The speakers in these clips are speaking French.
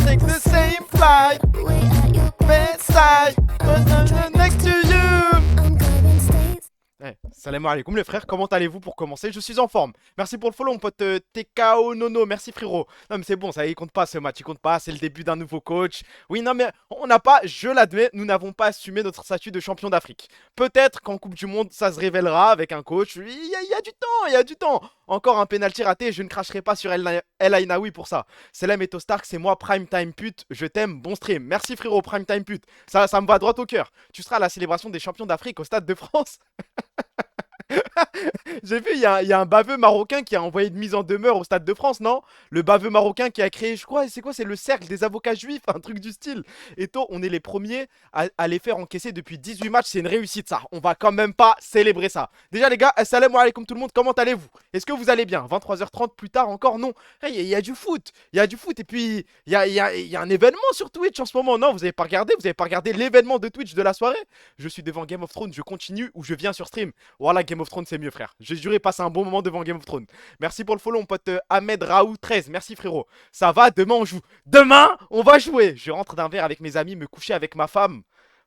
take the same flight. Bedside, next to you. Salam alaikum les frères, comment allez-vous pour commencer? Je suis en forme. Merci pour le follow mon pote TKO Nono, merci frérot. Non mais c'est bon, ça il compte pas ce match, il compte pas, c'est le début d'un nouveau coach. Oui non mais on n'a pas, je l'admets, nous n'avons pas assumé notre statut de champion d'Afrique. Peut-être qu'en Coupe du Monde ça se révélera avec un coach, il y a du temps, il y a du temps. Encore un penalty raté, je ne cracherai pas sur El Ainaoui pour ça. Salam et Stark, c'est moi Prime Time Pute, je t'aime, bon stream. Merci frérot Prime Time Pute, ça me va droit au cœur. Tu seras à la célébration des champions d'Afrique au Stade de France. J'ai vu, il y a un baveux marocain qui a envoyé une mise en demeure au Stade de France, non? Le baveux marocain qui a créé, je crois, c'est quoi? C'est le cercle des avocats juifs, un truc du style. Et toi, on est les premiers à les faire encaisser depuis 18 matchs, c'est une réussite ça. On va quand même pas célébrer ça. Déjà les gars, assalamu alaikum tout le monde, comment allez-vous? Est-ce que vous allez bien? 23h30 plus tard encore, non? Il y a du foot, il y a du foot et puis il y a un événement sur Twitch en ce moment. Non, vous avez pas regardé l'événement de Twitch de la soirée? Je suis devant Game of Thrones, je continue ou je viens sur stream. Voilà, Game of Thrones c'est mieux frère. J'ai juré passer un bon moment devant Game of Thrones. Merci pour le follow mon pote Ahmed Raoult 13. Merci frérot. Ça va, demain on joue. Demain on va jouer. Je rentre d'un verre avec mes amis, me coucher avec ma femme.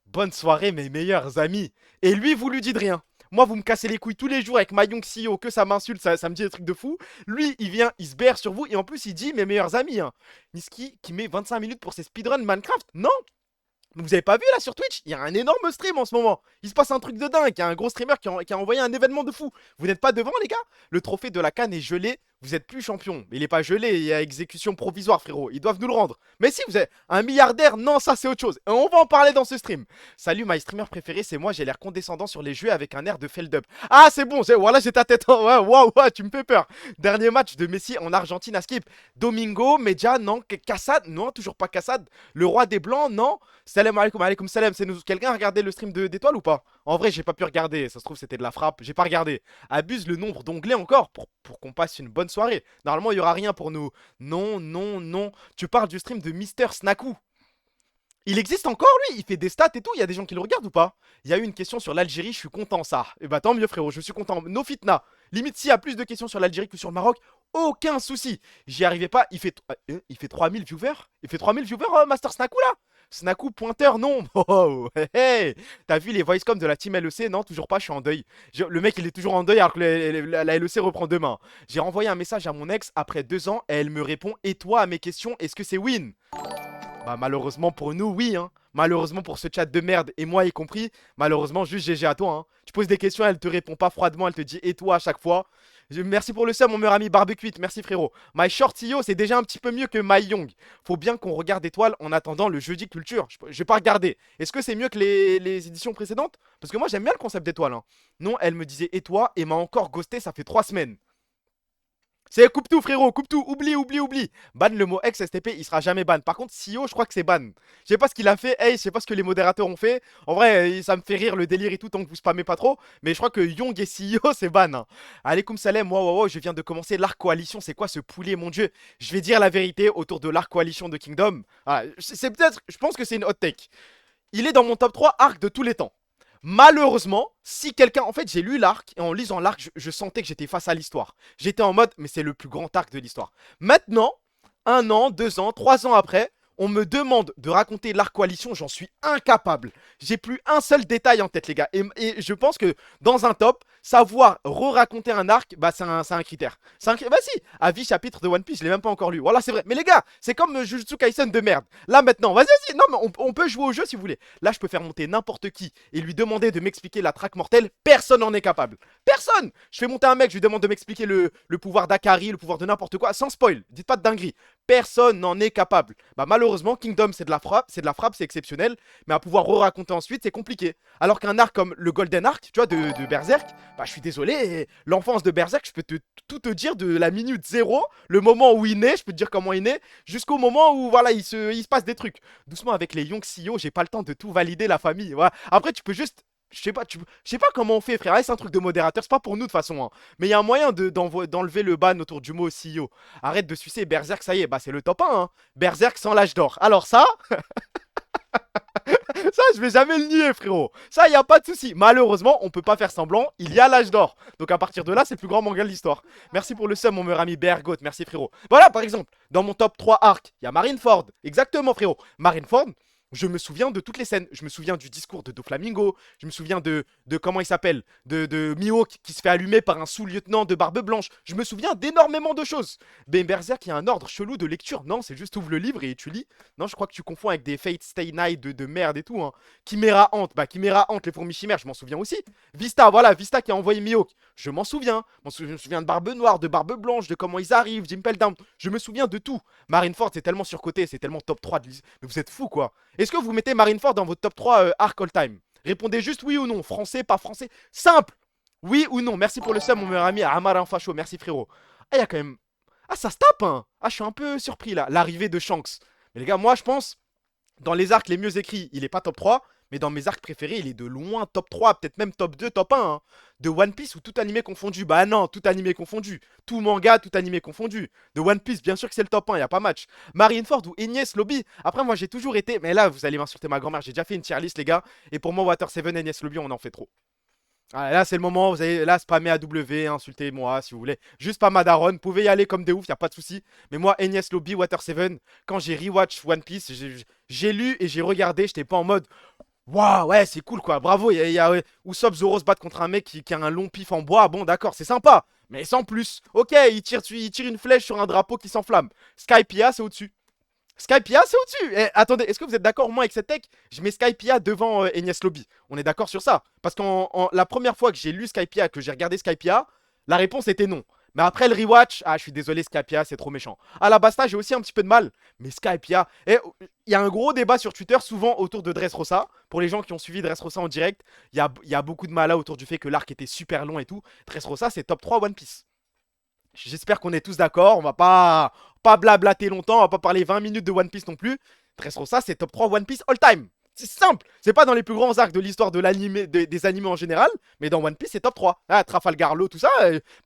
Bonne soirée mes meilleurs amis. Et lui vous lui dites rien. Moi vous me cassez les couilles tous les jours avec Mayong CEO, que ça m'insulte, ça me dit des trucs de fou. Lui il vient, il se berre sur vous et en plus il dit mes meilleurs amis hein. Niski qui met 25 minutes pour ses speedruns Minecraft. Non. Vous avez pas vu là sur Twitch? Il y a un énorme stream en ce moment. Il se passe un truc de dingue. Il y a un gros streamer qui a envoyé un événement de fou. Vous n'êtes pas devant les gars? Le trophée de la CAN est gelé. Vous êtes plus champion. Mais il est pas gelé. Il y a exécution provisoire frérot. Ils doivent nous le rendre. Mais si vous êtes un milliardaire, non ça c'est autre chose. Et on va en parler dans ce stream. Salut my streamer préféré c'est moi. J'ai l'air condescendant sur les jeux avec un air de Feldup. Ah c'est bon. Voilà j'ai ta tête. Ouais waouh tu me fais peur. Dernier match de Messi en Argentine à skip. Domingo, Medja non. Kassad non toujours pas Kassad. Le roi des blancs non. Salam alaikum salam, c'est nous. Quelqu'un a regardé le stream d'étoiles ou pas? En vrai, j'ai pas pu regarder. Ça se trouve, c'était de la frappe. J'ai pas regardé. Abuse le nombre d'onglets encore pour qu'on passe une bonne soirée. Normalement, il y aura rien pour nous. Non, non, non. Tu parles du stream de Mister Snaku. Il existe encore lui? Il fait des stats et tout. Il y a des gens qui le regardent ou pas? Il y a eu une question sur l'Algérie. Je suis content, ça. Et bah, tant mieux, frérot. Je suis content. No fitna. Limite, s'il y a plus de questions sur l'Algérie que sur le Maroc, aucun souci. J'y arrivais pas. Il fait 3000 viewers? Il fait 3000 viewers, Master Snaku là? Snaku pointeur, non. Oh, hey, hey. T'as vu les voicecom de la team LEC? Non, toujours pas, je suis en deuil. Le mec, il est toujours en deuil alors que la LEC reprend demain. J'ai renvoyé un message à mon ex après 2 ans et elle me répond: et toi à mes questions, est-ce que c'est win? Bah malheureusement pour nous, oui hein. Malheureusement pour ce chat de merde, et moi y compris, malheureusement juste GG à toi hein. Tu poses des questions, elle te répond pas froidement, elle te dit et toi à chaque fois. Merci pour le sub mon meilleur ami Barbecue, merci frérot. My Short CEO c'est déjà un petit peu mieux que My Young. Faut bien qu'on regarde Étoile en attendant le jeudi culture. Je vais pas regarder. Est-ce que c'est mieux que les éditions précédentes? Parce que moi j'aime bien le concept d'Étoile hein. Non, elle me disait et toi et m'a encore ghosté, ça fait 3 semaines. C'est coupe tout frérot, coupe tout, oublie. Ban le mot ex STP, il sera jamais ban. Par contre, CEO, je crois que c'est ban. Je sais pas ce qu'il a fait, hey, je sais pas ce que les modérateurs ont fait. En vrai, ça me fait rire le délire et tout tant que vous spammez pas trop. Mais je crois que Young et CEO, c'est ban. Hein. Alaikum salam, wow, je viens de commencer l'Arc Coalition. C'est quoi ce poulet, mon dieu? Je vais dire la vérité autour de l'Arc Coalition de Kingdom. Ah, c'est peut-être, je pense que c'est une hot take. Il est dans mon top 3 arc de tous les temps. Malheureusement, si quelqu'un... En fait, j'ai lu l'arc, et en lisant l'arc, je sentais que j'étais face à l'histoire. J'étais en mode, mais c'est le plus grand arc de l'histoire. Maintenant, 1 an, 2 ans, 3 ans après, on me demande de raconter l'arc coalition, j'en suis incapable. J'ai plus un seul détail en tête, les gars. Et je pense que dans un top, savoir re-raconter un arc, bah c'est un critère. Bah si, avis chapitre de One Piece, je l'ai même pas encore lu. Voilà, c'est vrai. Mais les gars, c'est comme Jujutsu Kaisen de merde. Là maintenant, vas-y. Non, mais on peut jouer au jeu si vous voulez. Là, je peux faire monter n'importe qui et lui demander de m'expliquer la traque mortelle. Personne n'en est capable. Personne. Je fais monter un mec, je lui demande de m'expliquer le pouvoir d'Akari, le pouvoir de n'importe quoi, sans spoil. Dites pas de dinguerie. Personne n'en est capable. Bah malheureusement, Kingdom c'est de la frappe, c'est exceptionnel, mais à pouvoir re-raconter ensuite c'est compliqué. Alors qu'un arc comme le Golden Arc, tu vois, de Berserk, bah je suis désolé, l'enfance de Berserk, je peux tout te dire de la minute 0, le moment où il naît, je peux te dire comment il naît, jusqu'au moment où voilà, il se passe des trucs. Doucement avec les Young CEO, j'ai pas le temps de tout valider la famille. Voilà. Après tu peux juste je sais pas comment on fait, frère. C'est un truc de modérateur, c'est pas pour nous de toute façon. Hein. Mais il y a un moyen d'enlever le ban autour du mot CEO. Arrête de sucer Berserk, ça y est, bah c'est le top 1. Hein. Berserk sans l'âge d'or. Alors ça, Ça, je vais jamais le nier, frérot. Ça, y a pas de souci. Malheureusement, on peut pas faire semblant. Il y a l'âge d'or. Donc à partir de là, c'est le plus grand manga de l'histoire. Merci pour le sum, mon meilleur ami Bergot. Merci, frérot. Voilà, par exemple, dans mon top 3 arc, il y a Marineford. Exactement, frérot. Marineford. Je me souviens de toutes les scènes. Je me souviens du discours de Doflamingo. Je me souviens de comment il s'appelle. De Mihawk qui se fait allumer par un sous-lieutenant de Barbe Blanche. Je me souviens d'énormément de choses. Ben Berserk, il y a un ordre chelou de lecture. Non, c'est juste ouvre le livre et tu lis. Non, je crois que tu confonds avec des Fate Stay Night de merde et tout. Hein. Chimera Ant, bah Chimera Ant, les fourmis chimères, je m'en souviens aussi. Vista, voilà, Vista qui a envoyé Mihawk. Je m'en souviens. Je me souviens de Barbe Noire, de Barbe Blanche, de comment ils arrivent, d'Impel Down. Je me souviens de tout. Marineford, c'est tellement surcoté, c'est tellement top 3 de l'histoire. Mais vous êtes fous, quoi. Est-ce que vous mettez Marineford dans votre top 3 arc all time? Répondez juste oui ou non. Français, pas français. Simple. Oui ou non. Merci pour le sum, mon meilleur ami Amarin Facho. Merci, frérot. Ah, il y a quand même. Ah, ça se tape, hein. Ah, je suis un peu surpris là. L'arrivée de Shanks. Mais les gars, moi, je pense, dans les arcs les mieux écrits, il est pas top 3. Mais dans mes arcs préférés, il est de loin top 3, peut-être même top 2, top 1. Hein. De One Piece ou tout animé confondu. Bah non, tout animé confondu. Tout manga, tout animé confondu. De One Piece, bien sûr que c'est le top 1, y a pas match. Marineford ou Enies Lobby. Après, moi, j'ai toujours été. Mais là, vous allez m'insulter ma grand-mère. J'ai déjà fait une tier list, les gars. Et pour moi, Water 7, Enies Lobby, on en fait trop. Ah, là, c'est le moment, vous allez là spammer AW, insultez-moi si vous voulez. Juste pas Madaron, vous pouvez y aller comme des oufs, y a pas de souci. Mais moi, Enies Lobby, Water 7, quand j'ai rewatch One Piece, j'ai lu et j'ai regardé, j'étais pas en mode waouh, ouais, c'est cool quoi, bravo. Ouais, Usopp Zoro se battre contre un mec qui a un long pif en bois, bon, d'accord, c'est sympa, mais sans plus. Ok, il tire une flèche sur un drapeau qui s'enflamme. Skypiea, c'est au-dessus. Skypiea, c'est au-dessus. Eh, attendez, est-ce que vous êtes d'accord au moins avec cette tech? Je mets Skypiea devant Enies Lobby. On est d'accord sur ça? Parce que la première fois que j'ai lu Skypiea, que j'ai regardé Skypiea, la réponse était non. Mais après le rewatch, ah, je suis désolé, Skypiea, c'est trop méchant. À la Basta, j'ai aussi un petit peu de mal. Mais Skypiea, il y a un gros débat sur Twitter, souvent autour de Dressrosa. Pour les gens qui ont suivi Dressrosa en direct, il y a beaucoup de mal autour du fait que l'arc était super long et tout. Dressrosa, c'est top 3 One Piece. J'espère qu'on est tous d'accord. On va pas blablater longtemps. On va pas parler 20 minutes de One Piece non plus. Dressrosa, c'est top 3 One Piece all time. C'est simple. C'est pas dans les plus grands arcs de l'histoire de l'anime, des animés en général. Mais dans One Piece, c'est top 3. Ah, Trafalgar Law, tout ça.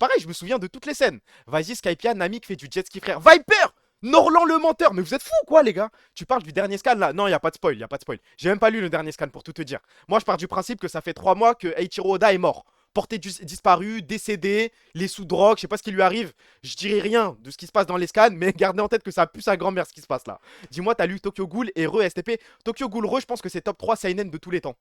Pareil, je me souviens de toutes les scènes. Vas-y, Skypiea, Nami qui fait du jet ski frère. Viper! Norlan le menteur. Mais vous êtes fous quoi, les gars? Tu parles du dernier scan là? Non, y a pas de spoil. Y a pas de spoil. J'ai même pas lu le dernier scan pour tout te dire. Moi, je pars du principe que ça fait 3 mois que Eiichiro Oda est mort porté disparu, décédé, les sous-drogue, je sais pas ce qui lui arrive. Je dirai rien de ce qui se passe dans les scans, mais gardez en tête que ça pue sa grand-mère ce qui se passe là. Dis-moi, t'as lu Tokyo Ghoul et Re STP. Tokyo Ghoul Re, je pense que c'est top 3 seinen de tous les temps.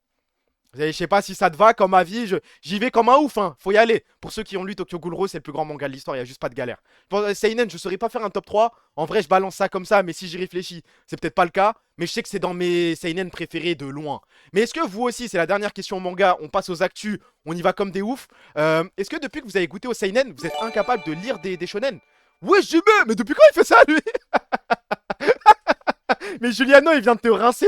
Je sais pas si ça te va comme avis, j'y vais comme un ouf, hein. Faut y aller. Pour ceux qui ont lu Tokyo Ghoul Re, c'est le plus grand manga de l'histoire, il y a juste pas de galère. Pour Seinen, je saurais pas faire un top 3. En vrai, je balance ça comme ça, mais si j'y réfléchis, c'est peut-être pas le cas. Mais je sais que c'est dans mes Seinen préférés de loin. Mais est-ce que vous aussi, c'est la dernière question manga, on passe aux actus, on y va comme des oufs. Est-ce que depuis que vous avez goûté au Seinen, vous êtes incapable de lire des shonen? Ouais, j'y vais, mais depuis quand il fait ça, lui? Mais Juliano, il vient de te rincer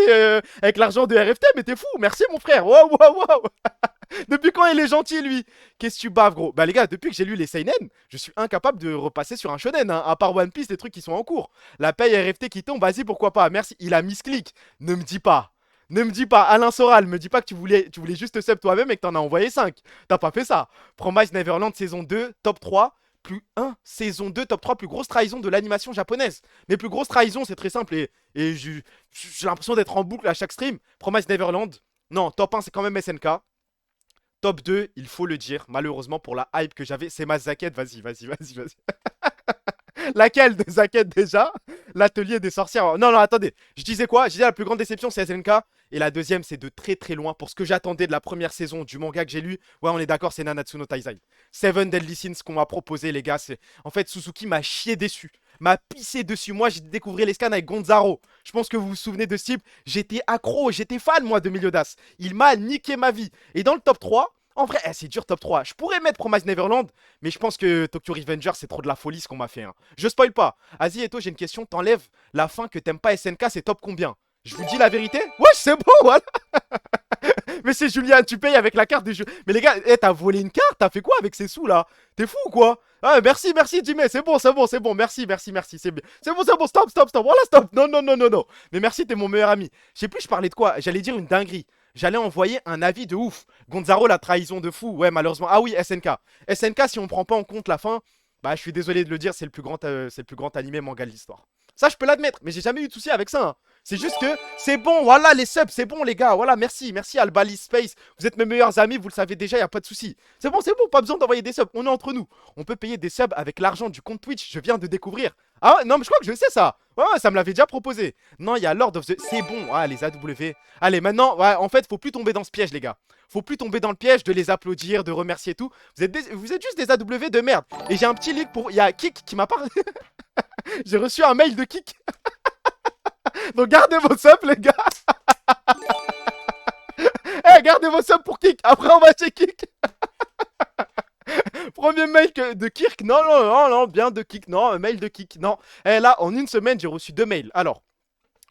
avec l'argent de RFT, mais t'es fou, merci mon frère. Waouh, waouh, waouh. Depuis quand il est gentil, lui? Qu'est-ce que tu baves, gros? Bah, les gars, depuis que j'ai lu les Seinen, je suis incapable de repasser sur un shonen, hein, à part One Piece, des trucs qui sont en cours. La paye RFT qui tombe, vas-y, pourquoi pas? Merci, il a misclick. Ne me dis pas. Ne me dis pas, Alain Soral, me dis pas que tu voulais juste sub toi-même et que t'en as envoyé 5. T'as pas fait ça. Promise Neverland saison 2, top 3, plus 1, saison 2, top 3, plus grosse trahison de l'animation japonaise. Mes plus grosses trahisons, c'est très simple et j'ai l'impression d'être en boucle à chaque stream. Promise Neverland, non, top 1, c'est quand même SNK. Top 2, il faut le dire, malheureusement pour la hype que j'avais, c'est ma Zaquette. Vas-y, vas-y, vas-y, vas-y. Laquelle de Zaquette déjà? L'atelier des sorcières. Non, non, attendez. Je disais quoi? Je disais la plus grande déception, c'est SNK. Et la deuxième, c'est de très très loin. Pour ce que j'attendais de la première saison du manga que j'ai lu, ouais, on est d'accord, c'est Nanatsu no Taizai. Seven Deadly Sins qu'on m'a proposé, les gars. En fait, Suzuki m'a chié déçu. M'a pissé dessus. Moi, j'ai découvert les scans avec Gonzaro. Je pense que vous vous souvenez de ce type. J'étais accro, j'étais fan, moi, de Meliodas. Il m'a niqué ma vie. Et dans le top 3, en vrai, c'est dur top 3. Je pourrais mettre Promise Neverland, mais je pense que Tokyo Revenger, c'est trop de la folie ce qu'on m'a fait. Hein. Je spoil pas. Vas-y, Eto, j'ai une question. T'enlèves la fin que t'aimes pas SNK, c'est top combien? Je vous dis la vérité? Ouais, c'est bon, voilà. Mais c'est Julien, tu payes avec la carte des jeux. Mais les gars, t'as volé une carte? T'as fait quoi avec ces sous là? T'es fou ou quoi? Ah, merci, merci, Jimmy. C'est bon, c'est bon, c'est bon. Merci, merci, merci. C'est bien. C'est bon. Stop, stop, stop. Voilà, stop. Non, non, non, non, non. Mais merci, t'es mon meilleur ami. Je sais plus, je parlais de quoi. J'allais dire une dinguerie. J'allais envoyer un avis de ouf. Gonzaro, la trahison de fou. Ouais, malheureusement. Ah oui, SNK. SNK, si on prend pas en compte la fin, bah, je suis désolé de le dire, c'est le plus grand animé manga de l'histoire. Ça, je peux l'admettre, mais j'ai jamais eu de souci avec ça. Hein. C'est juste que c'est bon, voilà les subs, c'est bon les gars, voilà, merci, merci Albali Space, vous êtes mes meilleurs amis, vous le savez déjà, y a pas de souci. C'est bon, pas besoin d'envoyer des subs, on est entre nous. On peut payer des subs avec l'argent du compte Twitch, je viens de découvrir. Ah ouais, non mais je crois que je sais ça. Ouais, ça me l'avait déjà proposé. Non, il y a Lord of the... C'est bon, ah les AW. Allez, maintenant, ouais, en fait, faut plus tomber dans ce piège les gars. Faut plus tomber dans le piège de les applaudir, de remercier tout. Vous êtes juste des AW de merde. Et j'ai un petit link pour... Il y a Kik qui m'a parlé. J'ai reçu un mail de Kik. Donc gardez vos subs les gars. Eh, gardez vos subs pour Kik. Après on va checker Kik. Premier mail de Kirk. Non, non, non, non, bien de Kik. Non, un mail de Kik. Non. Eh là, en une semaine, j'ai reçu 2 mails. Alors,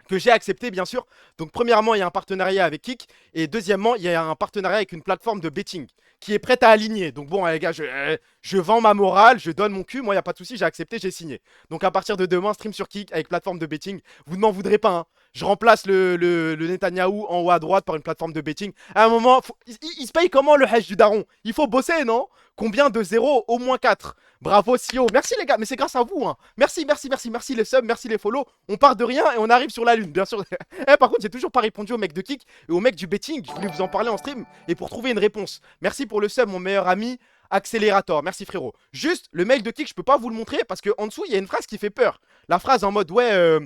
que j'ai accepté bien sûr. Donc premièrement, il y a un partenariat avec Kik et deuxièmement, il y a un partenariat avec une plateforme de betting qui est prête à aligner. Donc bon, les gars, je vends ma morale, je donne mon cul, moi il y a pas de souci, j'ai accepté, j'ai signé. Donc à partir de demain, stream sur Kik avec plateforme de betting, vous ne m'en voudrez pas hein. Je remplace le Netanyahou en haut à droite par une plateforme de betting. À un moment, il se paye comment le hash du daron? Il faut bosser, non? Combien de zéros? Au moins 4. Bravo, CEO. Merci les gars, mais c'est grâce à vous. Hein. Merci, merci, merci, merci les subs, merci les follow. On part de rien et on arrive sur la lune, bien sûr. Eh, par contre, j'ai toujours pas répondu au mec de Kik et au mec du betting. Je voulais vous en parler en stream et pour trouver une réponse. Merci pour le sub, mon meilleur ami. Accélérateur, merci frérot. Juste, le mail de Kik, je peux pas vous le montrer parce que en dessous, il y a une phrase qui fait peur. La phrase en mode, ouais,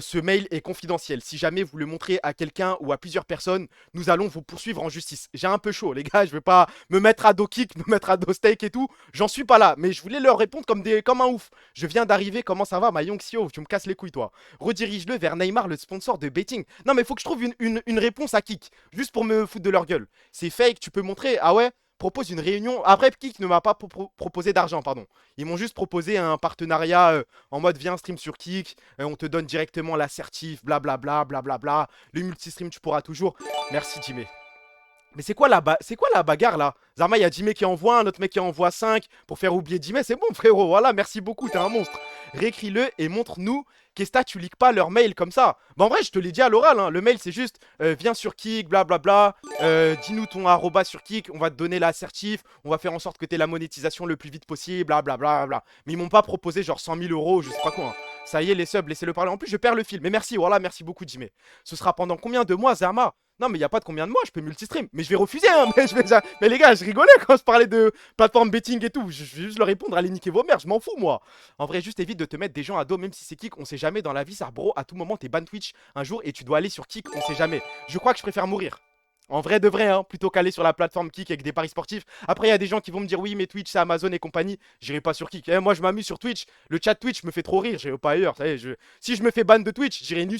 ce mail est confidentiel. Si jamais vous le montrez à quelqu'un ou à plusieurs personnes, nous allons vous poursuivre en justice. J'ai un peu chaud, les gars. Je vais pas me mettre à dos Kik, me mettre à dos steak et tout. J'en suis pas là. Mais je voulais leur répondre comme un ouf. Je viens d'arriver. Comment ça va, ma young CEO? Tu me casses les couilles, toi. Redirige-le vers Neymar, le sponsor de betting. Non, mais faut que je trouve une réponse à Kik. Juste pour me foutre de leur gueule. C'est fake. Tu peux montrer. Ah ouais? Propose une réunion. Après, Kik ne m'a pas proposé d'argent, pardon. Ils m'ont juste proposé un partenariat en mode viens stream sur Kik, on te donne directement l'assertif, blablabla, blablabla. Le multistream, tu pourras toujours. Merci, Jimmy. Mais c'est quoi la bagarre là? Zarma, il y a Jimmy qui envoie un autre mec qui envoie 5 pour faire oublier Jimmy. C'est bon, frérot. Voilà, merci beaucoup, t'es un monstre. Réécris-le et montre-nous qu'est-ce que tu leaks pas leur mail comme ça. Bah, en vrai, je te l'ai dit à l'oral. Hein. Le mail, c'est juste viens sur Kik, blablabla. Dis-nous ton arroba sur Kik. On va te donner l'assertif. On va faire en sorte que tu aies la monétisation le plus vite possible. Blablabla. Mais ils m'ont pas proposé genre 100 000 euros, je sais pas quoi. Hein. Ça y est, les subs, laissez-le parler. En plus, je perds le fil. Mais merci, voilà, merci beaucoup, Jimmy. Ce sera pendant combien de mois, Zarma? Non, mais il n'y a pas de combien de mois, je peux multistream. Mais je vais refuser, hein. Mais les gars, je rigolais quand je parlais de plateforme betting et tout. Je vais juste leur répondre, allez niquer vos mères, je m'en fous, moi. En vrai, juste évite de te mettre des gens à dos, même si c'est Kik, on sait jamais dans la vie, ça, bro. À tout moment, t'es ban Twitch un jour et tu dois aller sur Kik, on sait jamais. Je crois que je préfère mourir. En vrai de vrai, hein, plutôt qu'aller sur la plateforme Kik avec des paris sportifs. Après, il y a des gens qui vont me dire oui, mais Twitch, c'est Amazon et compagnie. J'irai pas sur Kik. Moi, je m'amuse sur Twitch. Le chat Twitch me fait trop rire. J'irai pas ailleurs. Ça y est, si je me fais ban de Twitch, j'irai ni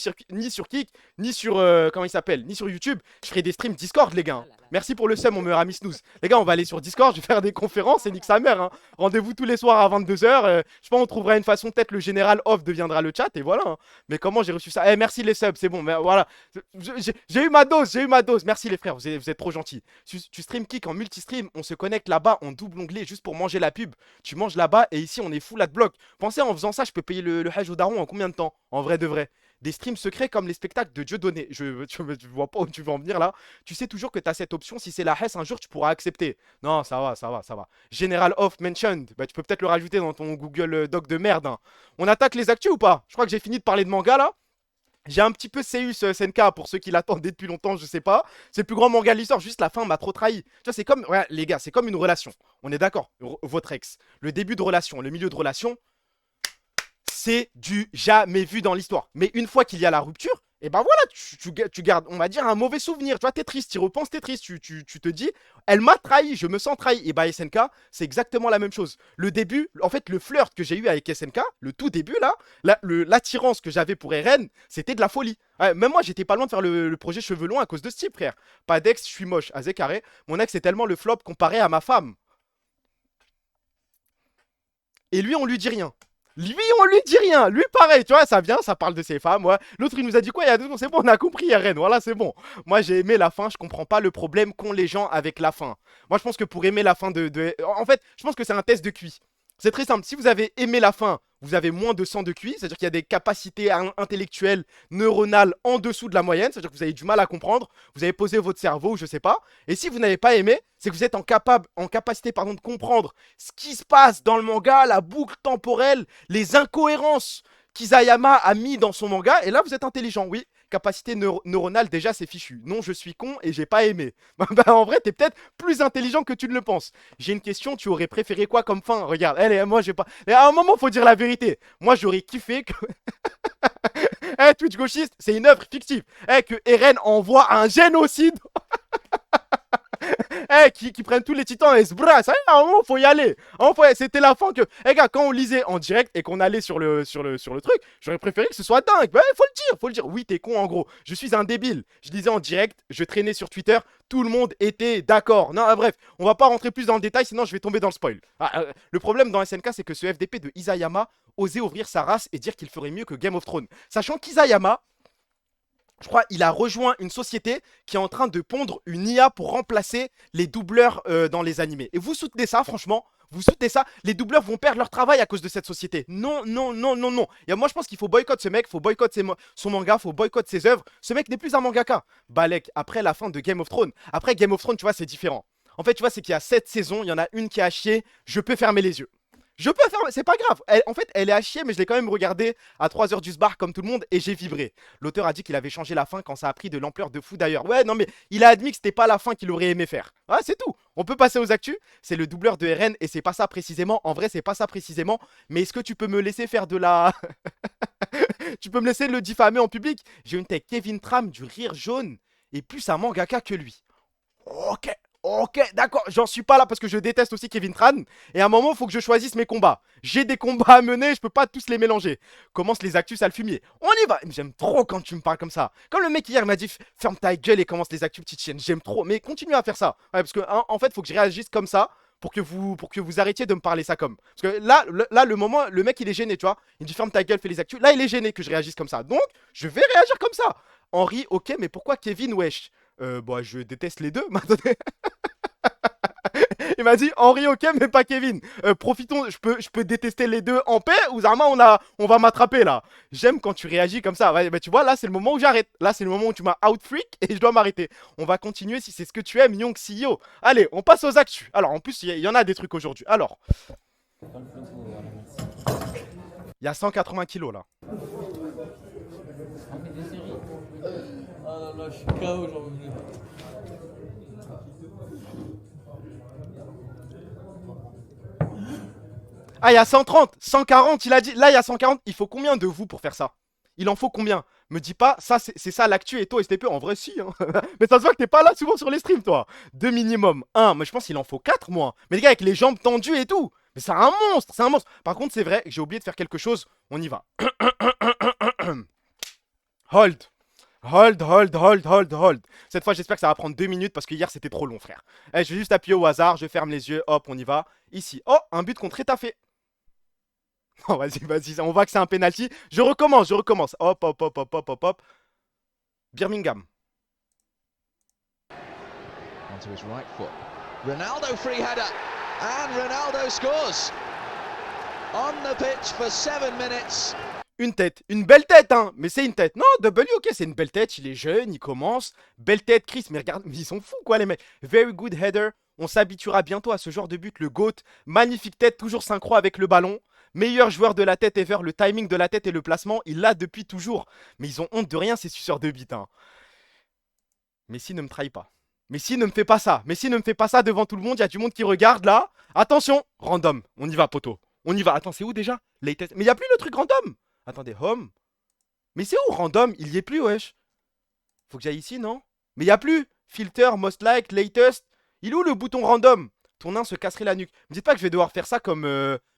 sur Kik, ni sur comment il s'appelle, ni sur YouTube. Je ferai des streams Discord, les gars. Merci pour le sum, mon meilleur ami Snooze. Les gars, on va aller sur Discord. Je vais faire des conférences et nique sa mère. Hein. Rendez-vous tous les soirs à 22 h. Je pense qu'on trouvera une façon. Peut-être le général off deviendra le chat et voilà. Hein. Mais comment j'ai reçu ça? Merci les subs, c'est bon. Mais voilà. J'ai eu ma dose. Merci les frères. Vous êtes trop gentils. Tu stream Kik en multistream, on se connecte là-bas en double onglet juste pour manger la pub. Tu manges là-bas et ici on est full adblock. Pensez en faisant ça, je peux payer le hash au daron en combien de temps? En vrai de vrai. Des streams secrets comme les spectacles de Dieudonné. Tu vois pas où tu veux en venir là. Tu sais toujours que tu as cette option. Si c'est la Hess, un jour tu pourras accepter. Non, ça va. General off mentioned. Bah, tu peux peut-être le rajouter dans ton Google Doc de merde. Hein. On attaque les actus ou pas? Je crois que j'ai fini de parler de manga là. J'ai un petit peu Seus SNK pour ceux qui l'attendaient depuis longtemps, je sais pas. C'est le plus grand manga de l'histoire, juste la fin m'a trop trahi. Tu vois, c'est comme. Ouais, les gars, c'est comme une relation. On est d'accord, votre ex. Le début de relation, le milieu de relation, c'est du jamais vu dans l'histoire. Mais une fois qu'il y a la rupture, et ben voilà, tu gardes, on va dire, un mauvais souvenir. Tu vois, t'es triste, tu repenses, t'es triste, tu te dis, elle m'a trahi, je me sens trahi. Et bah SNK, c'est exactement la même chose. Le début, en fait, le flirt que j'ai eu avec SNK, le tout début là, l'attirance que j'avais pour Eren, c'était de la folie. Ouais, même moi, j'étais pas loin de faire le projet cheveux longs à cause de ce type, frère. Pas d'ex, je suis moche. Azé carré, mon ex est tellement le flop comparé à ma femme. Et lui, on lui dit rien. Lui, on lui dit rien. Lui, pareil, tu vois, ça vient, ça parle de ses femmes. Ouais. L'autre, il nous a dit quoi il y a 2 jours? C'est bon, on a compris, Eren. Voilà, c'est bon. Moi, j'ai aimé la fin. Je comprends pas le problème qu'ont les gens avec la fin. Moi, je pense que pour aimer la fin En fait, je pense que c'est un test de QI. C'est très simple. Si vous avez aimé la fin, vous avez moins de 100 de QI. C'est-à-dire qu'il y a des capacités intellectuelles, neuronales en dessous de la moyenne. C'est-à-dire que vous avez du mal à comprendre. Vous avez posé votre cerveau, je sais pas. Et si vous n'avez pas aimé, c'est que vous êtes en capacité de comprendre ce qui se passe dans le manga, la boucle temporelle, les incohérences. Kizayama a mis dans son manga, et là vous êtes intelligent, oui. Capacité neuronale, déjà c'est fichu. Non, je suis con et j'ai pas aimé. Bah, en vrai, t'es peut-être plus intelligent que tu ne le penses. J'ai une question, tu aurais préféré quoi comme fin? Regarde, elle, moi j'ai pas. Et à un moment, faut dire la vérité. Moi j'aurais kiffé que. Twitch gauchiste, c'est une œuvre fictive. Que Eren envoie un génocide qui prennent tous les titans et se brassent. À un moment, faut y aller. C'était la fin que. Gars, quand on lisait en direct et qu'on allait sur le truc, j'aurais préféré que ce soit dingue. Bah, faut le dire. Oui, t'es con en gros. Je suis un débile. Je lisais en direct, je traînais sur Twitter, tout le monde était d'accord. Non, bref, on va pas rentrer plus dans le détail, sinon je vais tomber dans le spoil. Le problème dans SNK, c'est que ce FDP de Isayama osait ouvrir sa race et dire qu'il ferait mieux que Game of Thrones. Sachant qu'Isayama, je crois, il a rejoint une société qui est en train de pondre une IA pour remplacer les doubleurs dans les animés. Et vous soutenez ça, franchement? Vous soutenez ça? Les doubleurs vont perdre leur travail à cause de cette société. Non, non, non, non, non. Et moi, je pense qu'il faut boycotter ce mec, faut boycotter son manga, faut boycotter ses œuvres. Ce mec n'est plus un mangaka. Balek, après la fin de Game of Thrones. Après Game of Thrones, tu vois, c'est différent. En fait, tu vois, c'est qu'il y a 7 saisons, il y en a une qui a chier, je peux fermer les yeux. Je peux faire, c'est pas grave. En fait, elle est à chier, mais je l'ai quand même regardée à 3 heures du sbar comme tout le monde et j'ai vibré. L'auteur a dit qu'il avait changé la fin quand ça a pris de l'ampleur de fou d'ailleurs. Ouais, non, mais il a admis que c'était pas la fin qu'il aurait aimé faire. Ah, c'est tout. On peut passer aux actus. C'est le doubleur de RN et c'est pas ça précisément. En vrai, c'est pas ça précisément. Mais est-ce que tu peux me laisser faire de la. Tu peux me laisser le diffamer en public? J'ai une tech Kevin Tram du rire jaune et plus un mangaka que lui. Ok. Ok, d'accord, j'en suis pas là parce que je déteste aussi Kevin Tran. Et à un moment, il faut que je choisisse mes combats. J'ai des combats à mener, je peux pas tous les mélanger. Commence les actus, ça le fumier. On y va. J'aime trop quand tu me parles comme ça. Comme le mec hier m'a dit, ferme ta gueule et commence les actus, petite chienne. J'aime trop, mais continue à faire ça. Ouais, parce que en fait, il faut que je réagisse comme ça pour que vous arrêtiez de me parler ça comme. Parce que là, le moment, le mec il est gêné, tu vois. Il me dit ferme ta gueule, fais les actus. Là, il est gêné que je réagisse comme ça. Donc, je vais réagir comme ça. Henri, ok, mais pourquoi Kevin, wesh? Bah, je déteste les deux. Il m'a dit Henri ok mais pas Kevin. Profitons, je peux détester les deux en paix ou Zarma on va m'attraper là. J'aime quand tu réagis comme ça. Ouais, bah, tu vois là c'est le moment où j'arrête. Là c'est le moment où tu m'as out freak et je dois m'arrêter. On va continuer si c'est ce que tu aimes Young CEO. Allez on passe aux actus. Alors en plus il y en a des trucs aujourd'hui. Alors il y a 180 kilos là. Ah là là, je suis KO aujourd'hui. Ah, il y a 130, 140, il a dit. Là, il y a 140. Il faut combien de vous pour faire ça? Il en faut combien? Me dis pas, ça c'est ça l'actu et toi STP. En vrai, si. Hein. Mais ça se voit que t'es pas là souvent sur les streams, toi. Deux minimum. Un, mais je pense qu'il en faut 4, moi. Mais les gars, avec les jambes tendues et tout. Mais c'est un monstre, c'est un monstre. Par contre, c'est vrai, j'ai oublié de faire quelque chose. On y va. Hold. Hold, hold, hold, hold, hold. Cette fois, j'espère que ça va prendre 2 minutes parce que hier, c'était trop long, frère. Eh, je vais juste appuyer au hasard, je ferme les yeux, hop, on y va. Ici. Oh, un but contre Étafé. Non, vas-y, vas-y, on voit que c'est un penalty. Je recommence, je recommence. Hop, hop, hop, hop, hop, hop, hop. Birmingham. Onto his right foot. Ronaldo free header. And Ronaldo scores. On the pitch for 7 minutes. Une belle tête, hein. Mais c'est une tête. Non, W, ok, c'est une belle tête. Il est jeune, il commence. Belle tête, Chris. Mais regarde, mais ils sont fous, quoi, les mecs. Very good header. On s'habituera bientôt à ce genre de but. Le GOAT. Magnifique tête, toujours synchro avec le ballon. Meilleur joueur de la tête ever. Le timing de la tête et le placement, il l'a depuis toujours. Mais ils ont honte de rien, ces suceurs de bite, hein. Messi ne me trahit pas. Messi ne me fait pas ça. Messi ne me fait pas ça devant tout le monde. Il y a du monde qui regarde là. Attention, random. On y va, poteau. On y va. Attends, c'est où déjà? Latest. Mais il n'y a plus le truc random. Attendez, home. Mais c'est où random? Il y est plus, wesh. Faut que j'aille ici, non? Mais il y a plus. Filter, most like, latest. Il est où le bouton random? Ton nain se casserait la nuque. Me dites pas que je vais devoir faire ça comme.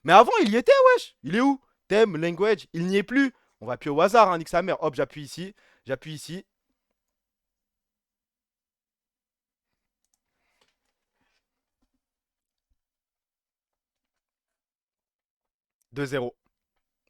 Mais avant, il y était, wesh. Il est où? Thème, language. Il n'y est plus. On va appuyer au hasard, hein, nique sa mère. Hop, j'appuie ici. J'appuie ici. « 2-0.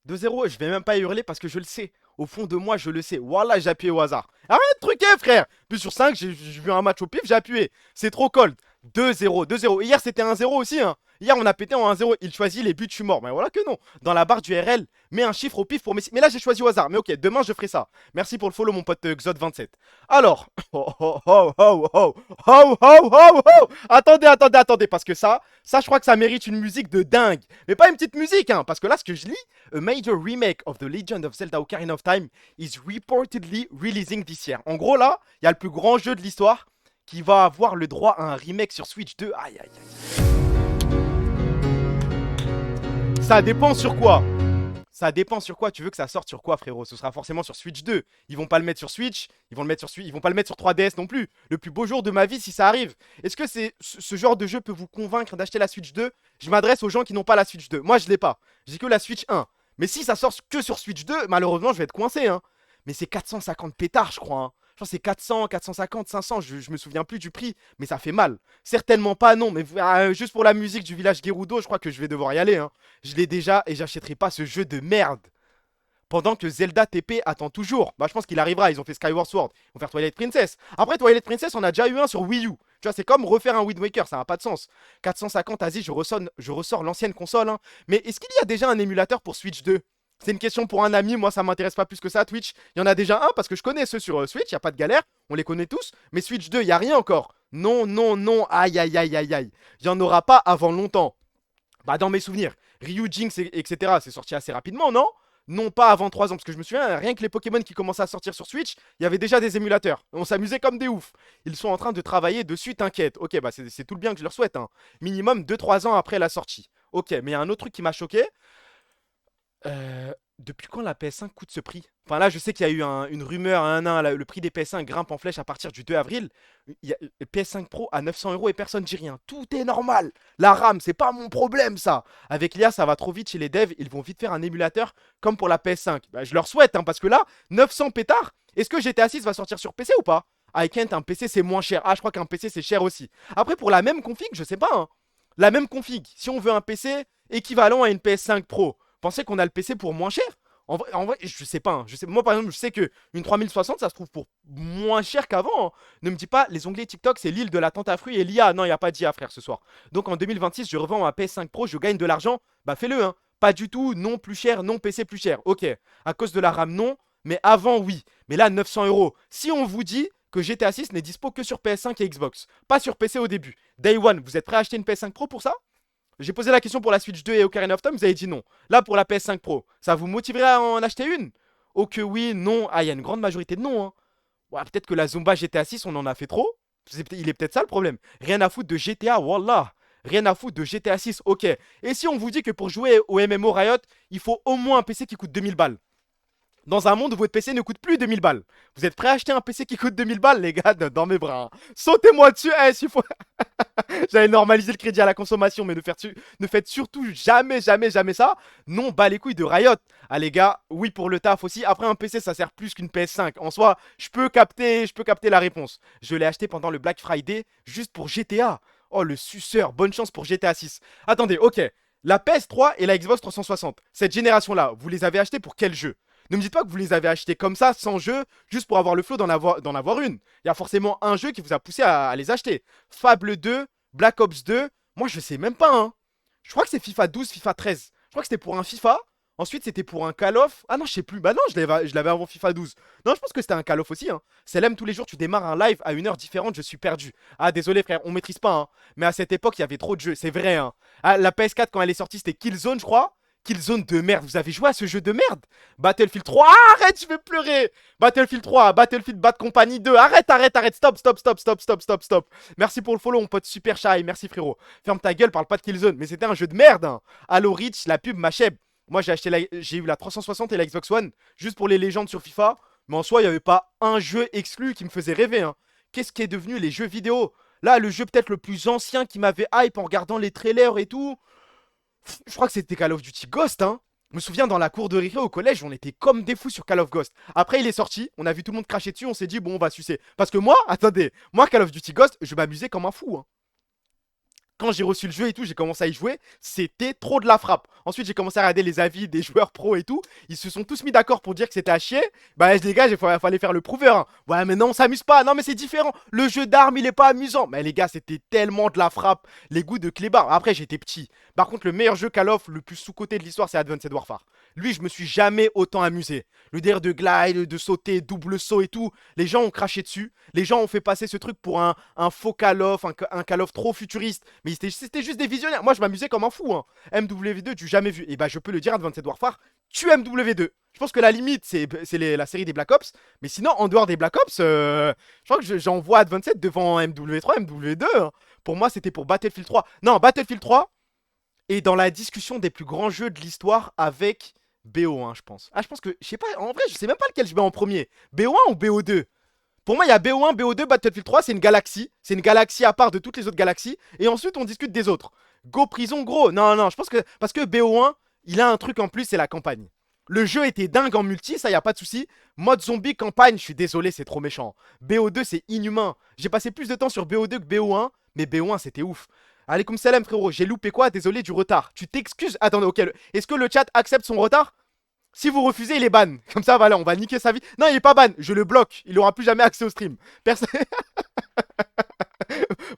2-0, je vais même pas hurler parce que je le sais. Au fond de moi, je le sais. Voilà, j'ai appuyé au hasard. Arrête de truquer, frère. Plus sur 5, j'ai vu un match au pif, j'ai appuyé. C'est trop cold. 2-0, 2-0. Hier, c'était 1-0 aussi, hein. Hier, on a pété en 1-0. Il choisit les buts, je suis mort. Mais voilà que non. Dans la barre du RL, mets un chiffre au pif pour Messi. Mais là, j'ai choisi au hasard. Mais ok, demain, je ferai ça. Merci pour le follow, mon pote Xod27. Alors. Oh, oh, oh, oh, oh, oh, oh, oh, oh. Attendez. Parce que ça, je crois que ça mérite une musique de dingue. Mais pas une petite musique, hein. Parce que là, ce que je lis, a major remake of The Legend of Zelda Ocarina of Time is reportedly releasing this year. En gros, là, il y a le plus grand jeu de l'histoire qui va avoir le droit à un remake sur Switch 2. Aïe, aïe, aïe. Ça dépend sur quoi. Ça dépend sur quoi. Tu veux que ça sorte sur quoi, frérot? Ce sera forcément sur Switch 2. Ils vont pas le mettre sur Switch. Ils vont le mettre sur Switch. Ils vont pas le mettre sur 3DS non plus. Le plus beau jour de ma vie si ça arrive. Est-ce que ce genre de jeu peut vous convaincre d'acheter la Switch 2? Je m'adresse aux gens qui n'ont pas la Switch 2. Moi, je l'ai pas. J'ai que la Switch 1. Mais si ça sort que sur Switch 2, malheureusement, je vais être coincé, hein. Mais c'est 450 pétards, je crois, hein. Je pense que c'est 400, 450, 500, je me souviens plus du prix, mais ça fait mal. Certainement pas, non, mais juste pour la musique du village Gerudo, je crois que je vais devoir y aller, hein. Je l'ai déjà et j'achèterai pas ce jeu de merde. Pendant que Zelda TP attend toujours. Bah, je pense qu'il arrivera. Ils ont fait Skyward Sword. Ils vont faire Twilight Princess. Après, Twilight Princess, on a déjà eu un sur Wii U. Tu vois, c'est comme refaire un Wind Waker. Ça n'a pas de sens. 450, Asie, je ressors l'ancienne console, hein. Mais est-ce qu'il y a déjà un émulateur pour Switch 2? C'est une question pour un ami. Moi, ça m'intéresse pas plus que ça, Twitch. Il y en a déjà un parce que je connais ceux sur Switch. Il n'y a pas de galère. On les connaît tous. Mais Switch 2, il n'y a rien encore. Non, non, non. Aïe, aïe, aïe, aïe, aïe. Il n'y en aura pas avant longtemps. Bah, dans mes souvenirs. Ryu, Jinx, etc. C'est sorti assez rapidement, non? Non, pas avant 3 ans, parce que je me souviens, rien que les Pokémon qui commençaient à sortir sur Switch, il y avait déjà des émulateurs. On s'amusait comme des oufs. Ils sont en train de travailler dessus, t'inquiète. Ok, bah c'est tout le bien que je leur souhaite, hein. Minimum 2-3 ans après la sortie. Ok, mais il y a un autre truc qui m'a choqué. Depuis quand la PS5 coûte ce prix? Enfin là, je sais qu'il y a eu une rumeur, le prix des PS5 grimpe en flèche à partir du 2 avril. Il y a le PS5 Pro à 900 € et personne dit rien. Tout est normal. La RAM, c'est pas mon problème ça. Avec l'IA, ça va trop vite chez les devs. Ils vont vite faire un émulateur comme pour la PS5. Bah, je leur souhaite, hein, parce que là, 900 pétards. Est-ce que GTA 6 va sortir sur PC ou pas? I can't, un PC c'est moins cher. Ah, je crois qu'un PC c'est cher aussi. Après, pour la même config, je sais pas, hein. La même config, si on veut un PC équivalent à une PS5 Pro, pensez qu'on a le PC pour moins cher? En vrai, je sais pas, hein. Moi, par exemple, je sais que une 3060, ça se trouve pour moins cher qu'avant, hein. Ne me dis pas, les onglets TikTok, c'est l'île de la tente à fruits et l'IA. Non, il n'y a pas d'IA, frère, ce soir. Donc en 2026, je revends ma PS5 Pro, je gagne de l'argent. Bah, fais-le, hein. Pas du tout, non plus cher, non PC plus cher. Ok, à cause de la RAM, non. Mais avant, oui. Mais là, 900 €. Si on vous dit que GTA 6 n'est dispo que sur PS5 et Xbox, pas sur PC au début. Day One, vous êtes prêt à acheter une PS5 Pro pour ça? J'ai posé la question pour la Switch 2 et Ocarina of Time, vous avez dit non. Là, pour la PS5 Pro, ça vous motiverait à en acheter une? Oh que oui, non. Ah, il y a une grande majorité de non, hein. Ouais, peut-être que la Zumba GTA 6, on en a fait trop. Il est peut-être ça le problème. Rien à foutre de GTA, wallah. Rien à foutre de GTA 6, ok. Et si on vous dit que pour jouer au MMO Riot, il faut au moins un PC qui coûte 2000 balles? Dans un monde où votre PC ne coûte plus 2000 balles. Vous êtes prêts à acheter un PC qui coûte 2000 balles, les gars, dans mes bras, hein. Sautez-moi dessus, s'il faut. J'allais normaliser le crédit à la consommation, mais ne faites surtout jamais, jamais, jamais ça. Non, bas les couilles de Riot. Ah les gars, oui pour le taf aussi. Après un PC, ça sert plus qu'une PS5. En soi, je peux capter la réponse. Je l'ai acheté pendant le Black Friday, juste pour GTA. Oh le suceur, bonne chance pour GTA 6. Attendez, ok. La PS3 et la Xbox 360, cette génération-là, vous les avez achetées pour quel jeu? Ne me dites pas que vous les avez achetés comme ça, sans jeu, juste pour avoir le flow d'en avoir une. Il y a forcément un jeu qui vous a poussé à les acheter. Fable 2, Black Ops 2, moi je sais même pas, hein. Je crois que c'est FIFA 12, FIFA 13. Je crois que c'était pour un FIFA. Ensuite c'était pour un Call of. Ah non, je sais plus. Bah non, je l'avais avant FIFA 12. Non, je pense que c'était un Call of aussi, hein. C'est l'âme tous les jours, tu démarres un live à une heure différente, je suis perdu. Ah désolé frère, on maîtrise pas, hein. Mais à cette époque, il y avait trop de jeux, c'est vrai, hein. Ah, la PS4 quand elle est sortie, c'était Killzone, je crois. Killzone de merde, vous avez joué à ce jeu de merde? Battlefield 3, ah, arrête, je vais pleurer. Battlefield 3, Battlefield Bad Company 2, arrête, stop, stop, stop, stop, stop, stop, stop. Merci pour le follow, mon pote super shy, merci frérot. Ferme ta gueule, parle pas de Killzone, mais c'était un jeu de merde, hein. Halo Reach, la pub, ma chèvre. Moi j'ai eu la 360 et la Xbox One, juste pour les légendes sur FIFA, mais en soi, il n'y avait pas un jeu exclu qui me faisait rêver, hein. Qu'est-ce qui est devenu les jeux vidéo? Là, le jeu peut-être le plus ancien qui m'avait hype en regardant les trailers et tout. Je crois que c'était Call of Duty Ghost, hein. Je me souviens dans la cour de récré au collège, on était comme des fous sur Call of Ghost. Après, il est sorti, on a vu tout le monde cracher dessus, on s'est dit, bon, on va sucer. Parce que moi, attendez, moi, Call of Duty Ghost, je m'amusais comme un fou, hein. Quand j'ai reçu le jeu et tout, j'ai commencé à y jouer, c'était trop de la frappe. Ensuite, j'ai commencé à regarder les avis des joueurs pros et tout. Ils se sont tous mis d'accord pour dire que c'était à chier. Bah, les gars, il fallait faire le prouveur, hein. Ouais, mais non, on s'amuse pas. Non, mais c'est différent. Le jeu d'armes, il est pas amusant. Mais les gars, c'était tellement de la frappe. Les goûts de clébard. Après, j'étais petit. Par contre, le meilleur jeu Call of, le plus sous-coté de l'histoire, c'est Advanced Warfare. Lui, je me suis jamais autant amusé. Le délire de glide, de sauter, double saut et tout. Les gens ont craché dessus. Les gens ont fait passer ce truc pour un faux Call of, un Call of trop futuriste. Mais c'était juste des visionnaires. Moi, je m'amusais comme un fou, hein. MW2, tu jamais vu. Et bah, je peux le dire, Advanced Warfare, tue MW2. Je pense que la limite, c'est la série des Black Ops. Mais sinon, en dehors des Black Ops, je crois que j'en vois Advanced devant MW3, MW2, hein. Pour moi, c'était pour Battlefield 3. Non, Battlefield 3 est dans la discussion des plus grands jeux de l'histoire avec BO1, je pense. Ah, je pense que, je sais pas, en vrai, je sais même pas lequel je mets en premier. BO1 ou BO2? Pour moi, il y a BO1, BO2, Battlefield 3, c'est une galaxie. C'est une galaxie à part de toutes les autres galaxies. Et ensuite, on discute des autres. Go prison, gros. Non, non, je pense que. Parce que BO1, il a un truc en plus, c'est la campagne. Le jeu était dingue en multi, ça y a pas de souci. Mode zombie, campagne, je suis désolé, c'est trop méchant. BO2, c'est inhumain. J'ai passé plus de temps sur BO2 que BO1, mais BO1, c'était ouf. Alaykoum salam, frérot. J'ai loupé quoi? Désolé du retard. Tu t'excuses? Attendez, ok. Est-ce que le chat accepte son retard? Si vous refusez, il est ban. Comme ça, voilà, on va niquer sa vie. Non, il est pas ban. Je le bloque. Il aura plus jamais accès au stream. Personne.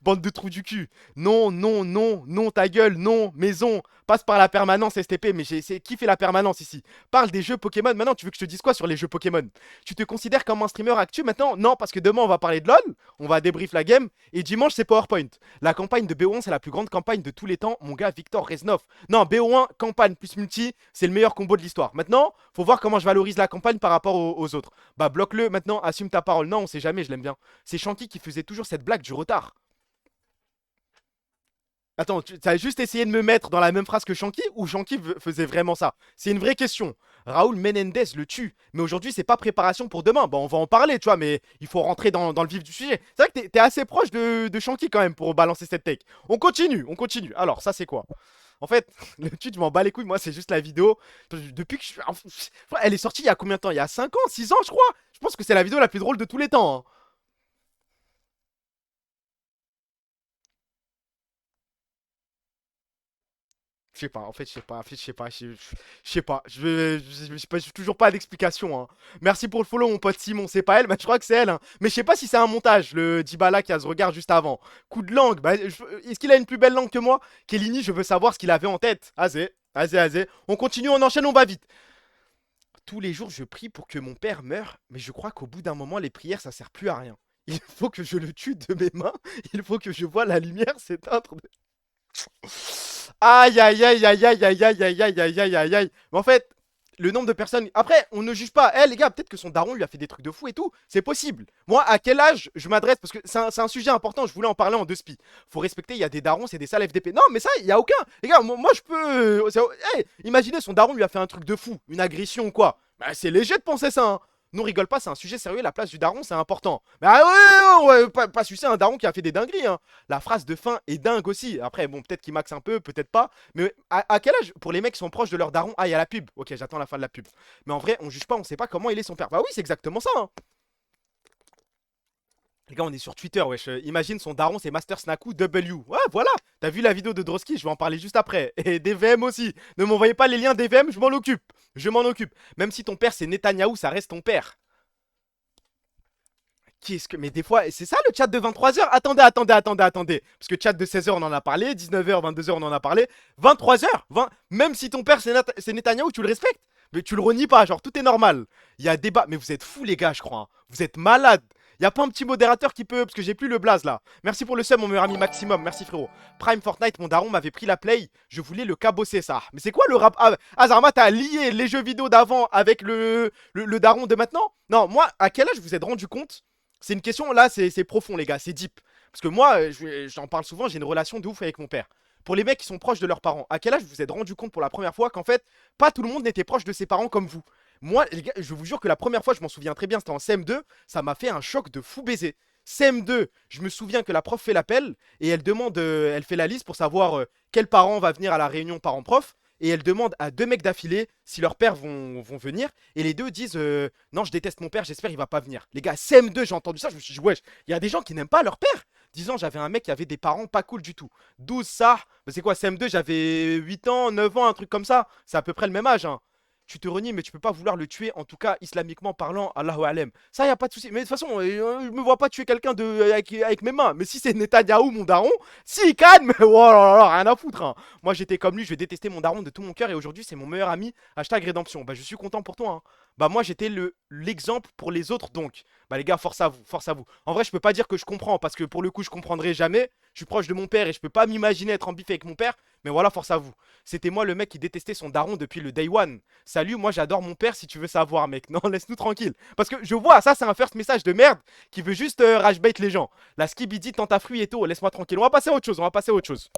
Bande de trous du cul. Non, non, non, non, ta gueule, non, maison. Passe par la permanence STP, mais qui fait la permanence ici? Parle des jeux Pokémon. Maintenant, tu veux que je te dise quoi sur les jeux Pokémon? Tu te considères comme un streamer actu maintenant? Non, parce que demain, on va parler de LoL. On va débrief la game. Et dimanche, c'est PowerPoint. La campagne de BO1, c'est la plus grande campagne de tous les temps. Mon gars, Victor Reznov. Non, BO1, campagne plus multi, c'est le meilleur combo de l'histoire. Maintenant, faut voir comment je valorise la campagne par rapport aux autres. Bah, bloque-le maintenant, assume ta parole. Non, on sait jamais, je l'aime bien. C'est Shanky qui faisait toujours cette blague du retard. Attends, tu as juste essayé de me mettre dans la même phrase que Shanky ou Shanky faisait vraiment ça? C'est une vraie question. Raoul Menendez le tue, mais aujourd'hui c'est pas préparation pour demain. Bon, on va en parler, tu vois, mais il faut rentrer dans le vif du sujet. C'est vrai que t'es assez proche de Shanky quand même pour balancer cette take. On continue, on continue. Alors, ça c'est quoi? En fait, le tweet, je m'en bats les couilles, moi c'est juste la vidéo. Depuis que je... Elle est sortie il y a combien de temps? Il y a 5 ans, 6 ans je crois. Je pense que c'est la vidéo la plus drôle de tous les temps, hein. Je sais pas, en fait, je sais pas, en fait, je sais pas, je sais pas, j'ai toujours pas d'explication, hein. Merci pour le follow, mon pote Simon, c'est pas elle, mais je crois que c'est elle, hein. Mais je sais pas si c'est un montage, le Dybala qui a ce regard juste avant. Coup de langue, bah, est-ce qu'il a une plus belle langue que moi? Kellini, je veux savoir ce qu'il avait en tête. Azé, azé, azé. On continue, on enchaîne, on va vite. Tous les jours, je prie pour que mon père meure, mais je crois qu'au bout d'un moment, les prières, ça sert plus à rien. Il faut que je le tue de mes mains, il faut que je voie la lumière s'éteindre. Aïe aïe aïe aïe aïe aïe aïe aïe aïe aïe aïe aïe aïe. Mais en fait, le nombre de personnes. Après, on ne juge pas. Eh les gars, peut-être que son daron lui a fait des trucs de fou et tout. C'est possible. Moi, à quel âge je m'adresse? Parce que c'est un sujet important. Je voulais en parler en deux spi. Faut respecter. Il y a des darons, c'est des sales FDP. Non, mais ça, il y a aucun. Les gars, moi je peux. Hey, imaginez son daron lui a fait un truc de fou, une agression ou quoi. Bah, c'est léger de penser ça, hein. Nous rigole pas, c'est un sujet sérieux, la place du daron c'est important. Mais ah ouais, pas sucer un daron qui a fait des dingueries, hein. La phrase de fin est dingue aussi. Après, bon, peut-être qu'il maxe un peu, peut-être pas. Mais à quel âge, pour les mecs qui sont proches de leur daron, ah, il y a la pub. Ok, j'attends la fin de la pub. Mais en vrai, on juge pas, on sait pas comment il est son père. Bah oui, c'est exactement ça, hein. Les gars, on est sur Twitter, wesh. Imagine son daron, c'est Master Snaku W. Ouais, voilà. T'as vu la vidéo de Droski, je vais en parler juste après. Et des VM aussi. Ne m'envoyez pas les liens des VM, je m'en occupe. Je m'en occupe. Même si ton père, c'est Netanyahou, ça reste ton père. Qu'est-ce que... Mais des fois, c'est ça le chat de 23h? Attendez, attendez, attendez, attendez. Parce que chat de 16h, on en a parlé. 19h, 22h, on en a parlé. 23h, même si ton père, c'est Netanyahou, tu le respectes. Mais tu le renies pas, genre, tout est normal. Il y a débat. Mais vous êtes fous, les gars, je crois, hein. Vous êtes malades. Y a pas un petit modérateur qui peut... Parce que j'ai plus le blaze, là. Merci pour le sub, mon meilleur ami Maximum. Merci, frérot. Prime Fortnite, mon daron m'avait pris la play. Je voulais le cabosser, ça. Mais c'est quoi le rap... Ah, Azarma, t'as lié les jeux vidéo d'avant avec le daron de maintenant? Non, moi, à quel âge vous êtes rendu compte? C'est une question, là, c'est profond, les gars. C'est deep. Parce que moi, j'en parle souvent, j'ai une relation de ouf avec mon père. Pour les mecs qui sont proches de leurs parents, à quel âge vous vous êtes rendu compte pour la première fois qu'en fait, pas tout le monde n'était proche de ses parents comme vous? Moi, les gars, je vous jure que la première fois, je m'en souviens très bien, c'était en CM2, ça m'a fait un choc de fou baiser. CM2, je me souviens que la prof fait l'appel et elle demande, elle fait la liste pour savoir quel parent va venir à la réunion parents-prof. Et elle demande à deux mecs d'affilée si leurs pères vont venir. Et les deux disent non, je déteste mon père, j'espère il va pas venir. Les gars, CM2, j'ai entendu ça, je me suis dit, wesh, il y a des gens qui n'aiment pas leur père. 10 ans, j'avais un mec qui avait des parents pas cool du tout. 12, ça, bah, c'est quoi, CM2, j'avais 8 ans, 9 ans, un truc comme ça. C'est à peu près le même âge, hein. Tu te renies, mais tu peux pas vouloir le tuer, en tout cas, islamiquement parlant, Allahu Alem. Ça, y a pas de souci. Mais de toute façon, je me vois pas tuer quelqu'un avec mes mains. Mais si c'est Netanyahou, mon daron, si il calme, oh là là, rien à foutre, hein. Moi, j'étais comme lui, je vais détester mon daron de tout mon cœur, et aujourd'hui, c'est mon meilleur ami. Hashtag rédemption. Bah, je suis content pour toi, hein. Bah, moi, j'étais l'exemple pour les autres, donc. Bah, les gars, force à vous, force à vous. En vrai, je peux pas dire que je comprends, parce que pour le coup, je comprendrai jamais. Je suis proche de mon père, et je peux pas m'imaginer être en bif avec mon père. Mais voilà, force à vous. C'était moi le mec qui détestait son daron depuis le day one. Salut, moi j'adore mon père si tu veux savoir, mec. Non, laisse-nous tranquille. Parce que je vois, ça c'est un first message de merde qui veut juste rage-bait les gens. La skibidi, tentafruit et tout, laisse-moi tranquille. On va passer à autre chose, on va passer à autre chose.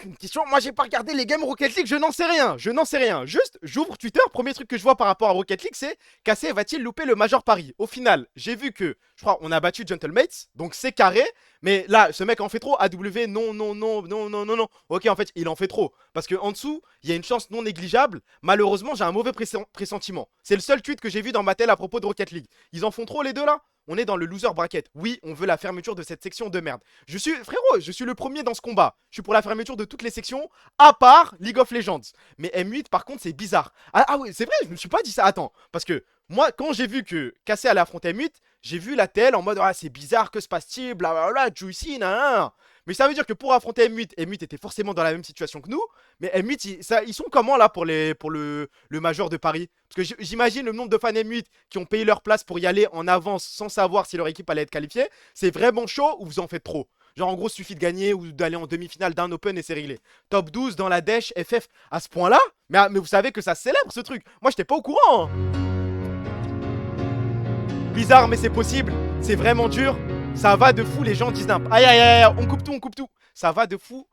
Une question, moi j'ai pas regardé les games Rocket League, je n'en sais rien, je n'en sais rien. Juste, j'ouvre Twitter, premier truc que je vois par rapport à Rocket League, c'est Cassé va-t-il louper le Major Paris? Au final, j'ai vu que, je crois, on a battu Gentlemates, donc c'est carré. Mais là, ce mec en fait trop. AW, non, non, non, non, non, non, non. Ok, en fait, il en fait trop. Parce que en dessous, il y a une chance non négligeable. Malheureusement, j'ai un mauvais pressentiment. C'est le seul tweet que j'ai vu dans ma tête à propos de Rocket League. Ils en font trop les deux là? On est dans le loser bracket. Oui, on veut la fermeture de cette section de merde. Frérot, je suis le premier dans ce combat. Je suis pour la fermeture de toutes les sections, à part League of Legends. Mais M8, par contre, c'est bizarre. Ah oui, c'est vrai, je me suis pas dit ça. Attends, parce que moi, quand j'ai vu que Cassé allait affronter M8, j'ai vu la telle en mode ah, c'est bizarre, que se passe-t-il, blablabla, Juicy, nan. Mais ça veut dire que pour affronter M8, M8 était forcément dans la même situation que nous. Mais M8, ils sont comment là pour le Major de Paris? Parce que j'imagine le nombre de fans M8 qui ont payé leur place pour y aller en avance sans savoir si leur équipe allait être qualifiée. C'est vraiment chaud ou vous en faites trop? Genre en gros, il suffit de gagner ou d'aller en demi-finale d'un Open et c'est réglé. Top 12 dans la Dèche, FF, à ce point-là? Mais vous savez que ça se célèbre ce truc. Moi, j'étais pas au courant, hein. Bizarre, mais c'est possible. C'est vraiment dur. Ça va de fou, les gens disent nimp. Aïe aïe aïe, on coupe tout, on coupe tout. Ça va de fou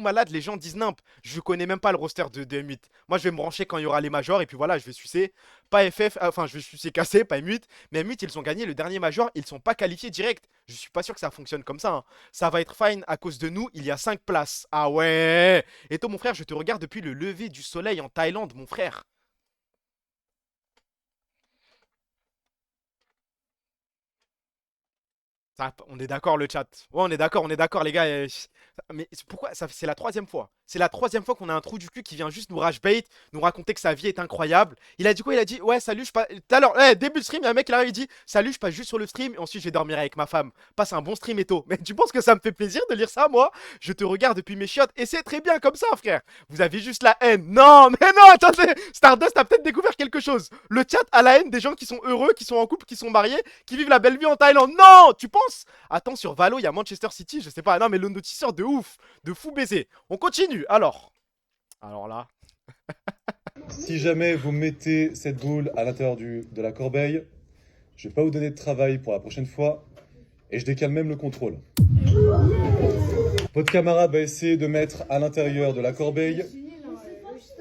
malade, les gens disent nimp. Je connais même pas le roster de M8. Moi, je vais me brancher quand il y aura les majors et puis voilà, je vais sucer. Pas FF, enfin, je vais sucer Cassé, pas M8. Mais M8, ils ont gagné le dernier major, ils sont pas qualifiés direct. Je suis pas sûr que ça fonctionne comme ça, hein. Ça va être fine à cause de nous, il y a 5 places. Ah ouais. Et toi, mon frère, je te regarde depuis le lever du soleil en Thaïlande, mon frère. On est d'accord le chat. Ouais, on est d'accord les gars. Mais pourquoi c'est la troisième fois. C'est la troisième fois qu'on a un trou du cul qui vient juste nous rage bait, nous raconter que sa vie est incroyable. Il a dit quoi? Il a dit ouais salut je passe. Tout à l'heure, début de stream, il y a un mec qui arrive, il dit salut je passe juste sur le stream et ensuite je vais dormir avec ma femme. Passe un bon stream et tout. Mais tu penses que ça me fait plaisir de lire ça moi? Je te regarde depuis mes chiottes et c'est très bien comme ça frère. Vous avez juste la haine. Non mais non attendez. Stardust a peut-être découvert quelque chose. Le chat a la haine des gens qui sont heureux, qui sont en couple, qui sont mariés, qui vivent la belle vie en Thaïlande. Non tu penses? Attends, sur Valo, il y a Manchester City, je sais pas. Non, mais le notisseur de ouf, de fou baiser. On continue, alors. Alors là. Si jamais vous mettez cette boule à l'intérieur de la corbeille, je vais pas vous donner de travail pour la prochaine fois. Et je décale même le contrôle. Votre camarade va essayer de mettre à l'intérieur de la corbeille.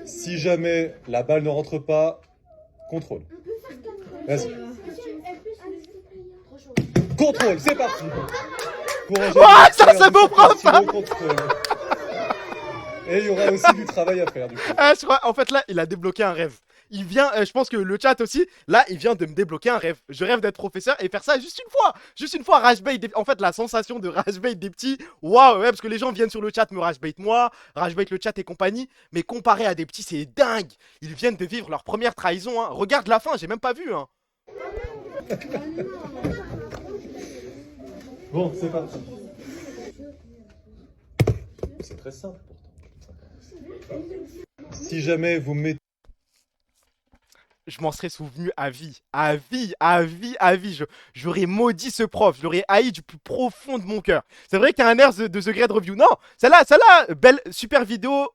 Si jamais la balle ne rentre pas, contrôle. Vas-y. Contrôle, c'est parti. Ah, ça c'est beau prof ça. Et il y aura aussi du travail à faire du coup. Je crois, en fait là, il a débloqué un rêve. Il vient, je pense que le chat aussi, là, il vient de me débloquer un rêve. Je rêve d'être professeur et faire ça juste une fois. Juste une fois, rage-bait. En fait, la sensation de rage-bait des petits, waouh, ouais, parce que les gens viennent sur le chat me rage-bait moi, rage-bait le chat et compagnie. Mais comparé à des petits, c'est dingue. Ils viennent de vivre leur première trahison, hein. Regarde la fin, j'ai même pas vu, hein. Bon, c'est parti. C'est très simple pourtant. Si jamais vous mettez... Je m'en serais souvenu à vie. À vie, à vie, à vie. J'aurais maudit ce prof. Je l'aurais haï du plus profond de mon cœur. C'est vrai qu'il y a un air de The Great Review. Non, celle-là, belle, super vidéo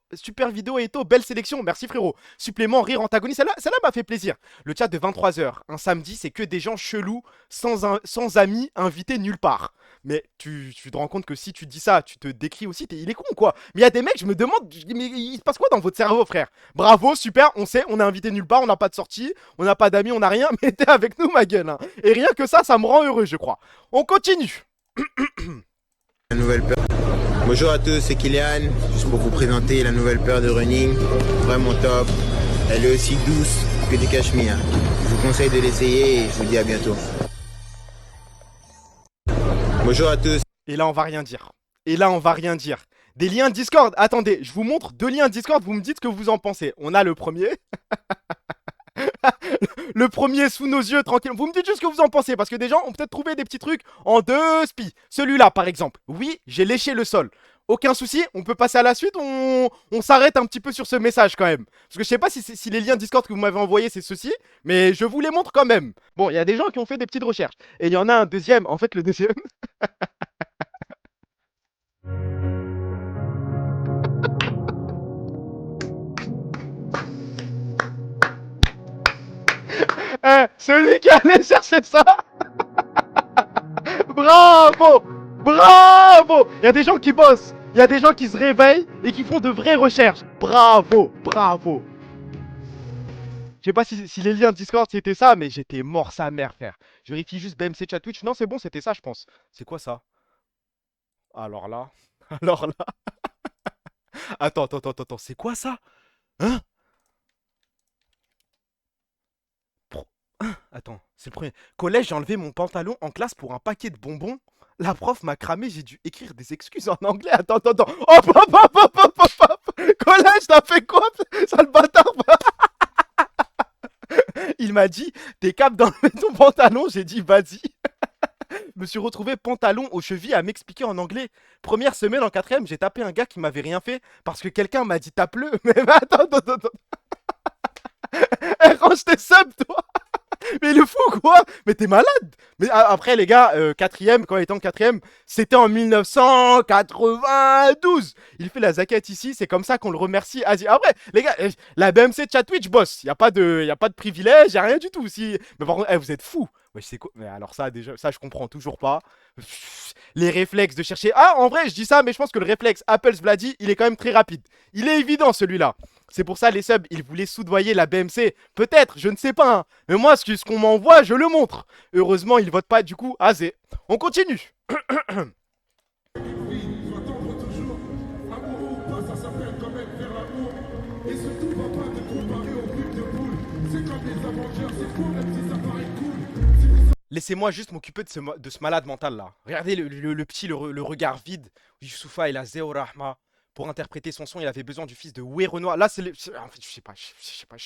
et tout, belle sélection. Merci frérot. Supplément, rire, antagoniste. Celle-là m'a fait plaisir. Le chat de 23h, un samedi, c'est que des gens chelous, sans amis, invités nulle part. Mais tu te rends compte que si tu dis ça, tu te décris aussi, il est con quoi. Mais il y a des mecs, je me demande, mais il se passe quoi dans votre cerveau frère? Bravo, super, on sait, on est invité nulle part, on n'a pas de sortie, on n'a pas d'amis, on n'a rien, mais t'es avec nous ma gueule, hein. Et rien que ça me rend heureux je crois. On continue. La nouvelle paire. Bonjour à tous, c'est Kylian, juste pour vous présenter la nouvelle paire de running, vraiment top. Elle est aussi douce que du cachemire. Je vous conseille de l'essayer et je vous dis à bientôt. Bonjour à tous. Et là, on va rien dire. Et là, on va rien dire. Des liens Discord. Attendez, je vous montre 2 liens Discord. Vous me dites ce que vous en pensez. On a le premier. Le premier sous nos yeux, tranquille. Vous me dites juste ce que vous en pensez. Parce que des gens ont peut-être trouvé des petits trucs en 2 spies. Celui-là, par exemple. Oui, j'ai léché le sol. Aucun souci, on peut passer à la suite. On s'arrête un petit peu sur ce message quand même. Parce que je sais pas si les liens Discord que vous m'avez envoyés, c'est ceci. Mais je vous les montre quand même. Bon, il y a des gens qui ont fait des petites recherches. Et il y en a un deuxième. En fait, le deuxième. Celui qui allait chercher ça. Bravo. Bravo. Il y a des gens qui bossent. Il y a des gens qui se réveillent et qui font de vraies recherches. Bravo. Bravo. Je sais pas si les liens Discord c'était ça, mais j'étais mort sa mère, frère. Je vérifie juste BMC chat Twitch. Non, c'est bon, c'était ça, je pense. C'est quoi ça? Alors là. Alors là. Attends. C'est quoi ça? Hein? Attends, c'est le premier. Collège, j'ai enlevé mon pantalon en classe pour un paquet de bonbons. La prof m'a cramé, j'ai dû écrire des excuses en anglais. Attends. Hop. Collège, t'as fait quoi, sale bâtard? Il m'a dit, t'es capable d'enlever ton pantalon? J'ai dit, vas-y. Me suis retrouvé pantalon aux chevilles à m'expliquer en anglais. Première semaine en 4ème, j'ai tapé un gars qui m'avait rien fait parce que quelqu'un m'a dit tape-le. Mais attends. Range tes subs, toi. Mais il est fou quoi? Mais t'es malade? Mais après les gars, 4ème, quand il était en 4ème, c'était en 1992. Il fait la zaquette ici, c'est comme ça qu'on le remercie. Après, les gars, la BMC chat Twitch boss, y a pas de privilège, y a rien du tout. Mais par contre, vous êtes fous. Ouais, c'est quoi? Mais alors ça déjà, ça je comprends toujours pas. Les réflexes de chercher. Ah, en vrai, je dis ça, mais je pense que le réflexe Apple's Vladi, il est quand même très rapide. Il est évident celui-là. C'est pour ça les subs, ils voulaient soudoyer la BMC. Peut-être, je ne sais pas. Hein. Mais moi, ce qu'on m'envoie, je le montre. Heureusement, ils votent pas du coup. Azé. On continue. Laissez-moi juste m'occuper de ce malade mental là. Regardez le petit, le regard vide. Youssoufa, il a Zéo Rahma. Pour interpréter son son, il avait besoin du fils de Oué Renoir. Là, c'est. En fait, je sais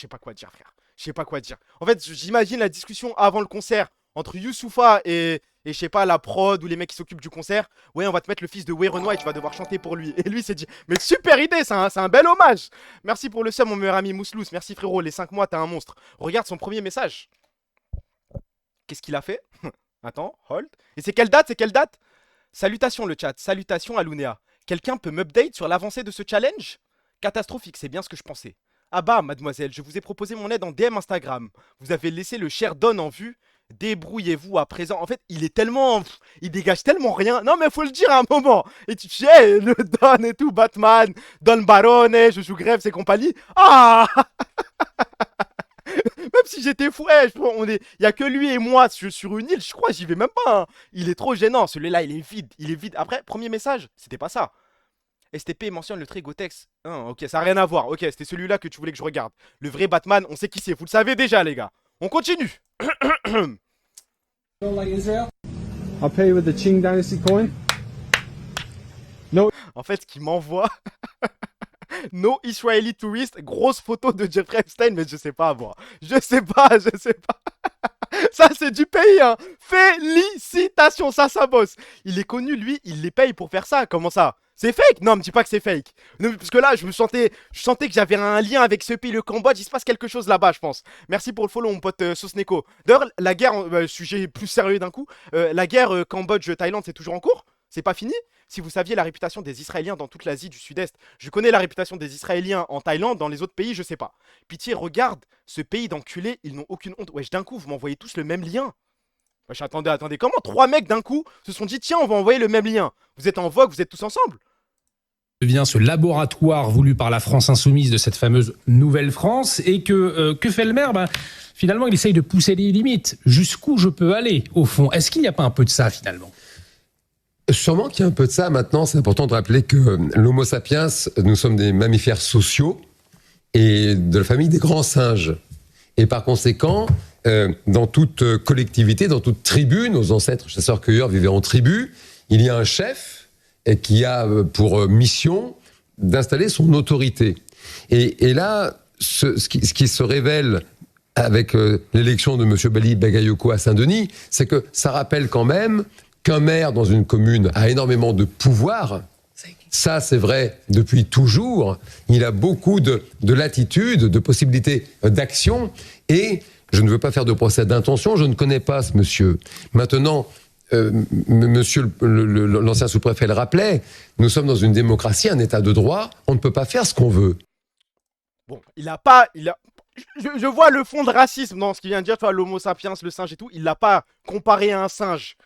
pas quoi dire, frère. Je sais pas quoi dire. En fait, j'imagine la discussion avant le concert entre Youssoufa et je sais pas, la prod ou les mecs qui s'occupent du concert. Ouais, on va te mettre le fils de Oué Renoir et tu vas devoir chanter pour lui. Et lui s'est dit, mais super idée, c'est un bel hommage. Merci pour le sub, mon meilleur ami Mousselous. Merci frérot, les 5 mois, t'es un monstre. Regarde son premier message. Qu'est-ce qu'il a fait? Attends, hold. Et c'est quelle date? Salutations le chat, salutations à Lunéa. Quelqu'un peut m'update sur l'avancée de ce challenge? Catastrophique, c'est bien ce que je pensais. Ah bah, mademoiselle, je vous ai proposé mon aide en DM Instagram. Vous avez laissé le cher Don en vue. Débrouillez-vous à présent. En fait, il est tellement... Il dégage tellement rien. Non, mais faut le dire à un moment. Et tu sais, le Don et tout, Batman, Don Barone, je joue Grève, et compagnie. Ah Même si j'étais fou, il y a que lui et moi sur une île, je crois, j'y vais même pas. Hein. Il est trop gênant, celui-là, il est vide. Après, premier message, c'était pas ça. STP mentionne le trait Gotex. Ah, ok, ça n'a rien à voir. Ok, c'était celui-là que tu voulais que je regarde. Le vrai Batman, on sait qui c'est, vous le savez déjà, les gars. On continue. I'll pay you with the Qing Dynasty coin. No. En fait, ce qu'il m'envoie... No Israeli tourist, grosse photo de Jeffrey Epstein, mais je sais pas moi. Je sais pas. Ça c'est du pays, hein. Félicitations, ça bosse. Il est connu, lui, il les paye pour faire ça. Comment ça? C'est fake? Non, me dis pas que c'est fake. Non, parce que là, je sentais que j'avais un lien avec ce pays, le Cambodge. Il se passe quelque chose là-bas, je pense. Merci pour le follow, mon pote Sosneko. D'ailleurs, la guerre, sujet plus sérieux d'un coup, la guerre Cambodge-Thaïlande, c'est toujours en cours? C'est pas fini? Si vous saviez la réputation des Israéliens dans toute l'Asie du Sud-Est, je connais la réputation des Israéliens en Thaïlande, dans les autres pays, je sais pas. Pitié, regarde, ce pays d'enculés, ils n'ont aucune honte. Wesh, d'un coup, vous m'envoyez tous le même lien. Wesh, attendez, comment 3 mecs d'un coup se sont dit, tiens, on va envoyer le même lien? Vous êtes en vogue, vous êtes tous ensemble? Devient ce laboratoire voulu par la France insoumise de cette fameuse Nouvelle France, et que fait le maire? Finalement, il essaye de pousser les limites. Jusqu'où je peux aller, au fond? Est-ce qu'il n'y a pas un peu de ça, finalement? Sûrement qu'il y a un peu de ça. Maintenant, c'est important de rappeler que l'Homo sapiens, nous sommes des mammifères sociaux et de la famille des grands singes. Et par conséquent, dans toute collectivité, dans toute tribu, nos ancêtres chasseurs-cueilleurs vivaient en tribu, il y a un chef qui a pour mission d'installer son autorité. Et là, ce qui se révèle avec l'élection de M. Bali Bagayoko à Saint-Denis, c'est que ça rappelle quand même qu'un maire dans une commune a énormément de pouvoir. Ça, c'est vrai depuis toujours. Il a beaucoup de latitude, de possibilités d'action. Et je ne veux pas faire de procès d'intention, je ne connais pas ce monsieur. Maintenant, monsieur l'ancien sous-préfet le rappelait, nous sommes dans une démocratie, un état de droit, on ne peut pas faire ce qu'on veut. Bon, je vois le fond de racisme dans ce qu'il vient de dire, tu vois, l'homo sapiens, le singe et tout, il l'a pas comparé à un singe.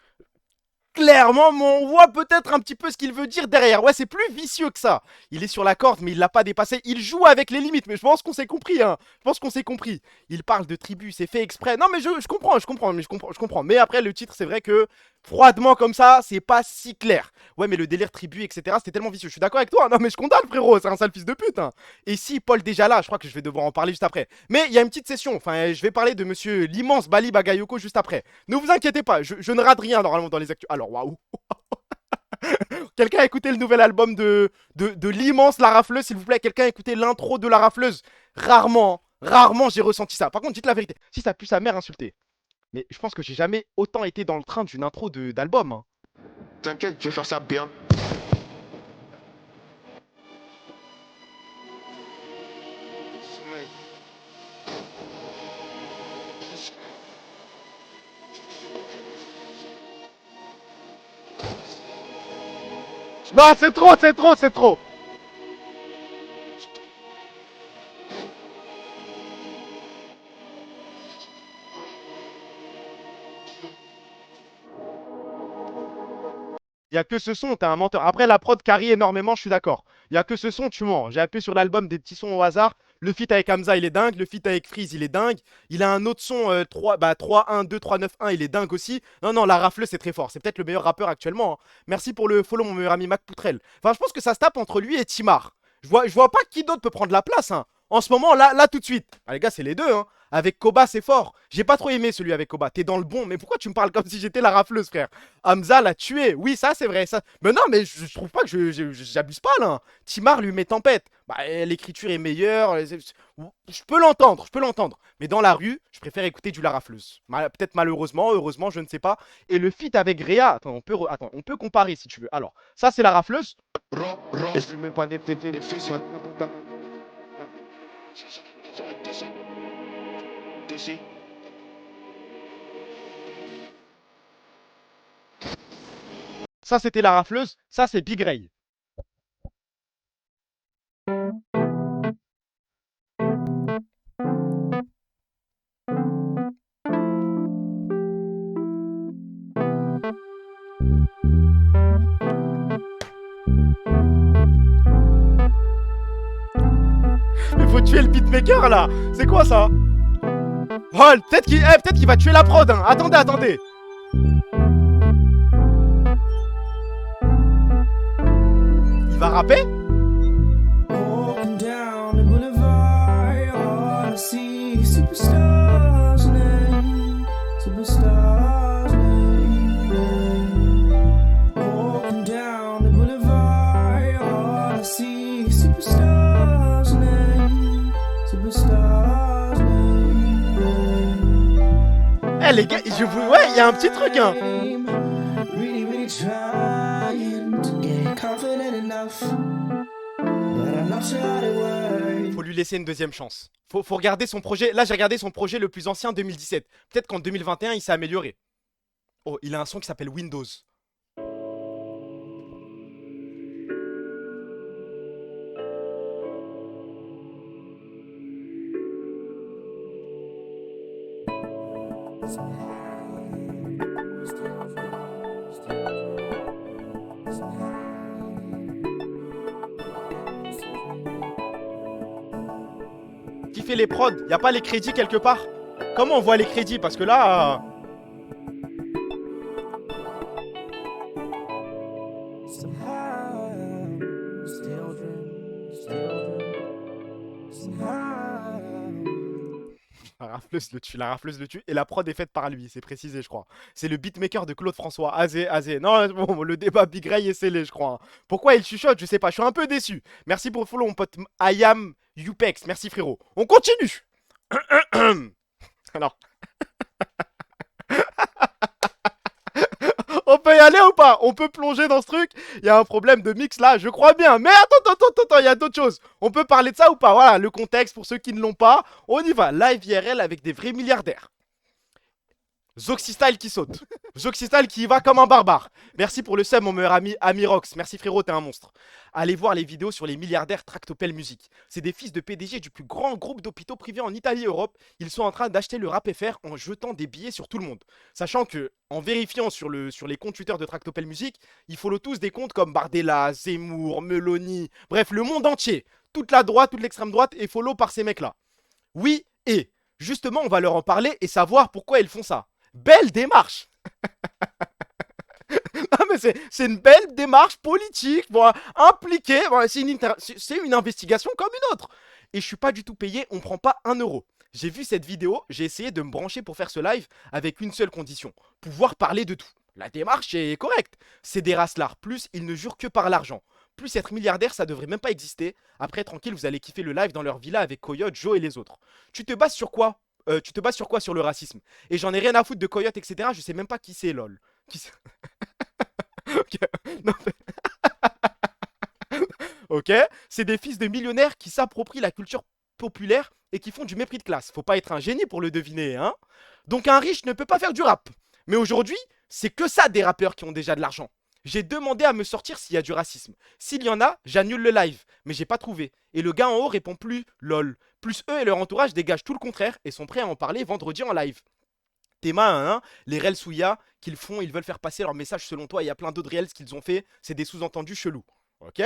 Clairement, mais on voit peut-être un petit peu ce qu'il veut dire derrière. Ouais, c'est plus vicieux que ça. Il est sur la corde, mais il l'a pas dépassé. Il joue avec les limites, mais je pense qu'on s'est compris, hein. Je pense qu'on s'est compris. Il parle de tribu, c'est fait exprès. Non, mais je comprends. Mais après, le titre, c'est vrai que froidement comme ça, c'est pas si clair. Ouais, mais le délire tribu, etc., c'était tellement vicieux. Je suis d'accord avec toi. Non, mais je condamne, frérot. C'est un sale fils de pute, hein. Et si Paul déjà là, je crois que je vais devoir en parler juste après. Mais il y a une petite session. Enfin, je vais parler de monsieur l'immense Bali Bagayoko juste après. Ne vous inquiétez pas, je ne rate rien normalement dans les actus. Alors, waouh. Quelqu'un a écouté le nouvel album de l'immense La Rafleuse, s'il vous plaît. Quelqu'un a écouté l'intro de La Rafleuse. Rarement j'ai ressenti ça. Par contre, dites la vérité. Si ça pue sa mère insultée. Mais je pense que j'ai jamais autant été dans le train d'une intro d'album. Hein. T'inquiète, je vais faire ça bien. Non, c'est trop. Il y a que ce son, t'es un menteur. Après, la prod carie énormément, je suis d'accord. Il y a que ce son, tu mens. J'ai appuyé sur l'album des petits sons au hasard. Le feat avec Hamza, il est dingue. Le feat avec Freeze, il est dingue. Il a un autre son 3-1-2-3-9-1, il est dingue aussi. Non, la rafleuse, c'est très fort. C'est peut-être le meilleur rappeur actuellement. Hein. Merci pour le follow, mon meilleur ami Mac Poutrel. Enfin, je pense que ça se tape entre lui et Timar. Je vois pas qui d'autre peut prendre la place. Hein. En ce moment, là, tout de suite. Ah, les gars, c'est les deux. Hein. Avec Koba, c'est fort. J'ai pas trop aimé celui avec Koba. T'es dans le bon. Mais pourquoi tu me parles comme si j'étais la rafleuse, frère? Hamza l'a tué. Oui, ça, c'est vrai. Ça... Mais non, mais je trouve pas que j'abuse pas, là. Timar lui met tempête. Bah, l'écriture est meilleure. Je peux l'entendre. Mais dans la rue, je préfère écouter du La Rafleuse. Peut-être malheureusement, heureusement, je ne sais pas. Et le feat avec Réa, attends, on peut comparer si tu veux. Alors, ça, c'est La Rafleuse. Ça, c'était La Rafleuse. Ça, c'est Big Ray. Mais faut tuer le beatmaker là. C'est quoi ça? Oh, peut-être qu'il va tuer la prod. Hein. Attendez. Il va rapper? Eh les gars, ouais, il y a un petit truc hein. Faut lui laisser une deuxième chance. Faut regarder son projet. Là, j'ai regardé son projet le plus ancien 2017. Peut-être qu'en 2021, il s'est amélioré. Oh, il a un son qui s'appelle Windows. Qui fait les prods? Y a pas les crédits quelque part? Comment on voit les crédits? Parce que là... La rafleuse le tue. Et la prod est faite par lui, c'est précisé, je crois. C'est le beatmaker de Claude François. Azé. Non, bon, le débat Big Ray est scellé, je crois. Hein. Pourquoi il chuchote? Je sais pas, je suis un peu déçu. Merci pour le follow, mon pote I am Upex. Merci, frérot. On continue. Alors. On peut y aller ou pas? On peut plonger dans ce truc? Il y a un problème de mix là, je crois bien. Mais attends, il y a d'autres choses. On peut parler de ça ou pas? Voilà, le contexte pour ceux qui ne l'ont pas. On y va. Live IRL avec des vrais milliardaires. Zoxystyle qui saute. Zoxystyle qui y va comme un barbare. Merci pour le sub, mon meilleur ami Amirox. Merci frérot, t'es un monstre. Allez voir les vidéos sur les milliardaires Tractopelle Music. C'est des fils de PDG du plus grand groupe d'hôpitaux privés en Italie et Europe. Ils sont en train d'acheter le rap FR en jetant des billets sur tout le monde. Sachant que, en vérifiant sur les comptes Twitter de Tractopelle Music, ils follow tous des comptes comme Bardella, Zemmour, Meloni, bref, le monde entier. Toute la droite, toute l'extrême droite est follow par ces mecs-là. Oui, et justement, on va leur en parler et savoir pourquoi ils font ça. Belle démarche. Non mais c'est une belle démarche politique, bon, impliquée, bon, c'est une investigation comme une autre. Et je suis pas du tout payé, on prend pas 1 euro. J'ai vu cette vidéo, j'ai essayé de me brancher pour faire ce live avec une seule condition, pouvoir parler de tout. La démarche est correcte, c'est des racelards, plus ils ne jurent que par l'argent. Plus être milliardaire, ça devrait même pas exister. Après, tranquille, vous allez kiffer le live dans leur villa avec Coyote, Joe et les autres. Tu te bases sur quoi? Sur le racisme? Et j'en ai rien à foutre de Coyote, etc. Je sais même pas qui c'est, lol. Qui c'est? Ok. Non, mais... ok. C'est des fils de millionnaires qui s'approprient la culture populaire et qui font du mépris de classe. Faut pas être un génie pour le deviner, hein. Donc un riche ne peut pas faire du rap. Mais aujourd'hui, c'est que ça des rappeurs qui ont déjà de l'argent. J'ai demandé à me sortir s'il y a du racisme. S'il y en a, j'annule le live. Mais j'ai pas trouvé. Et le gars en haut répond plus lol. Plus eux et leur entourage dégagent tout le contraire et sont prêts à en parler vendredi en live. Théma, hein, les Rels Souya qu'ils font, ils veulent faire passer leur message selon toi. Il y a plein d'autres Reels qu'ils ont fait. C'est des sous-entendus chelous. Ok?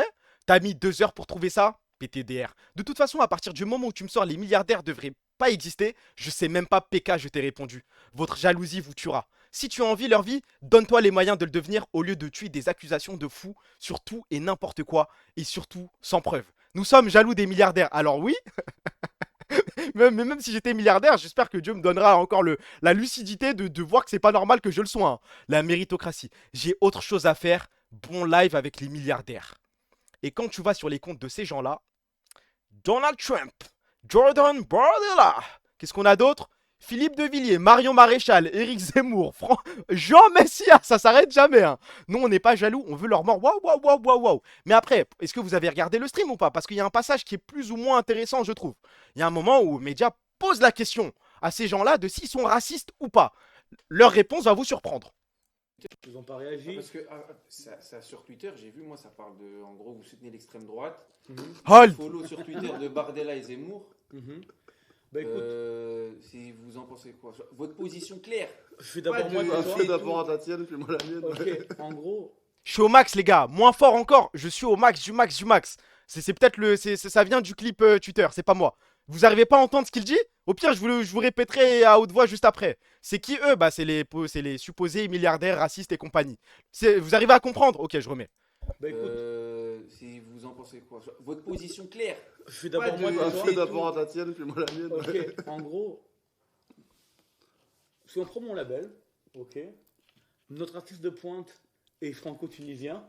T'as mis 2 heures pour trouver ça? PTDR. De toute façon, à partir du moment où tu me sors les milliardaires devraient pas exister, je sais même pas PK, je t'ai répondu. Votre jalousie vous tuera. Si tu as envie leur vie, donne-toi les moyens de le devenir au lieu de tuer des accusations de fous sur tout et n'importe quoi, et surtout sans preuve. Nous sommes jaloux des milliardaires, alors oui, mais même si j'étais milliardaire, j'espère que Dieu me donnera encore la lucidité de voir que c'est pas normal que je le sois. Hein. La méritocratie. J'ai autre chose à faire, bon live avec les milliardaires. Et quand tu vas sur les comptes de ces gens-là, Donald Trump, Jordan Bardella, qu'est-ce qu'on a d'autre? Philippe de Villiers, Marion Maréchal, Éric Zemmour, Jean Messia, ça s'arrête jamais. Hein. Nous, on n'est pas jaloux, on veut leur mort. Waouh. Mais après, est-ce que vous avez regardé le stream ou pas? Parce qu'il y a un passage qui est plus ou moins intéressant, je trouve. Il y a un moment où Média pose la question à ces gens-là de s'ils sont racistes ou pas. Leur réponse va vous surprendre. Ils n'ont pas réagi. Parce que ça, sur Twitter, j'ai vu, moi, ça parle de. En gros, vous soutenez l'extrême droite. Hold. Follow sur Twitter de Bardella et Zemmour. Bah écoute, si vous en pensez quoi? Votre position claire. je fais d'abord moi Fais d'abord ta tienne, puis moi la mienne. Ok, en gros, Je suis au max, les gars. Moins fort encore. Je suis au max, du max. C'est peut-être ça vient du clip Twitter, c'est pas moi. Vous arrivez pas à entendre ce qu'il dit? Au pire, je vous répéterai à haute voix juste après. C'est qui eux? Bah, c'est les supposés milliardaires, racistes et compagnie. Vous arrivez à comprendre? Ok, je remets. bah écoute, Si vous en pensez quoi? Votre position claire. je fais d'abord moi Fais d'abord ta tienne, puis moi la mienne. Ok, en gros, si on prend mon label, ok, notre artiste de pointe est franco-tunisien.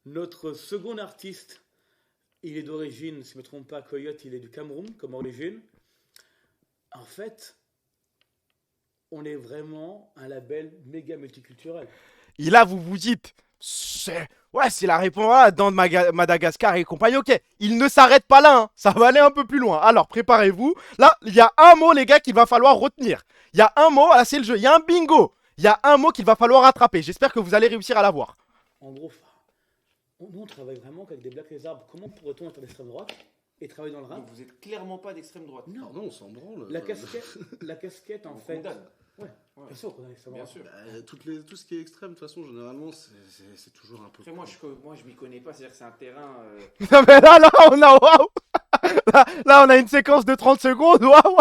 Notre second artiste, il est d'origine, si je ne me trompe pas, Coyote, il est du Cameroun comme origine. En fait, on est vraiment un label méga multiculturel. Et là, vous vous dites, c'est la réponse là, dans Madagascar et compagnie. Ok, il ne s'arrête pas là, hein. Ça va aller un peu plus loin. Alors, préparez-vous. Là, il y a un mot, les gars, qu'il va falloir retenir. Il y a un mot, là, c'est le jeu. Il y a un bingo. Il y a un mot qu'il va falloir attraper. J'espère que vous allez réussir à l'avoir. En gros, nous, on travaille vraiment qu'avec des Black les arbres. Comment pourrait-on être d'extrême droite et travailler dans le rap? Donc vous êtes clairement pas d'extrême droite. Non, Non, on s'en branle. la casquette, en On fait. condamne. Ouais, bien sûr, on condamne l'extrême Bien droite. sûr. Tout ce qui est extrême, de toute façon, généralement, c'est toujours un peu. Après, moi, je m'y connais pas. C'est-à-dire que c'est un terrain. Non, mais là, on a waouh. Là, on a une séquence de 30 secondes. Waouh.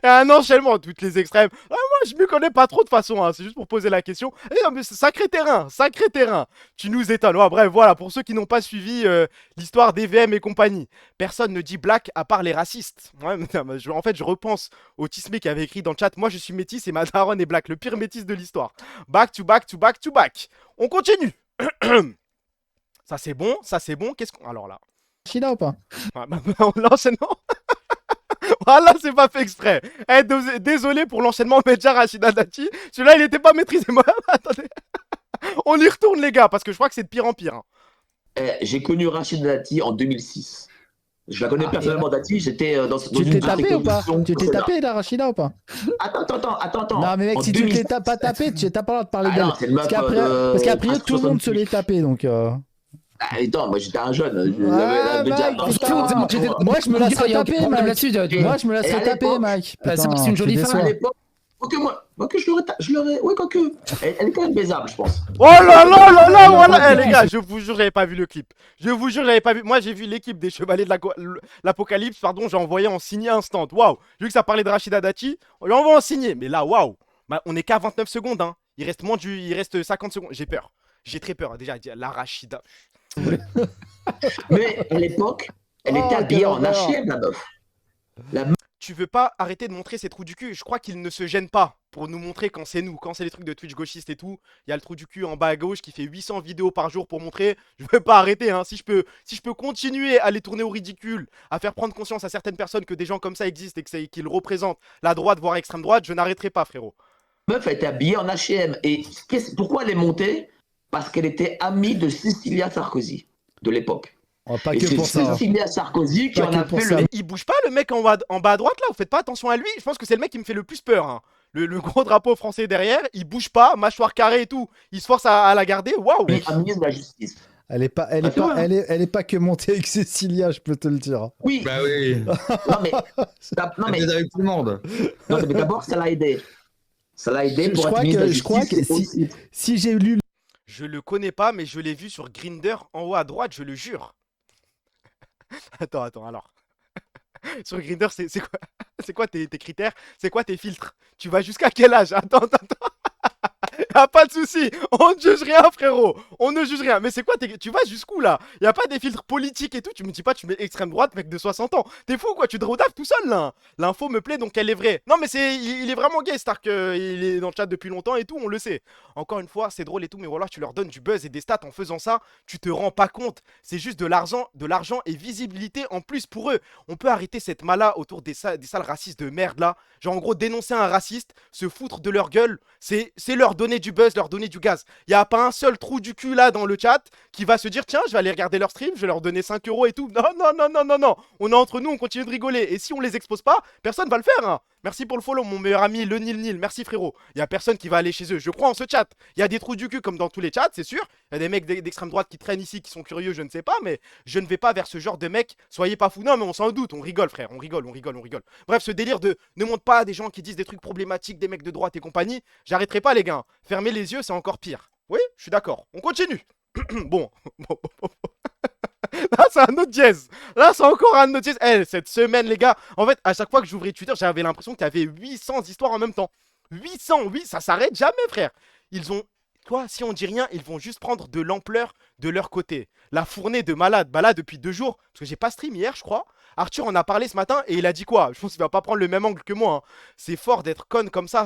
Et un enchaînement, toutes les extrêmes. Ah, moi, je m'y connais pas trop de toute façon, hein. C'est juste pour poser la question. Eh non, mais c'est sacré terrain, sacré terrain. Tu nous étonnes. Ouais, bref, voilà, pour ceux qui n'ont pas suivi l'histoire d'EVM et compagnie. Personne ne dit black à part les racistes. Ouais, mais non, en fait, je repense au Tismé qui avait écrit dans le chat, moi je suis métis et ma daronne est black, le pire métis de l'histoire. Back to back to back to back. On continue. Ça c'est bon, ça c'est bon. Qu'est-ce qu'on... Alors là. Chida ou pas? L'enchaînement. Voilà, c'est pas fait exprès. Eh, désolé pour l'enchaînement Medja Rachida Dati. Celui-là, il était pas maîtrisé. Moi, attendez. On y retourne, les gars, parce que je crois que c'est de pire en pire. Hein. J'ai connu Rachida Dati en 2006. Je la connais personnellement, Dati. J'étais dans Tu t'es tapé ou pas? Tu t'es tapé, la Rachida ou pas? Attends. Non, mais mec, En si tu 2006. t'es pas tapé, tu n'as pas le droit de parler Ah d'elle. non, c'est une meuf, Parce qu'après, presque tout le monde se 68. l'est tapé, donc. Attends, moi j'étais un jeune. Ouais, déjà, mec, putain. Moi, je me laisserais taper, mec. Moi, je me laisserais Et à taper, l'époque- mec. c'est Putain, parce que c'est une jolie tu femme, déçois. À l'époque, quoique je l'aurais. Ouais, quoique. Elle est quand même baisable, je pense. Oh là là là là, voilà. Eh, les gars, je vous jure, j'avais pas vu le clip. Je vous jure, j'avais pas vu. Moi, j'ai vu l'équipe des Chevaliers de l'Apocalypse, pardon, j'ai envoyé en signé instant. Waouh. J'ai vu que ça parlait de Rachida Dati. On lui envoie en signé. Mais là, waouh. Bah, on est qu'à 29 secondes, hein. Il reste 50 secondes. J'ai peur. J'ai très peur. Déjà, la Rachida. Mais à l'époque, elle était habillée en H&M, la meuf. Tu veux pas arrêter de montrer ses trous du cul? Je crois qu'il ne se gêne pas pour nous montrer quand c'est nous, quand c'est les trucs de Twitch gauchiste et tout. Il y a le trou du cul en bas à gauche qui fait 800 vidéos par jour pour montrer. Je veux pas arrêter, hein. Si je peux continuer à les tourner au ridicule, à faire prendre conscience à certaines personnes que des gens comme ça existent et qu'ils représentent la droite, voire extrême droite, je n'arrêterai pas, frérot. La meuf, elle était habillée en H&M. Et pourquoi elle est montée? Parce qu'elle était amie de Cecilia Sarkozy, de l'époque. Oh, pas Et que c'est pour ça. Cecilia Sarkozy qui Pas en que a pour fait ça. le... Mais il bouge pas le mec en bas à droite là, vous faites pas attention à lui. Je pense que c'est le mec qui me fait le plus peur, hein. Le gros drapeau français derrière, il bouge pas, mâchoire carrée et tout. Il se force à la garder, waouh. ministre de la Justice. Elle est pas que montée avec Cécilia, je peux te le dire. Oui. Bah oui. Non mais avec tout le monde. Non, mais d'abord, ça l'a aidé. Ça l'a aidé Je pour être crois ministre de la je crois Justice. que si j'ai lu. Je le connais pas, mais je l'ai vu sur Grindr en haut à droite, je le jure. Attends, alors. Sur Grindr, c'est quoi tes critères? C'est quoi tes filtres? Tu vas jusqu'à quel âge? Attends. Y'a pas de souci, on ne juge rien, frérot. On ne juge rien. Mais c'est quoi, tu vas jusqu'où là? Y'a pas des filtres politiques et tout. Tu me dis pas, tu mets extrême droite, mec de 60 ans. T'es fou quoi, tu te redaves tout seul là. L'info me plaît donc elle est vraie. Non, mais il est vraiment gay, Stark. Il est dans le chat depuis longtemps et tout, on le sait. Encore une fois, c'est drôle et tout, mais voilà, tu leur donnes du buzz et des stats en faisant ça. Tu te rends pas compte. C'est juste de l'argent et visibilité en plus pour eux. On peut arrêter cette mala autour des salles racistes de merde là. Genre en gros, dénoncer un raciste, se foutre de leur gueule, c'est leur donner du buzz, leur donner du gaz. Il y a pas un seul trou du cul là dans le chat qui va se dire tiens, je vais aller regarder leur stream, je vais leur donner 5 € et tout. Non. On est entre nous, on continue de rigoler. Et si on les expose pas, personne va le faire. Hein. Merci pour le follow, mon meilleur ami, le Nil. Merci frérot. Il y a personne qui va aller chez eux. Je crois en ce chat. Il y a des trous du cul comme dans tous les chats, c'est sûr. Il y a des mecs d'extrême droite qui traînent ici, qui sont curieux, je ne sais pas, mais je ne vais pas vers ce genre de mecs. Soyez pas fous. Non, mais on s'en doute. On rigole, frère. On rigole. Bref, ce délire de ne montre pas à des gens qui disent des trucs problématiques, des mecs de droite et compagnie. J'arrêterai pas, les gars. Fermez les yeux, c'est encore pire. Oui, je suis d'accord. On continue. Bon. Là, c'est un autre dièse. Là, c'est encore un autre dièse. Eh, cette semaine, les gars, en fait, à chaque fois que j'ouvrais Twitter, j'avais l'impression qu'il y avait 800 histoires en même temps. 800, oui, ça s'arrête jamais, frère. Ils ont... Toi, si on dit rien, ils vont juste prendre de l'ampleur de leur côté. La fournée de malades. Bah là, depuis 2 jours, parce que j'ai pas stream hier, je crois. Arthur en a parlé ce matin et il a dit quoi? Je pense qu'il va pas prendre le même angle que moi. Hein. C'est fort d'être con comme ça.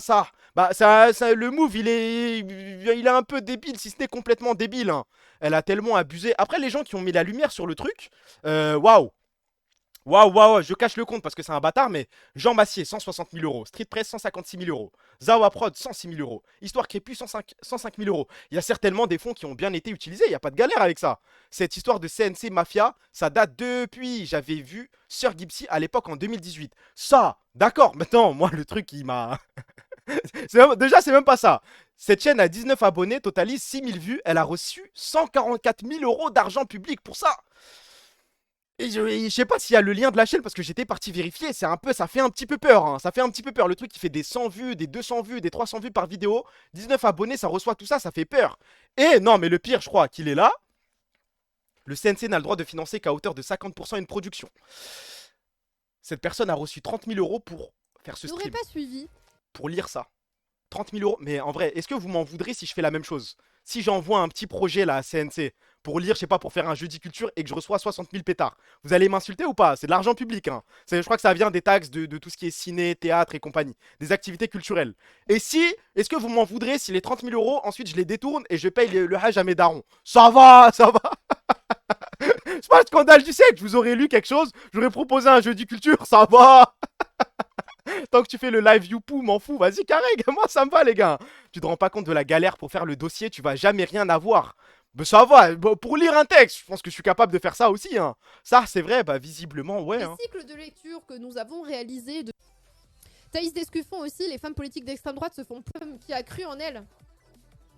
Bah, le move, il est un peu débile, si ce n'est complètement débile. Hein. Elle a tellement abusé. Après, les gens qui ont mis la lumière sur le truc, waouh. Waouh, je cache le compte parce que c'est un bâtard, mais Jean Massier, 160 000 €. Street Press, 156 000 €. Zawa Prod, 106 000 €. Histoire Crépus, 105 000 €. Il y a certainement des fonds qui ont bien été utilisés, il n'y a pas de galère avec ça. Cette histoire de CNC Mafia, ça date depuis, j'avais vu Sir Gipsy à l'époque en 2018. Ça, d'accord, maintenant, moi, le truc, il m'a... Déjà, c'est même pas ça. Cette chaîne a 19 abonnés, totalise 6 000 vues. Elle a reçu 144 000 € d'argent public pour ça. Et je sais pas s'il y a le lien de la chaîne parce que j'étais parti vérifier, ça fait un petit peu peur, hein. Ça fait un petit peu peur, le truc qui fait des 100 vues, des 200 vues, des 300 vues par vidéo, 19 abonnés, ça reçoit tout ça, ça fait peur. Et non, mais le pire, je crois qu'il est là, le CNC n'a le droit de financer qu'à hauteur de 50% une production. Cette personne a reçu 30 000 € pour faire ce stream. J'aurais pas suivi. Pour lire ça. 30 000 euros. Mais en vrai, est-ce que vous m'en voudrez si je fais la même chose? Si j'envoie un petit projet là à CNC pour lire, je sais pas, pour faire un jeudi culture et que je reçois 60 000 pétards, vous allez m'insulter ou pas? C'est de l'argent public, hein. Je crois que ça vient des taxes de tout ce qui est ciné, théâtre et compagnie, des activités culturelles. Et si, est-ce que vous m'en voudrez si les 30 000 euros, ensuite je les détourne et je paye le hajj à mes darons? Ça va, ça va. C'est pas le scandale du siècle, je vous aurais lu quelque chose, j'aurais proposé un jeudi culture, ça va. Tant que tu fais le live Youpou, m'en fous, vas-y carré, moi ça me va les gars. Tu te rends pas compte de la galère pour faire le dossier, tu vas jamais rien avoir. Mais ça va, pour lire un texte, je pense que je suis capable de faire ça aussi, hein. Ça c'est vrai, bah visiblement ouais. Les cycles de lecture que nous avons réalisés de Thaïs Descuffon aussi, les femmes politiques d'extrême droite se font qui a cru en elle.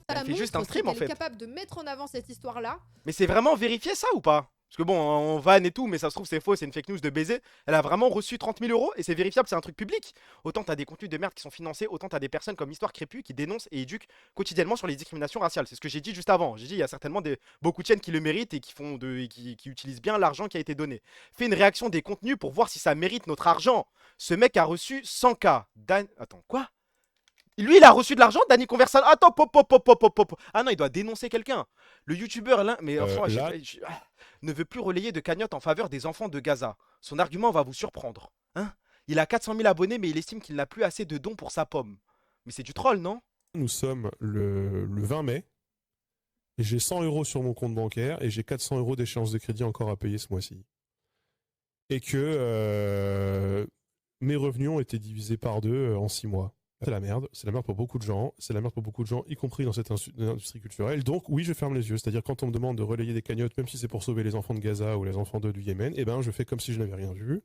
Elle fait juste un stream en fait. Elle est capable de mettre en avant cette histoire-là. Mais c'est vraiment vérifié ça ou pas? Parce que bon, on vanne et tout, mais ça se trouve c'est faux, c'est une fake news de baiser. Elle a vraiment reçu 30 000 euros et c'est vérifiable, c'est un truc public. Autant t'as des contenus de merde qui sont financés, autant t'as des personnes comme Histoire Crépue qui dénoncent et éduquent quotidiennement sur les discriminations raciales. C'est ce que j'ai dit juste avant. J'ai dit il y a certainement beaucoup de chaînes qui le méritent et qui utilisent bien l'argent qui a été donné. Fais une réaction des contenus pour voir si ça mérite notre argent. Ce mec a reçu 100K. Attends, quoi? Lui, il a reçu de l'argent, Dany Conversano. Attends, pop. Ah non, il doit dénoncer quelqu'un. Le youtubeur, là, mais enfin, ne veut plus relayer de cagnotte en faveur des enfants de Gaza. Son argument va vous surprendre. Hein? Il a 400 000 abonnés, mais il estime qu'il n'a plus assez de dons pour sa pomme. Mais c'est du troll, non? Nous sommes le 20 mai. Et j'ai 100 euros sur mon compte bancaire et j'ai 400 euros d'échéance de crédit encore à payer ce mois-ci. Et que mes revenus ont été divisés par 2 en 6 mois. C'est la merde pour beaucoup de gens, y compris dans cette industrie culturelle. Donc oui, je ferme les yeux, c'est-à-dire quand on me demande de relayer des cagnottes, même si c'est pour sauver les enfants de Gaza ou les enfants du Yémen, eh ben je fais comme si je n'avais rien vu.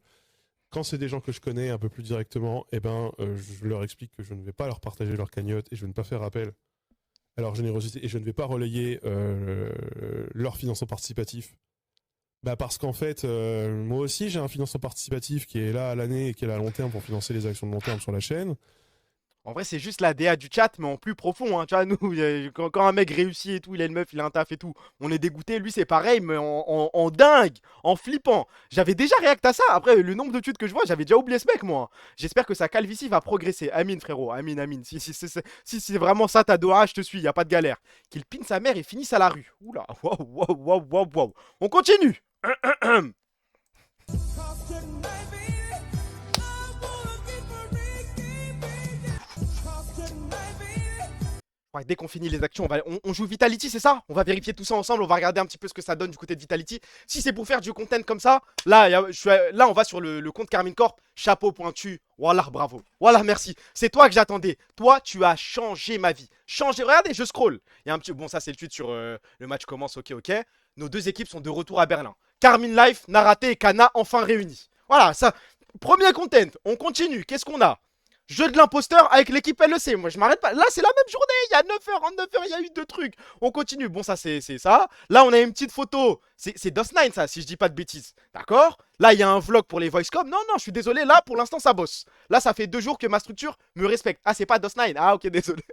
Quand c'est des gens que je connais un peu plus directement, eh ben je leur explique que je ne vais pas leur partager leur cagnotte et je ne vais pas faire appel à leur générosité et je ne vais pas relayer leur financement participatif. Bah parce qu'en fait, moi aussi j'ai un financement participatif qui est là à l'année et qui est là à long terme pour financer les actions de long terme sur la chaîne. En vrai, c'est juste la DA du chat, mais en plus profond. Hein. Tu vois, nous, quand un mec réussit et tout, il a une meuf, il a un taf et tout, on est dégoûté. Lui, c'est pareil, mais en dingue, en flippant. J'avais déjà réacté à ça. Après, le nombre de tweets que je vois, j'avais déjà oublié ce mec, moi. J'espère que sa calvitie va progresser. Amine, frérot. Amine. Si c'est vraiment ça ta doha, je te suis, y a pas de galère. Qu'il pine sa mère et finisse à la rue. Oula, waouh. On continue. Ouais, dès qu'on finit les actions, on joue Vitality, c'est ça? On va vérifier tout ça ensemble, on va regarder un petit peu ce que ça donne du côté de Vitality. Si c'est pour faire du content comme ça, là, là on va sur le compte Carmine Corp, chapeau pointu, voilà, bravo. Voilà, merci. C'est toi que j'attendais. Toi, tu as changé ma vie. Regardez, je scroll. Il y a un petit... Bon, ça c'est le tweet sur le match commence, ok. Nos deux équipes sont de retour à Berlin. Carmine Life, Naraté et Kana enfin réunis. Voilà, ça. Premier content, on continue. Qu'est-ce qu'on a? Jeu de l'imposteur avec l'équipe LEC. Moi, je m'arrête pas. Là, c'est la même journée. Il y a 9h. En 9h, il y a eu 2 trucs. On continue. Bon, ça, c'est ça. Là, on a une petite photo. C'est DOS9, ça, si je dis pas de bêtises. D'accord? Là, il y a un vlog pour les voicecom. Non, je suis désolé. Là, pour l'instant, ça bosse. Là, ça fait 2 jours que ma structure me respecte. Ah, c'est pas DOS9. Ah, ok, désolé.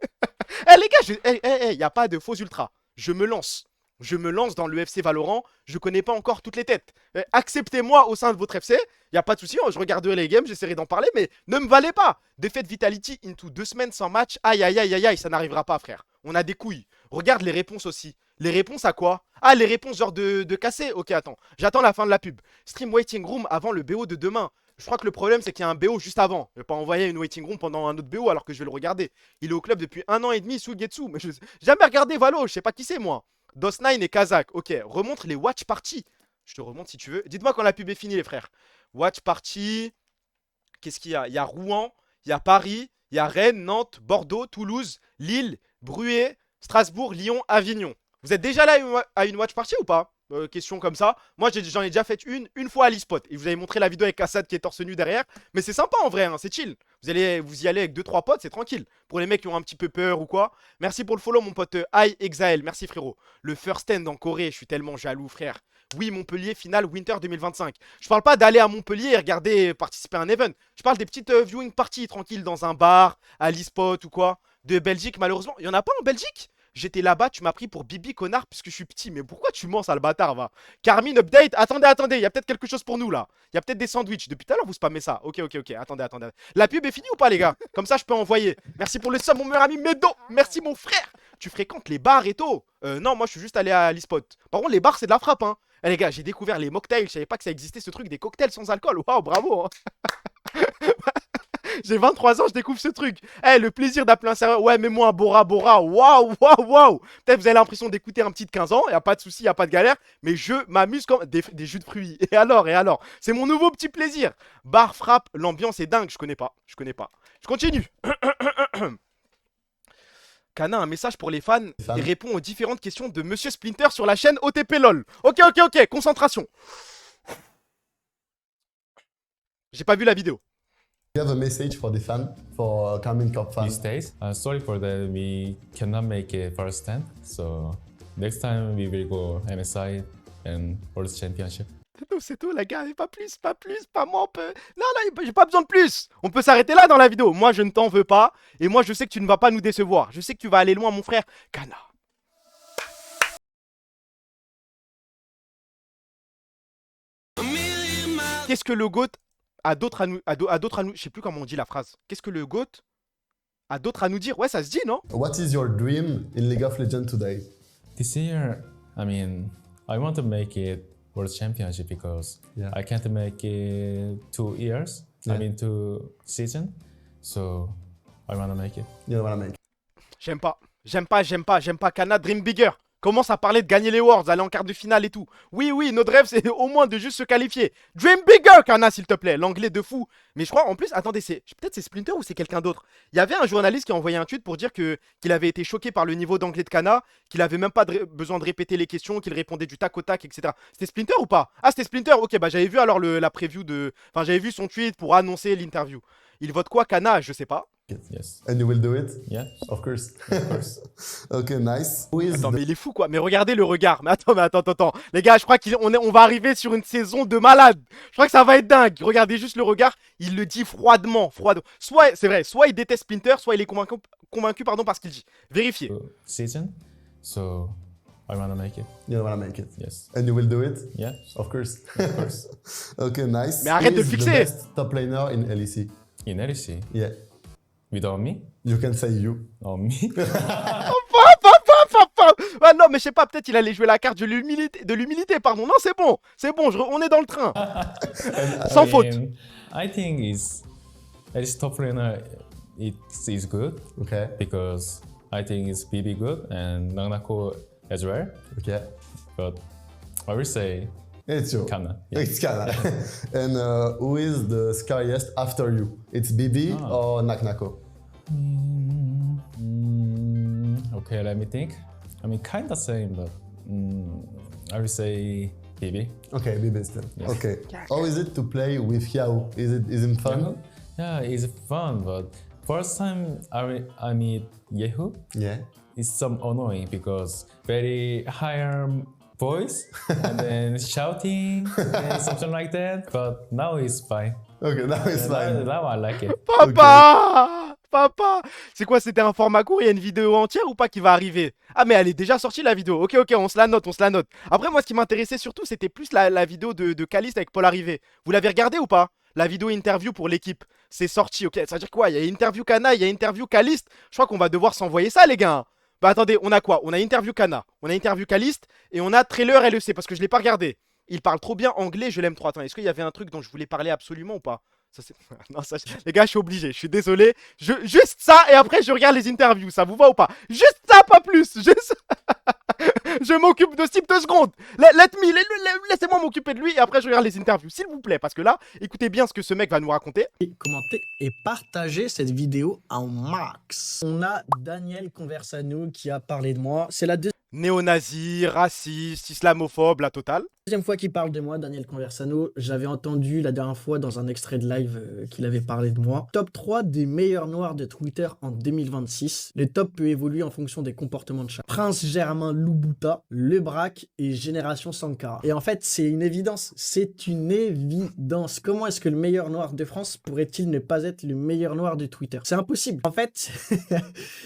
Les gars, il n'y a pas de faux ultra. Je me lance. Je me lance dans le FC Valorant, je connais pas encore toutes les têtes. Acceptez-moi au sein de votre FC, y a pas de souci, je regarderai les games, j'essaierai d'en parler, mais ne me valez pas. Défaite Vitality into 2 semaines sans match, aïe, ça n'arrivera pas frère. On a des couilles. Regarde les réponses aussi. Les réponses à quoi? Ah, les réponses genre de casser. Ok, attends, j'attends la fin de la pub. Stream waiting room avant le BO de demain. Je crois que le problème c'est qu'il y a un BO juste avant. Je vais pas envoyer une waiting room pendant un autre BO alors que je vais le regarder. Il est au club depuis 1 an et demi, Sugetsu, mais je n'ai jamais regardé Valo, je sais pas qui c'est moi. DOS9 et Kazakh, ok, remontre les watch parties. Je te remonte si tu veux. Dites-moi quand la pub est finie les frères. Watch party. Qu'est-ce qu'il y a? Il y a Rouen, il y a Paris, il y a Rennes, Nantes, Bordeaux, Toulouse, Lille, Bruay, Strasbourg, Lyon, Avignon. Vous êtes déjà là à une watch party ou pas? Question comme ça. Moi j'en ai déjà fait une fois à l'e-spot. Et vous avez montré la vidéo avec Assad qui est torse nu derrière. Mais c'est sympa en vrai, hein, c'est chill. Vous y allez avec 2-3 potes, c'est tranquille. Pour les mecs qui ont un petit peu peur ou quoi. Merci pour le follow mon pote iExael. Merci frérot. Le first stand en Corée, je suis tellement jaloux frère. Oui, Montpellier, finale Winter 2025. Je parle pas d'aller à Montpellier et regarder, participer à un event. Je parle des petites viewing parties tranquilles dans un bar, à l'e-spot ou quoi. De Belgique malheureusement. Il y en a pas en Belgique? J'étais là-bas, tu m'as pris pour Bibi connard puisque je suis petit. Mais pourquoi tu mens, sale bâtard, va? Carmine, update. Attendez, il y a peut-être quelque chose pour nous là. Il y a peut-être des sandwichs. Depuis tout à l'heure, vous spammez ça. Ok. Attendez. La pub est finie ou pas, les gars? Comme ça, je peux envoyer. Merci pour le sub, mon meilleur ami Medo. Merci, mon frère. Tu fréquentes les bars et tout? Non, moi, je suis juste allé à l'e-spot. Par contre, les bars, c'est de la frappe, hein. Eh, les gars, j'ai découvert les mocktails. Je savais pas que ça existait ce truc des cocktails sans alcool. Waouh, bravo. Hein. J'ai 23 ans, je découvre ce truc. Eh, le plaisir d'appeler un serveur. Ouais, mets-moi un Bora Bora. Waouh. Peut-être vous avez l'impression d'écouter un petit de 15 ans. Y a pas de souci, y a pas de galère. Mais je m'amuse comme des jus de fruits. Et alors? C'est mon nouveau petit plaisir. Bar frappe, l'ambiance est dingue. Je connais pas. Je continue. Kana, un message pour les fans et répond aux différentes questions de Monsieur Splinter sur la chaîne OTP LOL. Ok. Concentration. J'ai pas vu la vidéo. You have a message for the fan, for Carmine Corp fan. These days, sorry for that we cannot make it first stand. So next time we will go MSI and World Championship. C'est tout, la gars, pas moins on peut. Non, j'ai pas besoin de plus. On peut s'arrêter là dans la vidéo. Moi, je ne t'en veux pas. Et moi, je sais que tu ne vas pas nous décevoir. Je sais que tu vas aller loin, mon frère. Kana. Qu'est-ce que le GOAT a d'autre à nous, je sais plus comment on dit la phrase. Qu'est-ce que le GOAT a d'autre à nous dire? Ouais, ça se dit, non? What is your dream in League of Legends today? This year, I want to make it World Championship because I can't make it 2 years. 2 seasons. So I want to make it. You wanna make it. J'aime pas. Kana, dream bigger. Commence à parler de gagner les Worlds, aller en quart de finale et tout. Oui, notre rêve, c'est au moins de juste se qualifier. Dream bigger, Kana, s'il te plaît. L'anglais de fou. Mais je crois, en plus, attendez, peut-être c'est Splinter ou c'est quelqu'un d'autre. Il y avait un journaliste qui a envoyé un tweet pour dire qu'il avait été choqué par le niveau d'anglais de Kana, qu'il avait même pas besoin de répéter les questions, qu'il répondait du tac au tac, etc. C'était Splinter ou pas? Ah, c'était Splinter. Ok, bah j'avais vu alors la preview de... Enfin, j'avais vu son tweet pour annoncer l'interview. Il vote quoi, Kana? Je sais pas. Yes. And you will do it? Yeah. Of course. Ok, nice. Attends, mais il est fou quoi. Mais regardez le regard. Mais attends. Les gars, je crois qu'on va arriver sur une saison de malade. Je crois que ça va être dingue. Regardez juste le regard. Il le dit froidement. Soit, c'est vrai, soit il déteste Splinter, soit il est convaincu parce qu'il dit. Vérifiez. Season. So I want to make it. You wanna make it? Yes. And you will do it? Yeah. Of course. Ok, nice. Mais arrête de le Who is fixer. the best top laner in LEC? In LEC? Yeah. Without me? You can say you. Oh, me? Ah non, mais je sais pas, peut-être il allait jouer la carte de l'humilité, pardon. Non, c'est bon, on est dans le train. Sans faute. I think it's top laner. It is good. Okay. Because I think it's BB good and Nanako as well. Okay. But I will say it's you. Kana. Yeah. It's Kana. And who is the scariest after you? It's BB or Naknako? Okay, let me think. Kind of same, but I will say BB. Okay, BB still. Yes. Okay. How is it to play with Yao? Is it fun? Yeah, it's fun, but first time I meet Yehu, it's some annoying because very higher voice and then shouting and something like that. But now it's fine. Okay, now it's fine. Now I like it. Papa, c'est quoi, c'était un format court? Il y a une vidéo entière ou pas qui va arriver? Ah mais elle est déjà sortie la vidéo. Ok, on se la note. Après moi ce qui m'intéressait surtout c'était plus la vidéo de Caliste avec Paul Arrivé. Vous l'avez regardé ou pas? La vidéo interview pour l'équipe. C'est sorti, ok. Ça veut dire quoi? Il y a interview Kana, il y a interview Caliste. Je crois qu'on va devoir s'envoyer ça les gars. Bah attendez, on a quoi? On a interview Kana, on a interview Caliste et on a trailer LEC parce que je l'ai pas regardé. Il parle trop bien anglais, je l'aime trop. Attends, est-ce qu'il y avait un truc dont je voulais parler absolument ou pas? Non, les gars, je suis obligé, je suis désolé. Juste ça et après je regarde les interviews, ça vous va ou pas? Juste ça, pas plus. Je m'occupe de Steve 2 secondes. Laissez-moi m'occuper de lui et après je regarde les interviews, s'il vous plaît. Parce que là, écoutez bien ce que ce mec va nous raconter. Commentez et partagez cette vidéo en max. On a Daniel Conversano qui a parlé de moi. C'est la deuxième Néo-nazi, raciste, islamophobe, la totale. Deuxième fois qu'il parle de moi, Daniel Conversano. J'avais entendu la dernière fois dans un extrait de live qu'il avait parlé de moi. Top 3 des meilleurs noirs de Twitter en 2026. Le top peut évoluer en fonction des comportements de chacun. Prince Germain Loubouta, Le Braque et Génération Sankara. Et en fait, c'est une évidence. C'est une évidence. Comment est-ce que le meilleur noir de France pourrait-il ne pas être le meilleur noir de Twitter? C'est impossible. En fait,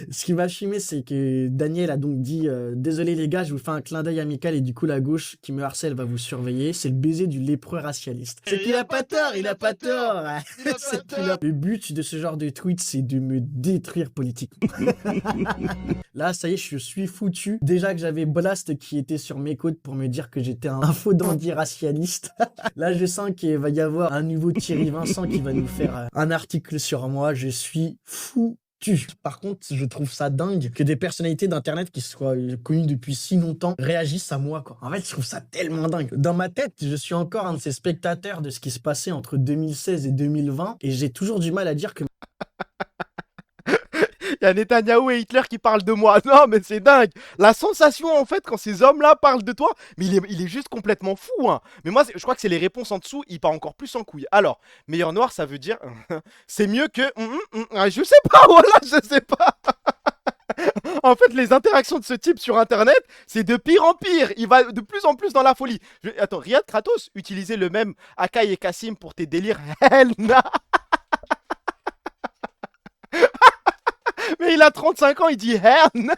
ce qui m'a fumé, c'est que Daniel a donc dit désolé les gars, je vous fais un clin d'œil amical et du coup la gauche qui me harcèle va vous surveiller. C'est le baiser du lépreux racialiste. C'est qu'il a pas tort, il a pas tort. Le but de ce genre de tweet, c'est de me détruire politiquement. Là, ça y est, je suis foutu. Déjà que j'avais Blast qui était sur mes côtes pour me dire que j'étais un faux dandy racialiste. Là, je sens qu'il va y avoir un nouveau Thierry Vincent qui va nous faire un article sur moi. Je suis fou. Par contre, je trouve ça dingue que des personnalités d'internet qui soient connues depuis si longtemps réagissent à moi, quoi. En fait, je trouve ça tellement dingue. Dans ma tête, je suis encore un de ces spectateurs de ce qui se passait entre 2016 et 2020 et j'ai toujours du mal à dire que... Il y a Netanyahou et Hitler qui parlent de moi. Non, mais c'est dingue. La sensation, en fait, quand ces hommes-là parlent de toi, mais il est juste complètement fou, hein. Mais moi, je crois que c'est les réponses en dessous, il part encore plus en couille. Alors, meilleur noir, ça veut dire... c'est mieux que... je sais pas, voilà, je sais pas. En fait, les interactions de ce type sur Internet, c'est de pire en pire. Il va de plus en plus dans la folie. Attends, Riyad Kratos, utilisez le même Akai et Kassim pour tes délires. Helna. Mais il a 35 ans, il dit Helna.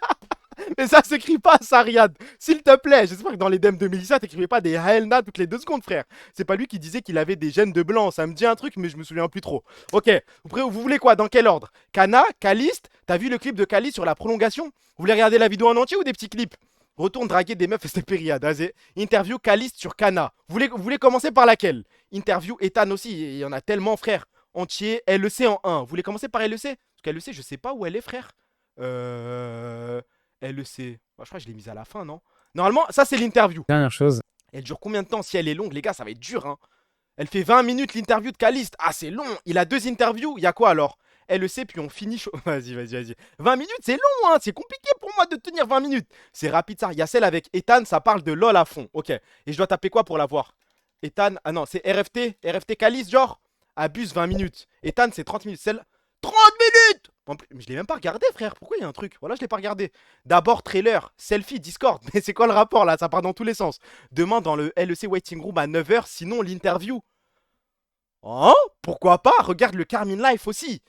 Mais ça s'écrit pas, ça, Riyad. S'il te plaît, j'espère que dans les DMs de Mélissa, t'écrivais pas des Helna toutes les 2 secondes, frère. C'est pas lui qui disait qu'il avait des gènes de blanc. Ça me dit un truc, mais je me souviens plus trop. Ok, vous voulez quoi? Dans quel ordre? Kana, Caliste, t'as vu le clip de Caliste sur la prolongation? Vous voulez regarder la vidéo en entier ou des petits clips? Retourne draguer des meufs, c'était Riyad. Vas-y. Interview Caliste sur Kana. Vous voulez commencer par laquelle? Interview Ethan aussi, il y en a tellement, frère. Entier, LEC en 1. Vous voulez commencer par LEC? Parce qu'LEC, je sais pas où elle est, frère. LEC. Je crois que je l'ai mise à la fin, non? Normalement, ça, c'est l'interview. Dernière chose. Elle dure combien de temps? Si elle est longue, les gars, ça va être dur, hein. Elle fait 20 minutes, l'interview de Caliste. Ah, c'est long. Il a 2 interviews. Il y a quoi, alors? LEC, puis on finit... Vas-y. 20 minutes, c'est long, hein. C'est compliqué pour moi de tenir 20 minutes. C'est rapide, ça. Il y a celle avec Ethan, ça parle de LOL à fond. Ok. Et je dois taper quoi pour la voir? Ethan... Ah non, c'est RFT Caliste, genre? Abuse 20 minutes. Ethan, c'est 30 minutes. Celle... 30 minutes! Mais je l'ai même pas regardé, frère. Pourquoi il y a un truc? Voilà, je l'ai pas regardé. D'abord, trailer, selfie, Discord. Mais c'est quoi le rapport là? Ça part dans tous les sens. Demain, dans le LEC Waiting Room à 9 h, sinon l'interview. Hein? Pourquoi pas? Regarde le Carmine Life aussi.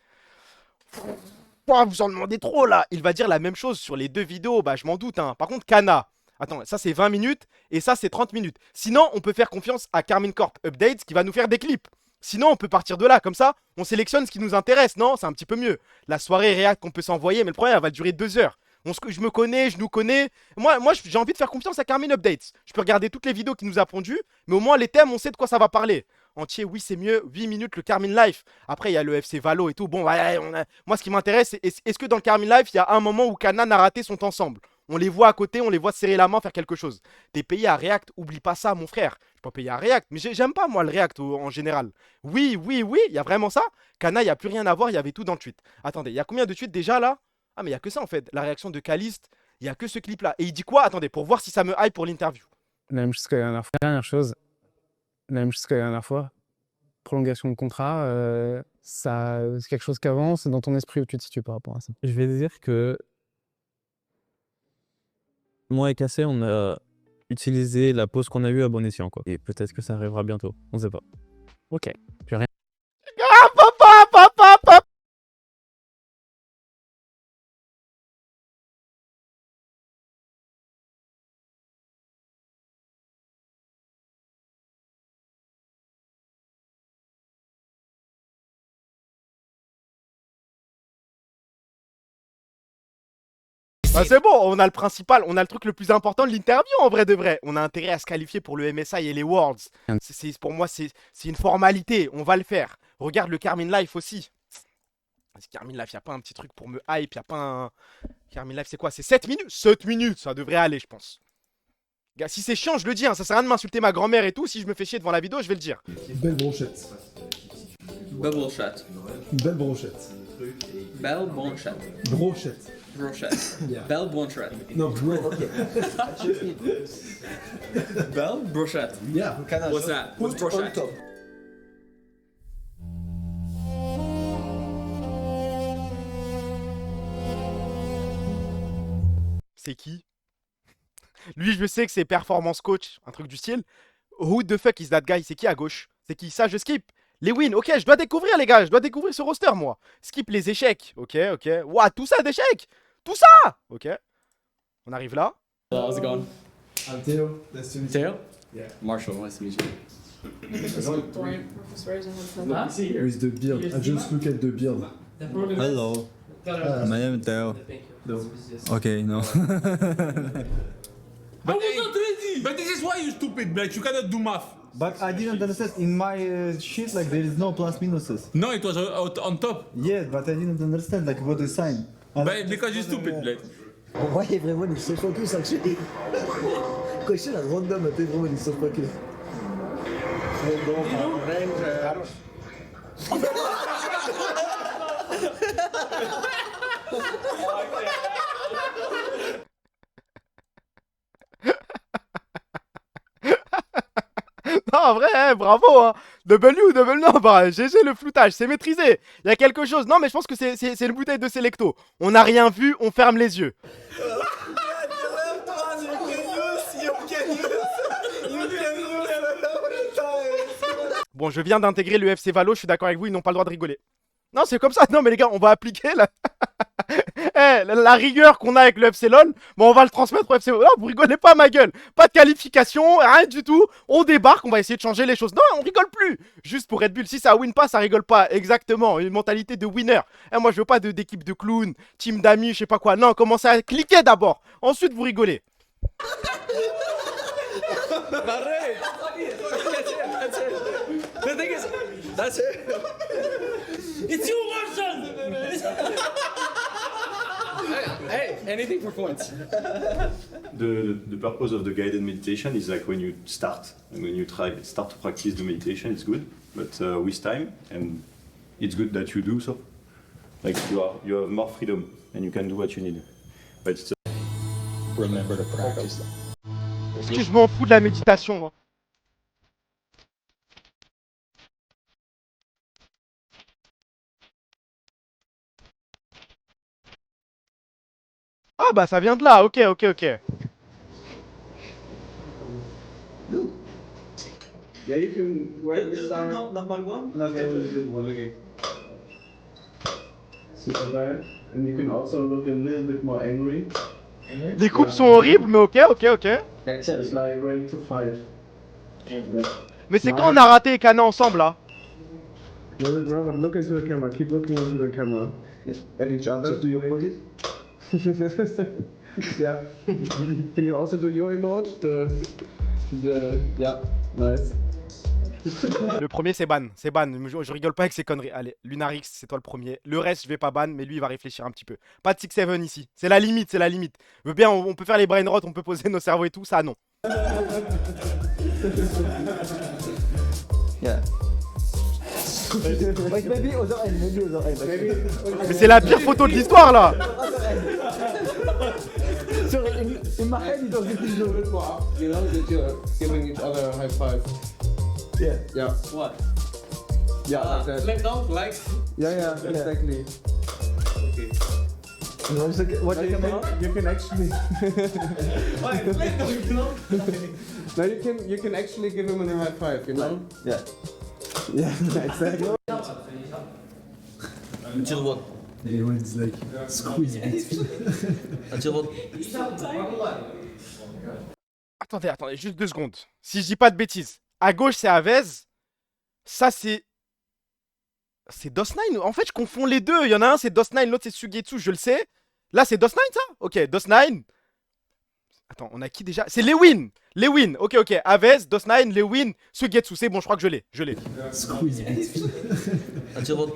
Vous en demandez trop là. Il va dire la même chose sur les 2 vidéos. Bah, je m'en doute, hein. Par contre, Kana. Attends, ça c'est 20 minutes et ça c'est 30 minutes. Sinon, on peut faire confiance à Carmine Corp Updates qui va nous faire des clips. Sinon, on peut partir de là, comme ça, on sélectionne ce qui nous intéresse, non? C'est un petit peu mieux. La soirée React qu'on peut s'envoyer, mais le problème, elle va durer 2 heures. Je me connais, je nous connais. Moi j'ai envie de faire confiance à Carmine Updates. Je peux regarder toutes les vidéos qui nous a pondues, mais au moins, les thèmes, on sait de quoi ça va parler. Entier, oui, c'est mieux. 8 minutes, le Carmine Life. Après, il y a le FC Valo et tout. Bon, ouais, moi, ce qui m'intéresse, c'est est-ce que dans le Carmine Life, il y a un moment où Kana, Naraté sont ensemble? On les voit à côté, on les voit serrer la main, faire quelque chose. T'es payé à React, oublie pas ça, mon frère. Je suis pas payé à React, mais j'aime pas, moi, le React en général. Oui, il y a vraiment ça. Kana, il y a plus rien à voir, il y avait tout dans le tweet. Attendez, il y a combien de tweets déjà, là? Ah, mais il y a que ça, en fait. La réaction de Caliste, il y a que ce clip-là. Et il dit quoi? Attendez, pour voir si ça me hype pour l'interview. La même chose que la dernière fois. Dernière chose. La même chose que la dernière fois. Prolongation de contrat, ça, c'est quelque chose qui avance dans ton esprit où tu te situes par rapport à ça. Je vais dire que moi et Cassé, on a utilisé la pause qu'on a eue à bon escient, quoi. Et peut-être que ça arrivera bientôt, on sait pas. Ok, j'ai rien. Ah, papa. Ah, c'est bon, on a le principal, on a le truc le plus important de l'interview en vrai de vrai. On a intérêt à se qualifier pour le MSI et les Worlds. Pour moi, c'est une formalité, on va le faire. Regarde le Carmine Life aussi. Carmine Life, y a pas un petit truc pour me hype, y a pas un... Carmine Life, c'est quoi? C'est 7 minutes? 7 minutes, ça devrait aller, je pense. Gars, si c'est chiant, je le dis, hein, ça sert à rien de m'insulter ma grand-mère et tout. Si je me fais chier devant la vidéo, je vais le dire. Belle brochette. Belle brochette. Belle brochette. Bell Blanchett. Brochette. Brochette. Yeah. Bell Blanchett. No, bro. Okay. Bell Brochette. Yeah. What's that? What's brochette? C'est qui? Lui, je sais que c'est performance coach, un truc du style. Who the fuck is that guy? C'est qui à gauche? C'est qui? Ça, je skip. Les wins, ok, je dois découvrir, les gars. Je dois découvrir ce roster, moi. Skip les échecs, ok, ok. Ouah, tout ça d'échecs. Tout ça. Ok. On arrive là. How's it going? I'm Theo. Nice to meet you. Theo? Yeah. Marshall, nice to meet you. With the beard. I just look at the beard. Hello. My name is Theo. Okay, no. But I was not ready! But this is why you stupid, Black. You cannot do math. But I didn't understand. In my sheet, like, there is no plus minuses. No, it was on top. Yeah, but I didn't understand, like, what the sign. But because you're stupid, Black. Ouais, vraiment, ils se focus actually. Question la random, t'es vraiment, ils se focus. Non, en vrai, hein, bravo, hein. Double non, bah, GG le floutage, c'est maîtrisé. Il y a quelque chose. Non, mais je pense que c'est une bouteille de Selecto. On n'a rien vu, on ferme les yeux. Bon, je viens d'intégrer le FC Valo, je suis d'accord avec vous, ils n'ont pas le droit de rigoler. Non, c'est comme ça. Non, mais les gars, on va appliquer la, la rigueur qu'on a avec le FC LOL. Bon, on va le transmettre au FC LOL. Non, vous rigolez pas, ma gueule. Pas de qualification, rien du tout. On débarque, on va essayer de changer les choses. Non, on rigole plus. Juste pour Red Bull, si ça win pas, ça rigole pas. Exactement, une mentalité de winner. Moi, je veux pas d'équipe de clowns, team d'amis, je sais pas quoi. Non, commencez à cliquer d'abord. Ensuite, vous rigolez. Arrête! That's it. The thing is, that's it. It's you, Marshall! Hey, anything for points. The purpose of the guided meditation is like when you start to practice the meditation, it's good, but with time, and it's good that you do so. Like you have more freedom and you can do what you need. But it's remember to practice. Est-ce que je m'en fous de la méditation, moi? Ah bah ça vient de là, ok. Yeah, you can write this down. Number one? Okay. Super bad. And you can also look a little bit more angry. Les coupes sont horribles, mais ok. It's like ready to fight. Mais c'est quand on a raté Kana ensemble là? Look into the camera. Keep looking into the camera. At each other. Do your emoji? Yeah. Can you also do your emoji? Yeah. Nice. Le premier c'est ban, je rigole pas avec ces conneries. Allez, Lunarix, c'est toi le premier. Le reste, je vais pas ban, mais lui il va réfléchir un petit peu. Pas de 6-7 ici, c'est la limite. Je veux bien, on peut faire les brain rot, on peut poser nos cerveaux et tout, ça non. Yeah. Mais c'est la pire photo de l'histoire là. In my head, he does it a little bit more up, you know, that you're giving each other a high five. Yeah. What? Yeah, like that. Like? Yeah, exactly. Okay. And also, what you can actually. Now you can actually give him a high five, you know? Yeah. Yeah, exactly. Until what? Everyone's like squeeze it. Until what? Attendez, juste 2 secondes. Si je dis pas de bêtises. À gauche c'est Avez. Ça c'est DOS9. En fait je confonds les deux. Il y en a un c'est DOS9, l'autre c'est Sugetsu, je le sais. Là c'est DOS9 ça? Ok, DOS9. Attends, on a qui déjà? C'est Lewin. Ok. Avez, DOS9, Lewin, Sugetsu. C'est bon, je crois que je l'ai. Squeeze it. Until what?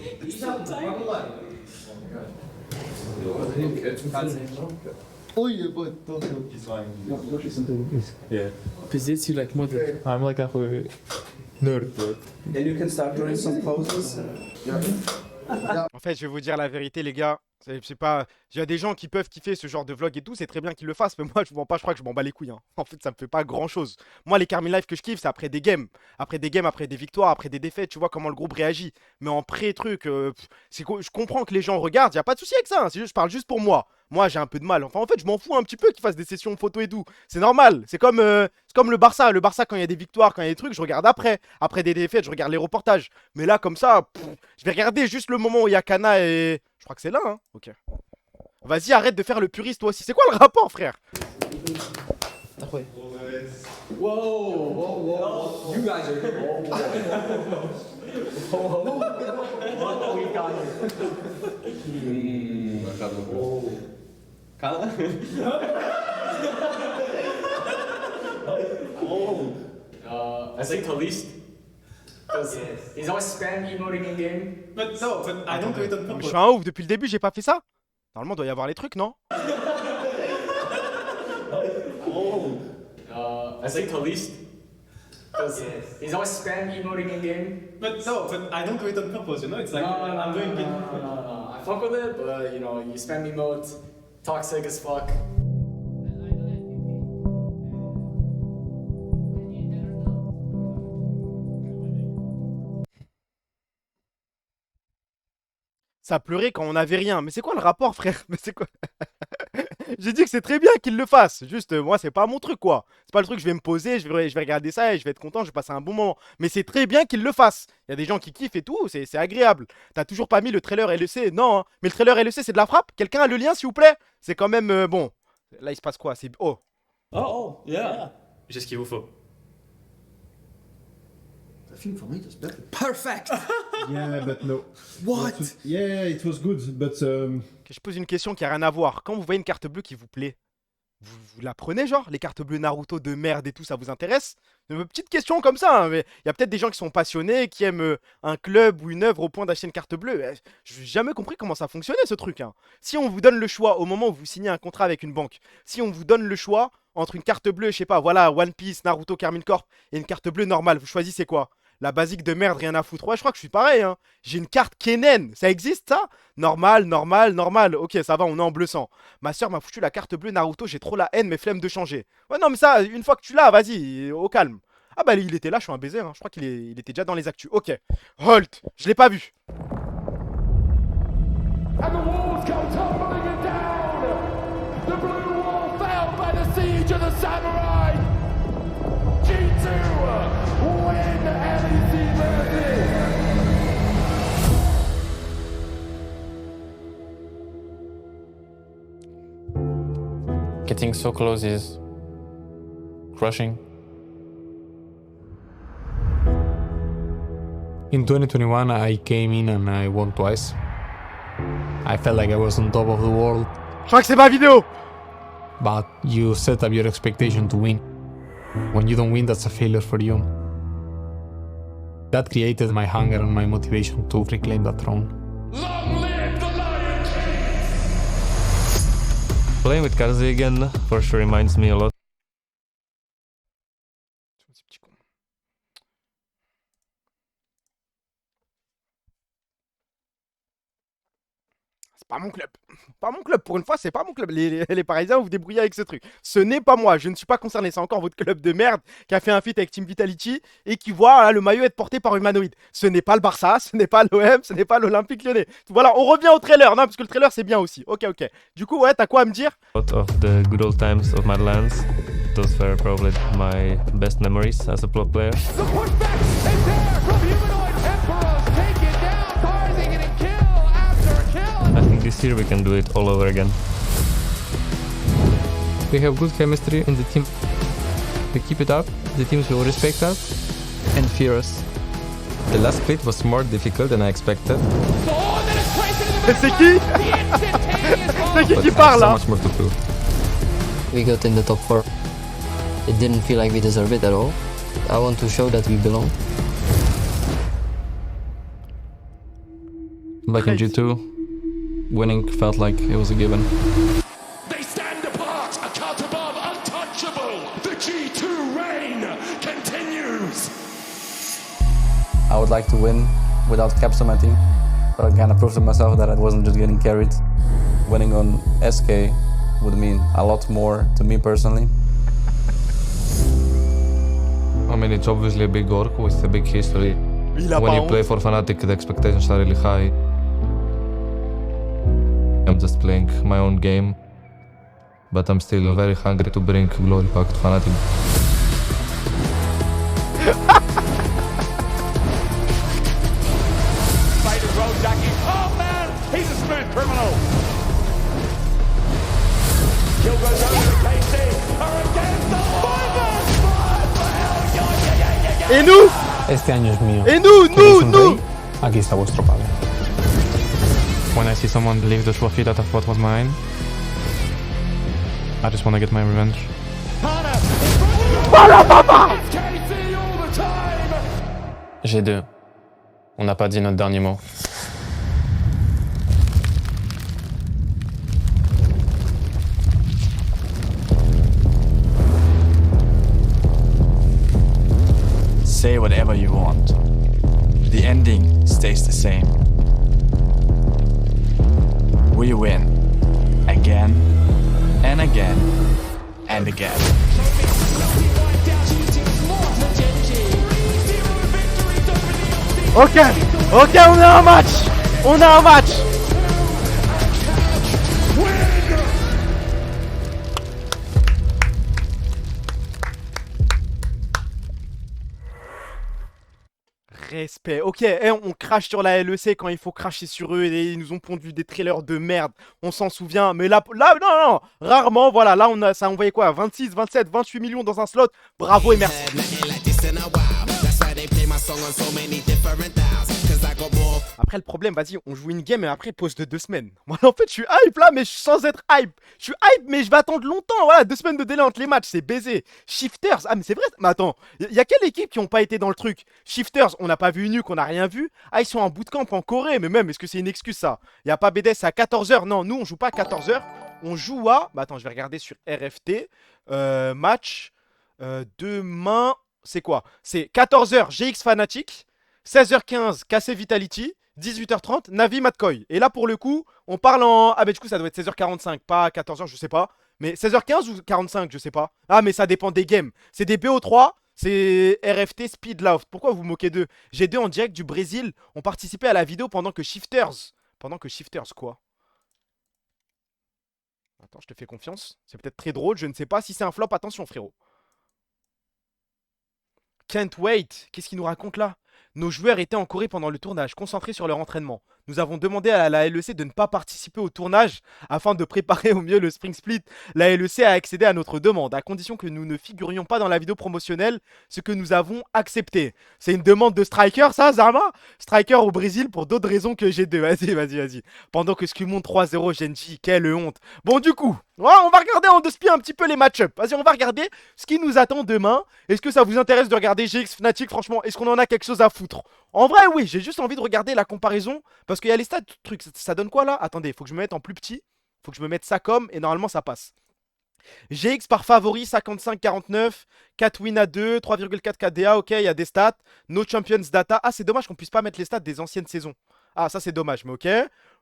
Yeah. Position like mother. I'm like a nerd. And you can start doing some poses. Yeah. En fait, je vais vous dire la vérité, les gars. C'est pas. Il y a des gens qui peuvent kiffer ce genre de vlog et tout, c'est très bien qu'ils le fassent, mais moi, je m'en pas, je crois que je m'en bats les couilles. Hein. En fait, ça me fait pas grand chose. Moi, les Carmine Live que je kiffe, c'est après des games. Après des games, après des victoires, après des défaites, tu vois comment le groupe réagit. Mais en pré-truc, je comprends que les gens regardent, y a pas de souci avec ça. Hein. Je parle juste pour moi. Moi, j'ai un peu de mal. Enfin, en fait, je m'en fous un petit peu qu'ils fassent des sessions photo et tout. C'est normal. C'est comme le Barça. Le Barça, quand il y a des victoires, quand il y a des trucs, je regarde après. Après des défaites, je regarde les reportages. Mais là, comme ça, je vais regarder juste le moment où il y a Kana et. Je crois que c'est là, hein. Ok. Vas-y, arrête de faire le puriste, toi aussi. C'est quoi le rapport, frère? Wow, wow, wow. You guys are I think the least. Because he's always spam emoting in game. But no, but I don't do it on Je purpose. suis un ouf, depuis le début, j'ai pas fait ça. Normalement, il doit y avoir les trucs, non? I think the least. Because he's always spam emoting in game. But no, but I don't do it on purpose, you know? It's like I'm doing it. No. I fuck with it, but you know, you spam emote, toxic as fuck. Ça pleurait quand on avait rien. Mais c'est quoi le rapport, frère? Mais c'est quoi? J'ai dit que c'est très bien qu'il le fasse. Juste, moi, c'est pas mon truc, quoi. C'est pas le truc, je vais me poser, je vais regarder ça et je vais être content, je vais passer un bon moment. Mais c'est très bien qu'il le fasse. Il y a des gens qui kiffent et tout, c'est agréable. T'as toujours pas mis le trailer LEC? Non, hein. Mais le trailer LEC, c'est de la frappe? Quelqu'un a le lien, s'il vous plaît? C'est quand même bon. Là, il se passe quoi? C'est. Oh. Oh, yeah. J'ai ce qu'il vous faut. I think for me that's better. Perfect. Yeah, but no. What? Yeah, it was good, but Que je pose une question qui a rien à voir. Quand vous voyez une carte bleue qui vous plaît, vous la prenez, genre? Les cartes bleues Naruto de merde et tout, ça vous intéresse? Une petite question comme ça, hein, mais il y a peut-être des gens qui sont passionnés, qui aiment un club ou une œuvre au point d'acheter une carte bleue. Je n'ai jamais compris comment ça fonctionnait, ce truc. Hein. Si on vous donne le choix au moment où vous signez un contrat avec une banque, si on vous donne le choix entre une carte bleue, je sais pas, voilà, One Piece, Naruto, Carmine Corp, et une carte bleue normale, vous choisissez quoi? La basique de merde, rien à foutre. Ouais, je crois que je suis pareil. Hein. J'ai une carte Kennen. Ça existe, ça? Normal, normal, normal. Ok, ça va, on est en bleu sang. Ma soeur m'a foutu la carte bleue Naruto. J'ai trop la haine, mais flemme de changer. Ouais, non, mais ça, une fois que tu l'as, vas-y, au calme. Ah bah, il était là, je suis un baiser. Hein. Je crois qu'il était déjà dans les actus. Ok. Halt. Je l'ai pas vu. And the walls go tumbling down. The blue wall fell by the siege of the samurai. G2 win LEC versus. Getting so close is crushing. In 2021, I came in and I won twice. I felt like I was on top of the world. Je crois que c'est ma vidéo. But you set up your expectation to win. When you don't win, that's a failure for you. That created my hunger and my motivation to reclaim that throne. Playing with Karze again for sure reminds me a lot. C'est pas mon club. Pas mon club. Pour une fois, c'est pas mon club. Les Parisiens, vous vous débrouillez avec ce truc. Ce n'est pas moi. Je ne suis pas concerné. C'est encore votre club de merde qui a fait un feat avec Team Vitality et qui voit là, le maillot être porté par Humanoid. Ce n'est pas le Barça, ce n'est pas l'OM, ce n'est pas l'Olympique Lyonnais. Voilà, on revient au trailer. Non, parce que le trailer, c'est bien aussi. Ok, ok. Du coup, ouais, t'as quoi à me dire? Out of the good old times of Madlands. Those were probably my best memories as a pro player. The pushback is there from Humanoid Emperors. Take it down. Tarzan getting kill after kill. I think this year we can do it all over again. We have good chemistry in the team. We keep it up, the teams will respect us and fear us. The last split was more difficult than I expected. C'est qui? C'est qui parle là? So much more to prove. We got in the top 4. It didn't feel like we deserved it at all. I want to show that we belong. Back in G2, winning felt like it was a given. They stand apart, a cut above, untouchable. The G2 reign continues. I would like to win without caps on my team. but I kind of proved to myself that I wasn't just getting carried. Winning on SK would mean a lot more to me personally. I mean, it's obviously a big org with a big history. When you play for Fnatic, the expectations are really high. I'm just playing my own game, but I'm still very hungry to bring glory back to Fnatic. Spider road jockey. Oh man, he's a smooth criminal. Kill goes over to KC. Are against the Et nous? Este año es mío. Et nous? Aquí está vuestro padre. When I see someone leave the trophy that I thought was mine, I just want to get my revenge. G2. On n'a pas dit notre dernier mot. Say whatever you want. The ending stays the same. We win. Again, and again, and again. Ok, on a un match. On a un match. Respect. Ok, on crache sur la LEC quand il faut cracher sur eux et ils nous ont pondu des trailers de merde. On s'en souvient. Mais là, non. Rarement, voilà. Là, ça a envoyé quoi? 26, 27, 28 millions dans un slot. Bravo et merci. Après le problème, vas-y, on joue une game et après pause de 2 semaines. Moi en fait je suis hype là mais sans être hype. Je suis hype mais je vais attendre longtemps. Voilà, 2 semaines de délai entre les matchs, c'est baisé. Shifters, ah mais c'est vrai. Mais attends, il y a quelle équipe qui ont pas été dans le truc? Shifters, on n'a pas vu Nuke, on n'a rien vu. Ah ils sont en bootcamp en Corée, mais même est-ce que c'est une excuse ça? Il y a pas BDS, c'est à 14h. Non, nous on joue pas à 14h. On joue à... Bah attends, je vais regarder sur RFT. Match demain, c'est quoi? C'est 14h GX Fnatic, 16h15 KC Vitality, 18h30 Navi Matkoy. Et là pour le coup on parle en... Ah bah du coup ça doit être 16h45, pas 14h, je sais pas. Mais 16h15 ou 45, je sais pas. Ah mais ça dépend des games. C'est des BO3, c'est RFT Speedloft. Pourquoi vous vous moquez d'eux? G2 en direct du Brésil ont participé à la vidéo pendant que Shifters... quoi? Attends, je te fais confiance. C'est peut-être très drôle, je ne sais pas. Si c'est un flop, attention frérot. Can't wait. Qu'est-ce qu'il nous raconte là? Nos joueurs étaient en Corée pendant le tournage, concentrés sur leur entraînement. Nous avons demandé à la LEC de ne pas participer au tournage afin de préparer au mieux le Spring Split. La LEC a accédé à notre demande, à condition que nous ne figurions pas dans la vidéo promotionnelle, ce que nous avons accepté. C'est une demande de Striker, ça, Zama? Striker au Brésil pour d'autres raisons que G2. Vas-y. Pendant que Scumon 3-0 Genji, quelle honte. Bon, du coup, voilà, on va regarder en deux spies un petit peu les match-up. Vas-y, on va regarder ce qui nous attend demain. Est-ce que ça vous intéresse de regarder GX Fnatic? Franchement, est-ce qu'on en a quelque chose à foutre? En vrai, oui, j'ai juste envie de regarder la comparaison. Parce qu'il y a les stats, trucs, ça donne quoi là? Attendez, faut que je me mette en plus petit. Faut que je me mette ça comme, et normalement ça passe. GX par favori, 55-49. 4 wins à 2, 3,4 KDA, ok, il y a des stats. No Champions Data. Ah, c'est dommage qu'on puisse pas mettre les stats des anciennes saisons. Ah, ça c'est dommage, mais ok.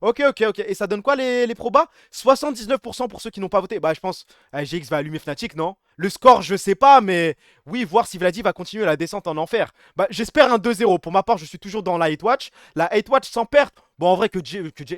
Ok. Et ça donne quoi les probas? 79% pour ceux qui n'ont pas voté. Bah, je pense, GX va allumer Fnatic, non? Le score, je sais pas, mais oui, voir si Vladi va continuer la descente en enfer. Bah, j'espère un 2-0. Pour ma part, je suis toujours dans la hate watch. La hate watch sans perte. Bon, en vrai,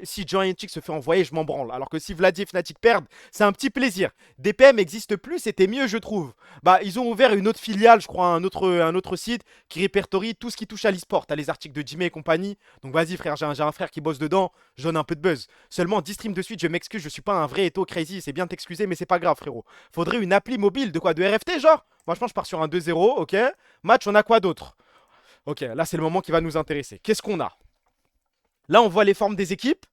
si Giantic se fait envoyer, je m'en branle. Alors que si Vladi et Fnatic perdent, c'est un petit plaisir. DPM n'existe plus, c'était mieux, je trouve. Bah, ils ont ouvert une autre filiale, je crois, un autre site qui répertorie tout ce qui touche à l'e-sport. T'as les articles de Jimmy et compagnie. Donc, vas-y, frère, j'ai un frère qui bosse dedans. Je donne un peu de buzz. Seulement 10 streams de suite, je m'excuse, je suis pas un vrai Eto crazy. C'est bien de t'excuser, mais c'est pas grave, frérot. Faudrait une appli mobile de quoi? De RFT, genre? Moi, je pense que je pars sur un 2-0, ok. Match, on a quoi d'autre? Ok, là, c'est le moment qui va nous intéresser. Qu'est-ce qu'on a? Là, on voit les formes des équipes.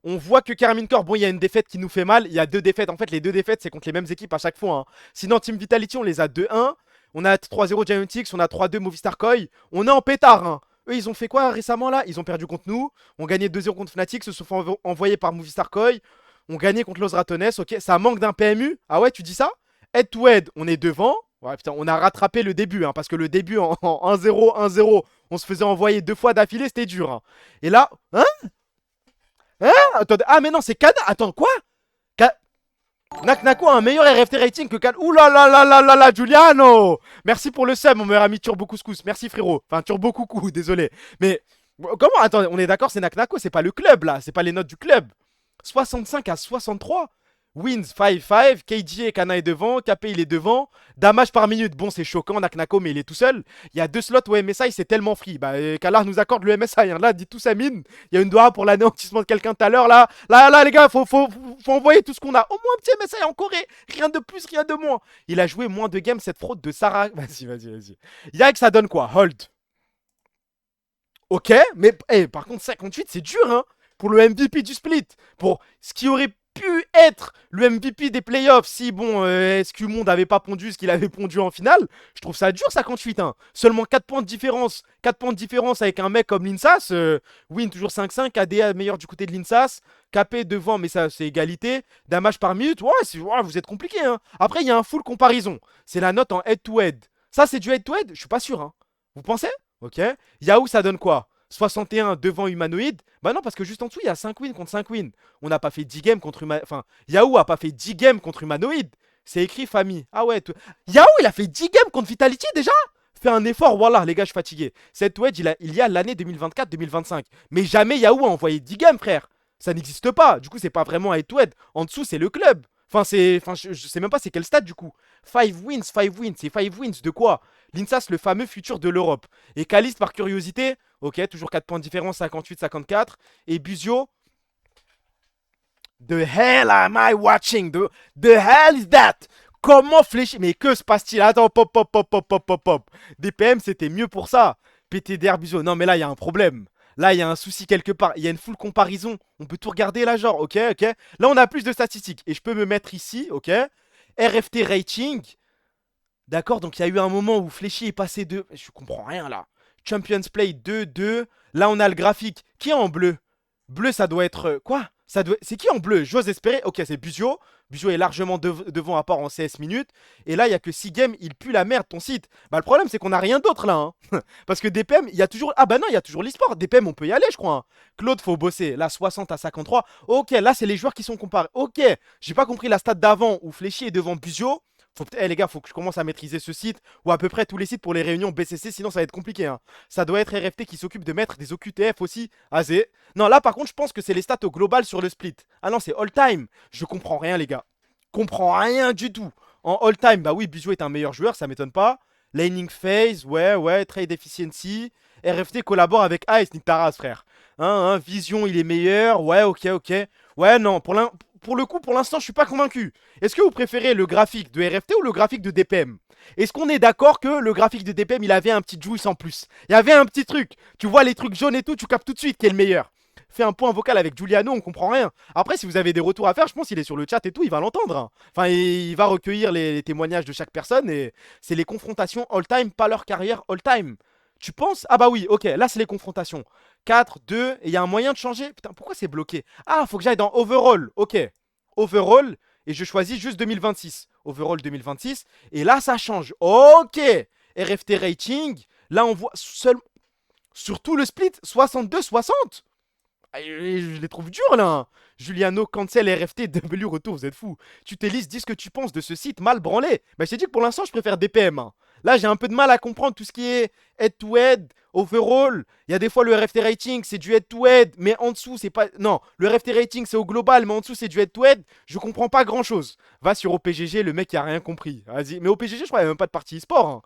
On voit que Karmine Corp, bon, il y a une défaite qui nous fait mal. Il y a 2 défaites. En fait, les 2 défaites, c'est contre les mêmes équipes à chaque fois. Hein. Sinon, Team Vitality, on les a 2-1. On a 3-0 Giantix, on a 3-2 Movistar Koi. On est en pétard. Hein. Eux, ils ont fait quoi récemment là? Ils ont perdu contre nous. On gagnait 2-0 contre Fnatic, se sont fait envoyer par Movistar Koi. On gagnait contre Los Ratones. Ok, ça manque d'un PMU. Ah ouais, tu dis ça? Head to head, on est devant. Ouais, putain, on a rattrapé le début, hein, parce que le début en 1-0, 1-0, on se faisait envoyer 2 fois d'affilée, c'était dur. Hein. Et là, hein? Hein? Attendez, ah mais non, c'est Kana. Attends, quoi? Naknako a un meilleur RFT rating que Kana. Ouh là là là là là là, Giuliano! Merci pour le sub, mon meilleur ami Turbo Couscous. Merci frérot. Enfin, Turbo Coucou, désolé. Mais comment? Attendez, on est d'accord, c'est Naknako, c'est pas le club là. C'est pas les notes du club. 65 à 63. Wins 5-5, KJ et Kana est devant, KP il est devant, damage par minute, bon c'est choquant, Naknako mais il est tout seul. Il y a 2 slots au MSI, c'est tellement free. Bah Kalar nous accorde le MSI, hein. Là dit tout sa mine. Il y a une doigt pour l'anéantissement de quelqu'un tout à l'heure là. Là les gars, faut envoyer tout ce qu'on a. Au moins un petit MSI en Corée, rien de plus, rien de moins. Il a joué moins de games cette fraude de Sarah. Vas-y. Yag ça donne quoi? Hold. Ok, mais par contre 58 c'est dur hein. Pour le MVP du split. Pour ce qui aurait pu être le MVP des playoffs si bon SQ Monde avait pas pondu ce qu'il avait pondu en finale. Je trouve ça dur 58 hein. Seulement 4 points de différence. 4 points de différence avec un mec comme Linsas. Win toujours 5-5, ADA meilleur du côté de Linsas. KP devant mais ça c'est égalité. Damage par minute. Ouais, vous êtes compliqué hein. Après il y a un full comparaison. C'est la note en head to head. Ça c'est du head to head? Je suis pas sûr hein. Vous pensez? Ok. Yahoo ça donne quoi? 61 devant Humanoid. Bah non, parce que juste en dessous, il y a 5 wins contre 5 wins. On n'a pas fait 10 games contre Humanoid. Enfin, Yahoo a pas fait 10 games contre Humanoid. C'est écrit famille. Ah ouais. Yahoo, il a fait 10 games contre Vitality déjà? Fais un effort, voilà, les gars, je suis fatigué. Cette wedge, il y a l'année 2024-2025. Mais jamais Yahoo a envoyé 10 games, frère. Ça n'existe pas. Du coup, c'est pas vraiment un head-to-head. En dessous, c'est le club. Enfin, je sais même pas c'est quel stade du coup. 5 wins. C'est 5 wins de quoi? Linsas, le fameux futur de l'Europe. Et Caliste, par curiosité, ok, toujours 4 points de différence, 58-54. Et Buzio, the hell am I watching? The hell is that? Comment fléchir? Mais que se passe-t-il? Attends, pop. DPM, c'était mieux pour ça. PTDR, Buzio. Non, mais là, il y a un problème. Là, il y a un souci quelque part. Il y a une full comparaison. On peut tout regarder là, genre, ok. Là, on a plus de statistiques. Et je peux me mettre ici, ok. RFT rating. D'accord, donc il y a eu un moment où Fléchi est passé de... Je comprends rien là. Champions Play 2-2. Là, on a le graphique. Qui est en bleu? Bleu, ça doit être... Quoi? C'est qui en bleu? J'ose espérer. Ok, c'est Buzio. Buzio est largement devant à part en CS minutes. Et là, il n'y a que 6 games. Il pue la merde, ton site. Bah, le problème, c'est qu'on n'a rien d'autre là. Hein. Parce que DPM, il y a toujours... Ah bah non, il y a toujours l'e-sport. DPM, on peut y aller, je crois. Hein. Claude, faut bosser. Là, 60 à 53. Ok, là, c'est les joueurs qui sont comparés. Ok, j'ai pas compris la stat d'avant où Fléchi est devant Buzio. Les gars, faut que je commence à maîtriser ce site ou à peu près tous les sites pour les réunions BCC, sinon ça va être compliqué. Hein. Ça doit être RFT qui s'occupe de mettre des OQTF aussi. AZ. Non, là par contre, je pense que c'est les stats au global sur le split. Ah non, c'est all time. Je comprends rien, les gars. Comprends rien du tout. En all time, bah oui, Buzio est un meilleur joueur, ça m'étonne pas. Laning phase, ouais, trade efficiency. RFT collabore avec Ice, Nick Taras, frère. Vision, il est meilleur. Ouais, ok. Ouais, non, pour le coup, pour l'instant, je suis pas convaincu. Est-ce que vous préférez le graphique de RFT ou le graphique de DPM? Est-ce qu'on est d'accord que le graphique de DPM, il avait un petit juice en plus? Il y avait un petit truc. Tu vois les trucs jaunes et tout, tu captes tout de suite qui est le meilleur. Fais un point vocal avec Giuliano, on comprend rien. Après, si vous avez des retours à faire, je pense qu'il est sur le chat et tout, il va l'entendre. Hein. Enfin, il va recueillir les témoignages de chaque personne et c'est les confrontations all-time, pas leur carrière all-time. Tu penses? Ah bah oui, ok, là c'est les confrontations. 4, 2, et il y a un moyen de changer. Putain, pourquoi c'est bloqué? Ah, faut que j'aille dans Overall, ok. Overall, et je choisis juste 2026. Overall 2026, et là ça change. Ok, RFT rating, là on voit sur tout le split, 62-60. Je les trouve durs là. Juliano, cancel, RFT, W, retour, vous êtes fous. Tu t'élises, dis ce que tu penses de ce site mal branlé. Bah je t'ai dit que pour l'instant je préfère DPM. Hein. Là j'ai un peu de mal à comprendre tout ce qui est head-to-head, overall. Il y a des fois le RFT rating c'est du head-to-head, mais en dessous c'est pas... Non, le RFT rating c'est au global, mais en dessous c'est du head-to-head. Je comprends pas grand chose. Va sur OPGG, le mec il a rien compris. Vas-y, mais OPGG je crois qu'il n'y a même pas de partie e-sport.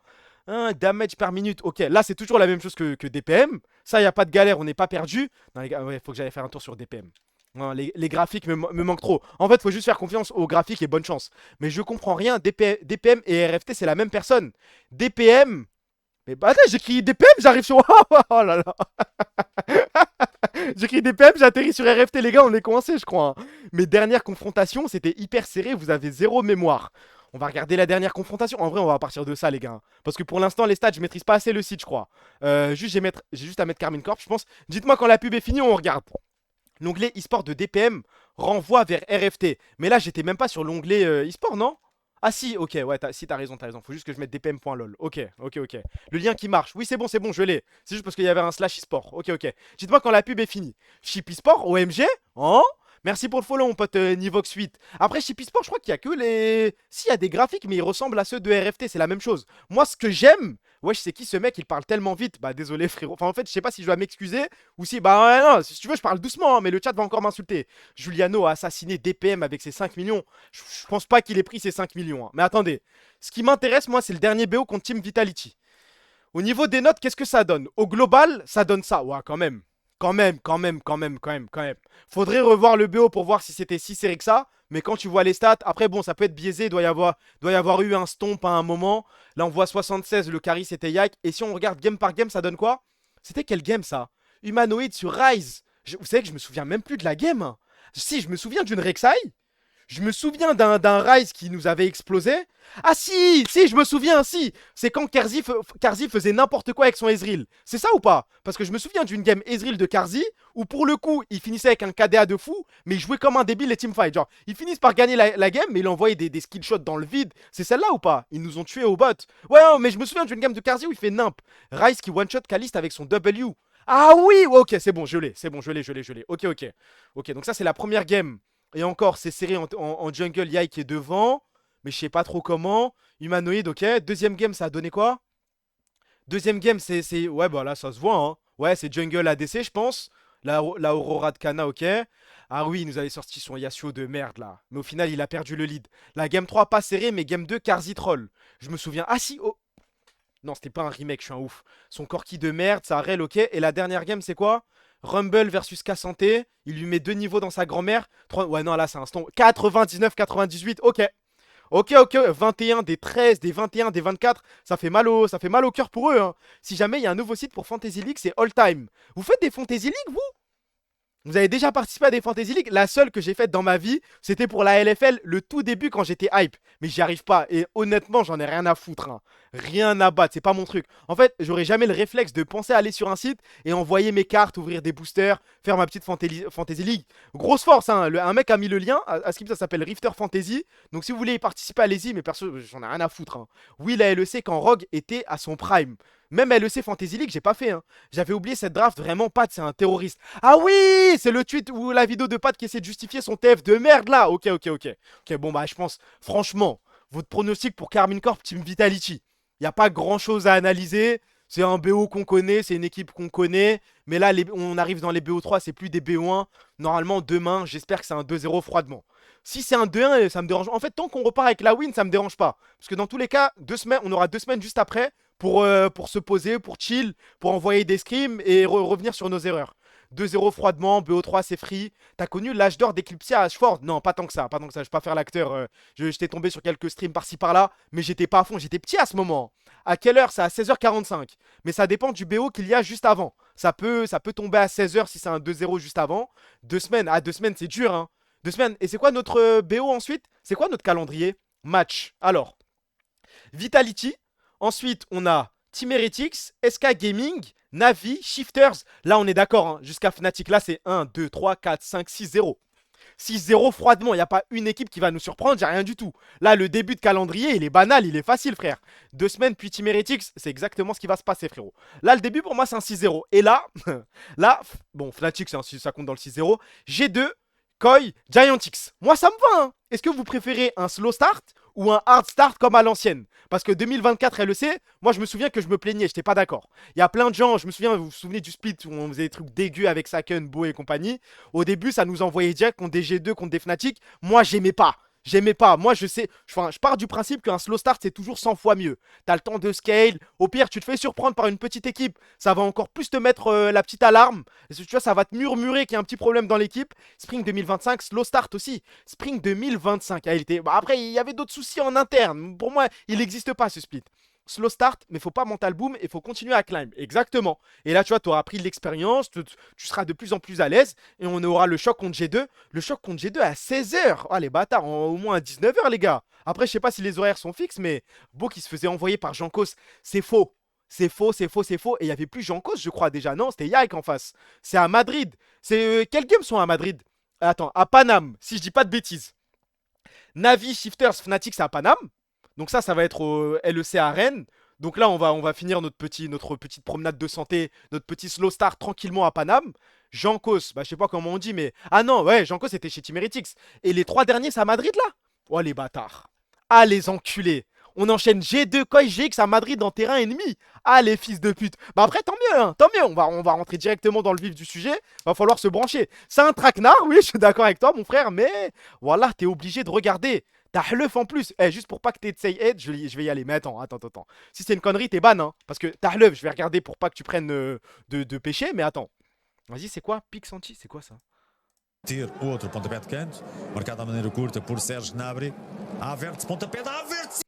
Hein. Damage par minute, ok, là c'est toujours la même chose que DPM. Ça, il n'y a pas de galère, on n'est pas perdu. Non, les gars, ouais, faut que j'aille faire un tour sur DPM. Non, les graphiques me manquent trop. En fait, faut juste faire confiance aux graphiques et bonne chance. Mais je comprends rien. DPM et RFT, c'est la même personne. DPM. Mais bah attends, j'écris DPM, j'arrive sur. Oh là là. J'écris DPM, j'atterris sur RFT, les gars, on est coincés, je crois. Hein. Mes dernières confrontations, c'était hyper serré, vous avez zéro mémoire. On va regarder la dernière confrontation. En vrai, on va partir de ça, les gars. Parce que pour l'instant, les stats, je maîtrise pas assez le site, je crois. J'ai juste à mettre Carmine Corp, je pense. Dites-moi quand la pub est finie, on regarde. L'onglet e-sport de DPM renvoie vers RFT. Mais là, j'étais même pas sur l'onglet e-sport, non? Ah si, ok, ouais, si t'as raison, faut juste que je mette dpm.lol. Ok. Le lien qui marche. Oui, c'est bon, je l'ai. C'est juste parce qu'il y avait un slash e-sport. Ok. Dites-moi quand la pub est finie. Chip e-sport, OMG, hein? Merci pour le follow, mon pote Nivox 8. Après, Chip e-sport, je crois qu'il y a que les... Si, il y a des graphiques, mais ils ressemblent à ceux de RFT, c'est la même chose. Moi, ce que j'aime... Wesh, c'est qui ce mec? Il parle tellement vite. Bah, désolé, frérot. Enfin, en fait, je sais pas si je dois m'excuser ou si... Bah, ouais, non, si tu veux, je parle doucement, hein, mais le chat va encore m'insulter. Juliano a assassiné DPM avec ses 5 millions. Je pense pas qu'il ait pris ses 5 millions. Hein. Mais attendez. Ce qui m'intéresse, moi, c'est le dernier BO contre Team Vitality. Au niveau des notes, qu'est-ce que ça donne? Au global, ça donne ça. Ouais, quand même. Quand même. Faudrait revoir le BO pour voir si c'était si serré que ça. Mais quand tu vois les stats, après bon, ça peut être biaisé. Doit y avoir eu un stomp à un moment. Là, on voit 76, le carry c'était Yak. Et si on regarde game par game, ça donne quoi? C'était quel game ça? Humanoid sur Rise. Vous savez que je me souviens même plus de la game. Hein. Si, je me souviens d'une Rek'Sai. Je me souviens d'un Rise qui nous avait explosé. Ah si, je me souviens, si. C'est quand Karzi faisait n'importe quoi avec son Ezreal. C'est ça ou pas? Parce que je me souviens d'une game Ezreal de Karzi où pour le coup, il finissait avec un KDA de fou, mais il jouait comme un débile les teamfights. Genre, ils finissent par gagner la game, mais il envoyait des skill shots dans le vide. C'est celle-là ou pas? Ils nous ont tués au bot. Ouais, mais je me souviens d'une game de Karzi où il fait nimp. Rise qui one-shot Kalist avec son W. Ah oui, ok, c'est bon, je l'ai. Ok, donc ça c'est la première game. Et encore, c'est serré en jungle, Yai qui est devant. Mais je sais pas trop comment. Humanoïde, ok. Deuxième game, ça a donné quoi? Deuxième game, c'est... Ouais, bah là, ça se voit, hein. Ouais, c'est jungle ADC, je pense. La Aurora de Kana, ok. Ah oui, il nous avait sorti son Yasuo de merde, là. Mais au final, il a perdu le lead. La game 3, pas serré, mais game 2, Karzi troll. Je me souviens... Ah si, oh. Non, c'était pas un remake, je suis un ouf. Son Corki de merde, ça rel, ok. Et la dernière game, c'est quoi? Rumble versus K-Santé. Il lui met 2 niveaux dans sa grand-mère. 3... Ouais, non, là, c'est un stomp. 99-98, ok. Ok. 21 des 13, des 21, des 24. Ça fait mal au cœur pour eux. Hein. Si jamais il y a un nouveau site pour Fantasy League, c'est All Time. Vous faites des Fantasy League, vous? Vous avez déjà participé à des Fantasy League? La seule que j'ai faite dans ma vie, c'était pour la LFL, le tout début quand j'étais hype. Mais j'y arrive pas. Et honnêtement, j'en ai rien à foutre. Hein. Rien à battre, c'est pas mon truc. En fait, j'aurais jamais le réflexe de penser à aller sur un site et envoyer mes cartes, ouvrir des boosters, faire ma petite Fantasy League. Grosse force, hein. Un mec a mis le lien. À Skip, ça s'appelle Rifter Fantasy. Donc si vous voulez y participer, allez-y. Mais perso, j'en ai rien à foutre. Hein. Oui, la LEC quand Rogue était à son prime. Même LEC Fantasy League, j'ai pas fait. Hein. J'avais oublié cette draft. Vraiment, Pat, c'est un terroriste. Ah oui, c'est le tweet ou la vidéo de Pat qui essaie de justifier son TF de merde là. Ok, bon, bah, je pense, franchement, votre pronostic pour Karmine Corp Team Vitality. Il n'y a pas grand chose à analyser. C'est un BO qu'on connaît, c'est une équipe qu'on connaît. Mais là, on arrive dans les BO3, c'est plus des BO1. Normalement, demain, j'espère que c'est un 2-0 froidement. Si c'est un 2-1, ça me dérange. En fait, tant qu'on repart avec la win, ça me dérange pas. Parce que dans tous les cas, on aura 2 semaines juste après pour se poser, pour chill, pour envoyer des scrims et revenir sur nos erreurs. 2-0 froidement, BO3 c'est free. T'as connu l'âge d'or d'Eclipsia à Ashford? Non, pas tant que ça, je vais pas faire l'acteur. J'étais tombé sur quelques streams par-ci par-là, mais j'étais pas à fond, j'étais petit à ce moment. À quelle heure? C'est à 16h45. Mais ça dépend du BO qu'il y a juste avant. Ça peut tomber à 16h si c'est un 2-0 juste avant. 2 semaines, 2 semaines c'est dur hein. 2 semaines. Et c'est quoi notre BO ensuite? C'est quoi notre calendrier? Match. Alors, Vitality. Ensuite, on a Team Heretics, SK Gaming, Navi, Shifters. Là, on est d'accord. Hein. Jusqu'à Fnatic, là, c'est 1, 2, 3, 4, 5, 6-0. 6-0 froidement. Il n'y a pas une équipe qui va nous surprendre. J'ai rien du tout. Là, le début de calendrier, il est banal. Il est facile, frère. 2 semaines, puis Team Heretics. C'est exactement ce qui va se passer, frérot. Là, le début, pour moi, c'est un 6-0. Et là, bon, Fnatic, ça compte dans le 6-0. G2, Koi, Giantix. Moi, ça me va. Hein. Est-ce que vous préférez un slow start ou un hard start comme à l'ancienne? Parce que 2024 LEC, moi je me souviens que je me plaignais, j'étais pas d'accord. Il y a plein de gens, je me souviens, vous vous souvenez du split où on faisait des trucs dégueux avec Saken, Bo et compagnie. Au début, ça nous envoyait direct contre des G2, contre des Fnatic. Moi, j'aimais pas. Moi, je pars du principe qu'un slow start, c'est toujours 100 fois mieux. T'as le temps de scale. Au pire, tu te fais surprendre par une petite équipe. Ça va encore plus te mettre la petite alarme. Tu vois, ça va te murmurer qu'il y a un petit problème dans l'équipe. Spring 2025, slow start aussi. Spring 2025. Après, il y avait d'autres soucis en interne. Pour moi, il n'existe pas ce split. Slow start, mais faut pas mental boom et faut continuer à climb. Exactement. Et là, tu vois, tu auras pris de l'expérience, tu seras de plus en plus à l'aise et on aura le choc contre G2. Le choc contre G2 à 16h. Ah, les bâtards, au moins à 19h, les gars. Après, je sais pas si les horaires sont fixes, mais Beau qui se faisait envoyer par Jankos, c'est faux. C'est faux. Et il y avait plus Jankos, je crois déjà. Non, c'était Yike en face. C'est à Madrid. Quelles games sont à Madrid? Attends, à Paname, si je dis pas de bêtises. Navi, Shifters, Fnatic, c'est à Paname. Donc ça va être au LEC à Rennes. Donc là, on va finir notre petite promenade de santé, notre petit slow start tranquillement à Paname. Jankos, bah je sais pas comment on dit, mais... Ah non, ouais, Jankos était chez Team Heretics. Et les 3 derniers, c'est à Madrid, là? Oh, les bâtards. Ah, les enculés. On enchaîne G2, Koi, GX à Madrid dans terrain ennemi. Ah, les fils de pute. Bah après, tant mieux, hein, tant mieux. On va rentrer directement dans le vif du sujet. Va falloir se brancher. C'est un traquenard, oui, je suis d'accord avec toi, mon frère, mais... Voilà, t'es obligé de regarder. T'as Hleuf en plus. Eh, juste pour pas que t'aies de say head, je vais y aller. Mais attends. Si c'est une connerie, t'es ban, hein. Parce que t'as Hleuf, je vais regarder pour pas que tu prennes de péché, mais attends. Vas-y, c'est quoi? Pique Santi, c'est quoi ça? Ter outro pontapé de canto, marcado de maneira curta por Serge Gnabry. Havertz, pontapé d'Havertz.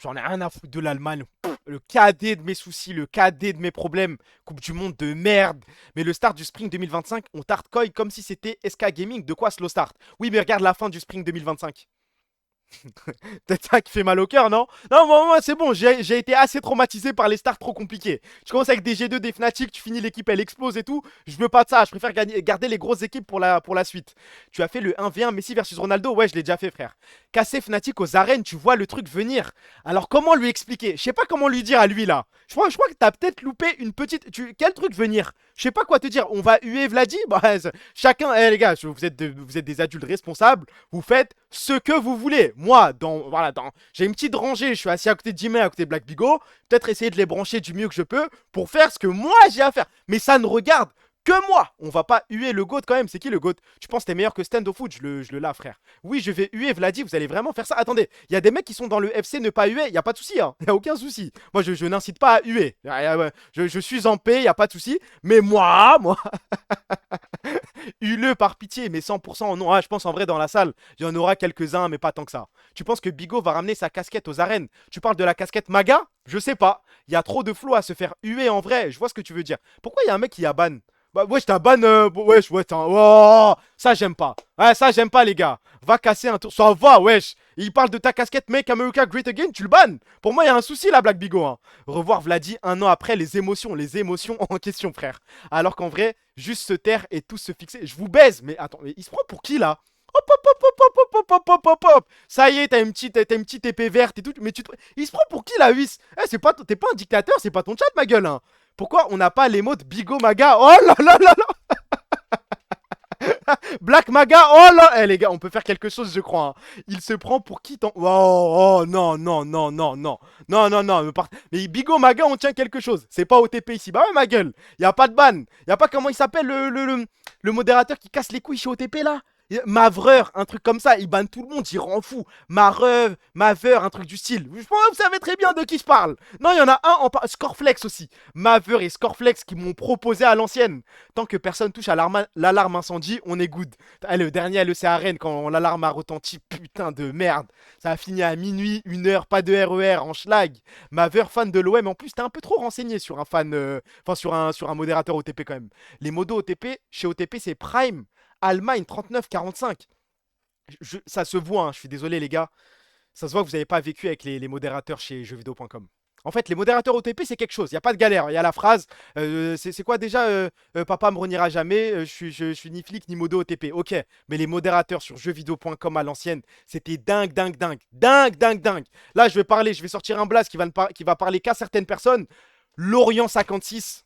J'en ai rien à foutre de l'Allemagne. Le cadet de mes soucis, le cadet de mes problèmes. Coupe du monde de merde. Mais le start du Spring 2025, on tarte Koi comme si c'était SK Gaming. De quoi slow start? Oui, mais regarde la fin du Spring 2025. Peut-être ça qui fait mal au cœur, non? Non, moi c'est bon, j'ai été assez traumatisé par les starts trop compliqués. Tu commences avec des G2, des Fnatic, tu finis l'équipe, elle explose et tout. Je veux pas de ça, je préfère garder les grosses équipes pour la suite. Tu as fait le 1v1 Messi versus Ronaldo? Ouais, je l'ai déjà fait, frère. Casser Fnatic aux arènes, tu vois le truc venir. Alors comment lui expliquer? Je sais pas comment lui dire à lui là. Je crois que t'as peut-être loupé une petite... Quel truc venir? Je sais pas quoi te dire. On va huer Vladi? Bah, chacun... Eh les gars, vous êtes des adultes responsables. Vous faites ce que vous voulez. Moi, j'ai une petite rangée. Je suis assis à côté de Jimmy, à côté de Black Bigo. Peut-être essayer de les brancher du mieux que je peux pour faire ce que moi j'ai à faire. Mais ça ne regarde que moi. On va pas huer le GOAT quand même. C'est qui le GOAT? Tu penses que t'es meilleur que Stand au foot? Je le lave, frère. Oui, je vais huer Vladi. Vous allez vraiment faire ça? Attendez, il y a des mecs qui sont dans le FC ne pas huer. Il n'y a pas de souci, hein. Il n'y a aucun souci. Moi, je n'incite pas à huer. Je suis en paix, il n'y a pas de souci. Mais moi... Hue-le par pitié, mais 100% non. Ah, je pense en vrai dans la salle, il y en aura quelques-uns, mais pas tant que ça. Tu penses que Bigo va ramener sa casquette aux arènes? Tu parles de la casquette Maga? Je sais pas. Il y a trop de flow à se faire huer en vrai. Je vois ce que tu veux dire. Pourquoi il y a un mec qui a ban? Bah wesh, t'as ban... wesh, oh, ça j'aime pas. Ouais, ça j'aime pas les gars. Va casser un tour. Ça va, wesh. Il parle de ta casquette Make America Great Again, tu le bannes. Pour moi, il y a un souci là, Black Bigo. Hein. Revoir Vladi 1 an après, les émotions en question, frère. Alors qu'en vrai, juste se taire et tous se fixer. Je vous baise, mais attends, mais il se prend pour qui là? Hop, hop, hop, hop, hop, hop, hop, hop, hop, hop. Ça y est, t'as une petite épée verte et tout. Mais il se prend pour qui la huisse? Eh, t'es pas un dictateur, c'est pas ton chat, ma gueule. Hein. Pourquoi on n'a pas les mots de Bigo Maga? Oh là là là là. Black Maga, oh là. Eh les gars, on peut faire quelque chose, je crois. Hein. Il se prend pour qui ton... Oh non. Mais Bigo Maga, on tient quelque chose. C'est pas OTP ici. Bah ouais, ma gueule. Y a pas de ban. Y a pas comment il s'appelle le modérateur qui casse les couilles chez OTP là? Mavreur, un truc comme ça, il banne tout le monde, il rend fou. Maveur, un truc du style. Vous savez très bien de qui je parle. Non, il y en a un Scoreflex aussi. Maveur et Scoreflex qui m'ont proposé à l'ancienne. Tant que personne touche à l'alarme incendie, on est good. Le dernier LEC à Rennes, quand l'alarme a retenti, putain de merde. Ça a fini à minuit, 1h, pas de RER, en schlag. Maveur, fan de l'OM. En plus, t'es un peu trop renseigné sur un fan... sur un modérateur OTP quand même. Les modos OTP, chez OTP, c'est Prime. Allemagne 39-45. Ça se voit, hein, je suis désolé les gars. Ça se voit que vous n'avez pas vécu avec les modérateurs chez jeuxvideo.com. En fait, les modérateurs OTP, c'est quelque chose. Il n'y a pas de galère. Il y a la phrase. C'est quoi déjà papa me reniera jamais. Je suis ni flic ni modo OTP. Ok. Mais les modérateurs sur jeuxvideo.com à l'ancienne, c'était dingue. Là, je vais sortir un blast qui va parler qu'à certaines personnes. Lorient 56.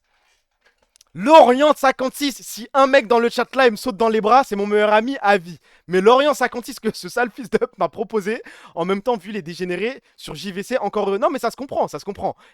Lorient 56, si un mec dans le chat là il me saute dans les bras, c'est mon meilleur ami à vie. Mais Lorient 56 que ce sale fils d'up m'a proposé, en même temps vu les dégénérés sur JVC encore... Non mais ça se comprend.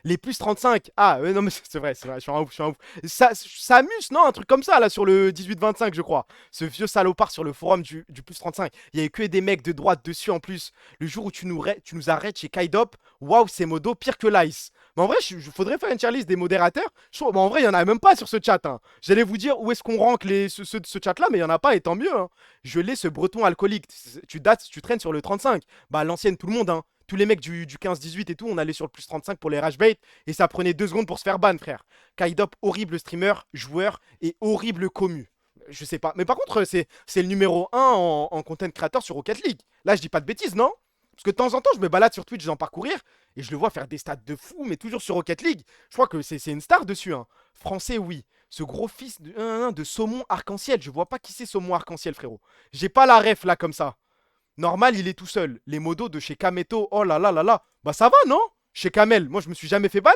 Les plus 35, non mais c'est vrai, je suis un ouf. Ça amuse, non? Un truc comme ça là sur le 18-25 je crois. Ce vieux salopard sur le forum du plus 35. Il y a eu que des mecs de droite dessus en plus. Le jour où tu nous arrêtes chez Kaidop, waouh c'est modo pire que l'Ice. Mais en vrai, faudrait faire une tier list des modérateurs. En vrai, il n'y en a même pas sur ce chat. Hein. J'allais vous dire où est-ce qu'on rank ce chat-là, mais il n'y en a pas, et tant mieux. Hein. Je l'ai, ce breton alcoolique. Tu traînes sur le 35. Bah, à l'ancienne, tout le monde. Hein. Tous les mecs du 15-18 et tout, on allait sur le plus 35 pour les rage bait, et ça prenait 2 secondes pour se faire ban, frère. Kaidop, horrible streamer, joueur, et horrible commu. Je sais pas. Mais par contre, c'est le numéro 1 en content creator sur Rocket League. Là, je dis pas de bêtises, non? Parce que de temps en temps, je me balade sur Twitch dans parcourir et je le vois faire des stats de fou, mais toujours sur Rocket League. Je crois que c'est une star dessus. Hein. Français, oui. Ce gros fils de saumon arc-en-ciel. Je vois pas qui c'est saumon arc-en-ciel, frérot. J'ai pas la ref là comme ça. Normal, il est tout seul. Les modos de chez Kameto, oh là là là là. Bah ça va, non? Chez Kamel, moi je me suis jamais fait ban.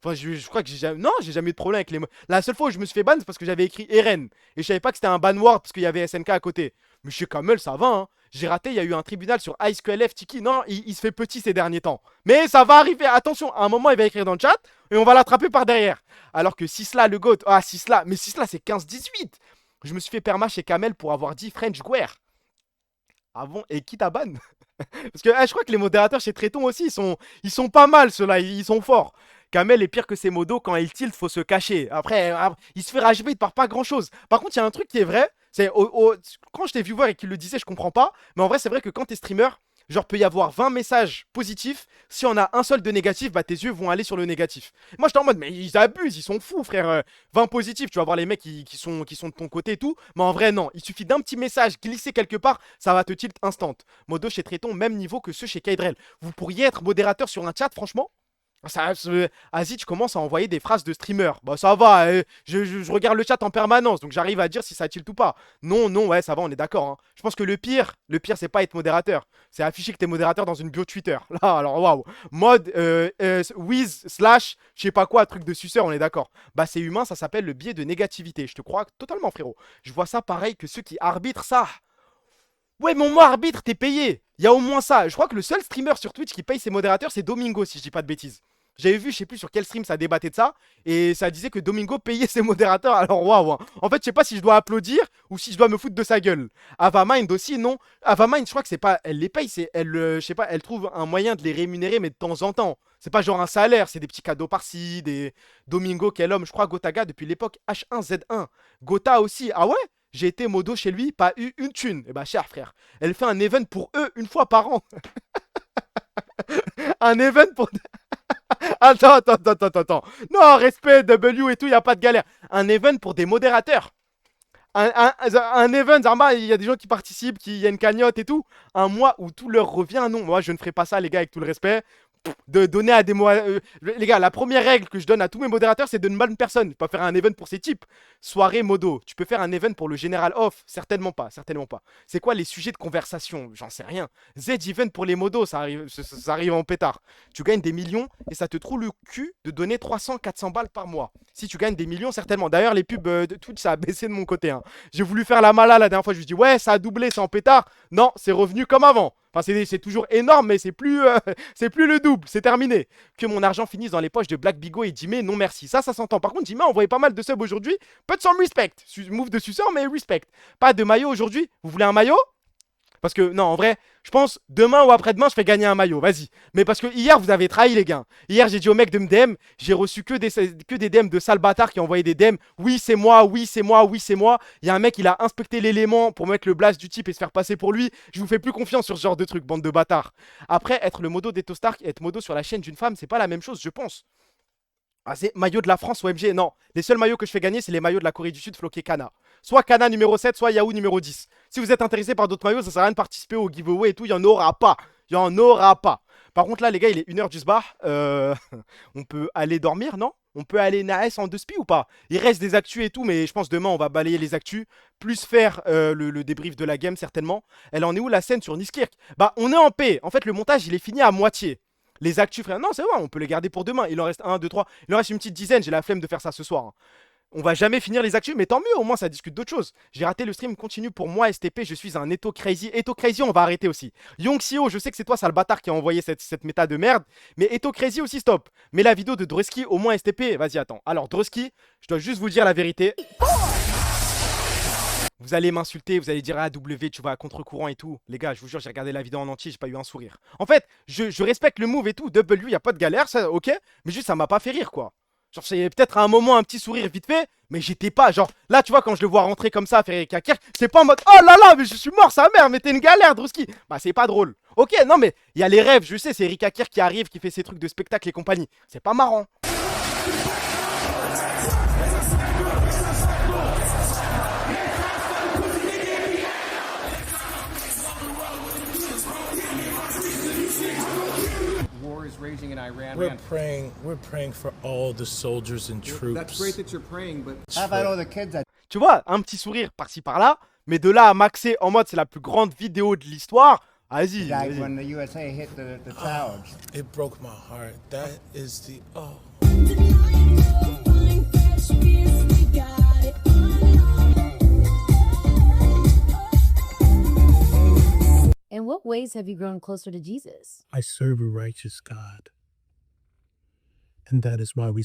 Enfin, je crois que j'ai jamais... Non, j'ai jamais eu de problème avec les mots. La seule fois où je me suis fait ban, c'est parce que j'avais écrit Eren. Et je savais pas que c'était un ban word parce qu'il y avait SNK à côté. Mais chez Kamel, ça va, hein. J'ai raté, il y a eu un tribunal sur IceQLF Tiki. Non, il se fait petit ces derniers temps. Mais ça va arriver, attention, à un moment, il va écrire dans le chat et on va l'attraper par derrière. Alors que Sisla, le GOAT, ah Sisla, mais Sisla c'est 15-18. Je me suis fait perma chez Kamel pour avoir dit French Guerre. Ah bon, et qui t'a ban? Parce que je crois que les modérateurs chez Tréton aussi, ils sont pas mal ceux-là, ils sont forts. Kamel est pire que ses modos, quand il tilt, faut se cacher. Après, il se fait rageber, il te part pas grand-chose. Par contre, il y a un truc qui est vrai, c'est quand je t'ai vu voir et qu'il le disait, je comprends pas. Mais en vrai, c'est vrai que quand t'es streamer, genre peut y avoir 20 messages positifs. Si on a un seul de négatif, bah tes yeux vont aller sur le négatif. Moi, j'étais en mode, mais ils abusent, ils sont fous, frère. 20 positifs, tu vas voir les mecs qui sont de ton côté et tout. Mais en vrai, non. Il suffit d'un petit message glissé quelque part, ça va te tilt instant. Modo chez Tréton, même niveau que ceux chez Kaydrel. Vous pourriez être modérateur sur un chat, franchement? Aziz, je commence à envoyer des phrases de streamer. Bah ça va, je regarde le chat en permanence, donc j'arrive à dire si ça tilt ou pas. Non, non, ouais, ça va, on est d'accord. Hein. Je pense que le pire, c'est pas être modérateur. C'est afficher que t'es modérateur dans une bio Twitter. Là, alors, waouh. Mode, with, slash, je sais pas quoi, truc de suceur, on est d'accord. Bah c'est humain, ça s'appelle le biais de négativité. Je te crois totalement, frérot. Je vois ça pareil que ceux qui arbitrent ça. Ouais, mais moi, arbitre, t'es payé. Il y a au moins ça. Je crois que le seul streamer sur Twitch qui paye ses modérateurs, c'est Domingo, si je dis pas de bêtises. J'avais vu, je sais plus sur quel stream ça débattait de ça, et ça disait que Domingo payait ses modérateurs, alors waouh. Hein. En fait, je sais pas si je dois applaudir ou si je dois me foutre de sa gueule. Avamind aussi, non. Avamind, je crois que c'est pas, elle les paye, c'est, elle, je sais pas, elle trouve un moyen de les rémunérer, mais de temps en temps. C'est pas genre un salaire, c'est des petits cadeaux par-ci, des Domingo, quel homme, je crois, Gotaga depuis l'époque H1Z1. Gota aussi, ah ouais? J'ai été modo chez lui, pas eu une thune. Eh bah, cher frère, elle fait un event pour eux une fois par an. Un event pour... Attends. Non, respect, W et tout, y a pas de galère. Un event pour des modérateurs. Un event, Zarma, il y a des gens qui participent, il y a une cagnotte et tout. Un mois où tout leur revient, non. Moi, je ne ferai pas ça, les gars, avec tout le respect. De donner à des les gars, la première règle que je donne à tous mes modérateurs, c'est de ne bonne personne. Pas faire un event pour ces types. Soirée modo. Tu peux faire un event pour le général off? Certainement pas, certainement pas. C'est quoi les sujets de conversation? J'en sais rien. Z-event pour les modos, ça arrive en pétard. Tu gagnes des millions et ça te trouve le cul de donner 300-400 balles par mois. Si tu gagnes des millions, certainement. D'ailleurs, les pubs de Twitch, ça a baissé de mon côté. Hein. J'ai voulu faire la mala la dernière fois. Je me dis, ouais, ça a doublé, c'est en pétard. Non, c'est revenu comme avant. Enfin, c'est toujours énorme, mais c'est plus le double, c'est terminé. Que mon argent finisse dans les poches de Black Bigo et Jimmy, non merci. Ça s'entend. Par contre, Jimmy a envoyé pas mal de subs aujourd'hui. Peu de some respect. Move de suceur, mais respect. Pas de maillot aujourd'hui. Vous voulez un maillot? Parce que, non, en vrai, je pense demain ou après-demain, je fais gagner un maillot. Vas-y. Mais parce que hier, vous avez trahi, les gars. Hier, j'ai dit au mec de me DM, j'ai reçu que des DM de sales bâtards qui ont envoyé des DM. Oui, c'est moi, oui, c'est moi, oui, c'est moi. Il y a un mec, il a inspecté l'élément pour mettre le blast du type et se faire passer pour lui. Je vous fais plus confiance sur ce genre de truc, bande de bâtards. Après, être le modo d'Eto Stark et être modo sur la chaîne d'une femme, c'est pas la même chose, je pense. Ah, c'est maillot de la France ou OMG. Non, les seuls maillots que je fais gagner, c'est les maillots de la Corée du Sud floqués Kana. Soit Kana numéro 7, soit Yahoo numéro 10. Si vous êtes intéressé par d'autres maillots, ça sert à rien de participer au giveaway et tout, il n'y en aura pas. Il n'y en aura pas. Par contre, là, les gars, il est 1h du sbar. On peut aller dormir, non? On peut aller Naes en 2 spi ou pas? Il reste des actus et tout, mais je pense demain, on va balayer les actus. Plus faire le débrief de la game, certainement. Elle en est où la scène sur Niskirk? Bah, on est en paix. En fait, le montage, il est fini à moitié. Les actus, frère, non, c'est vrai, on peut les garder pour demain. Il en reste 1, 2, 3. Il en reste une petite dizaine. J'ai la flemme de faire ça ce soir. Hein. On va jamais finir les actus, mais tant mieux, au moins ça discute d'autres choses. J'ai raté le stream, continue pour moi, STP, je suis un Eto Crazy. Eto Crazy, on va arrêter aussi. Yongxio, je sais que c'est toi, sale bâtard, qui a envoyé cette méta de merde. Mais Eto Crazy aussi, stop. Mais la vidéo de Drusky, au moins STP, vas-y, attends. Alors, Drusky, je dois juste vous dire la vérité. Vous allez m'insulter, vous allez dire ah W, tu vas à contre-courant et tout. Les gars, je vous jure, j'ai regardé la vidéo en entier, j'ai pas eu un sourire. En fait, je respecte le move et tout, W, y a pas de galère, ça, ok. Mais juste, ça m'a pas fait rire, quoi. Genre, c'est peut-être à un moment un petit sourire vite fait, mais j'étais pas, genre, là, tu vois, quand je le vois rentrer comme ça, faire Erika Kirk, c'est pas en mode oh là là, mais je suis mort, sa mère, mais t'es une galère, Drusky. Bah, c'est pas drôle. Ok, non, mais il y a les rêves, je sais, c'est Erika Kirk qui arrive, qui fait ses trucs de spectacle et compagnie. C'est pas marrant. raging in Iran. We're praying for all the soldiers and troops. That's great that you're praying, but How about all the kids that Tu vois, un petit sourire par-ci par-là, mais de là à maxer en mode c'est la plus grande vidéo de l'histoire, vas-y. Like vas-y. when the USA hit the towers. It broke my heart. That is the In what ways have you grown closer to Jesus? I serve a righteous God. And that is why we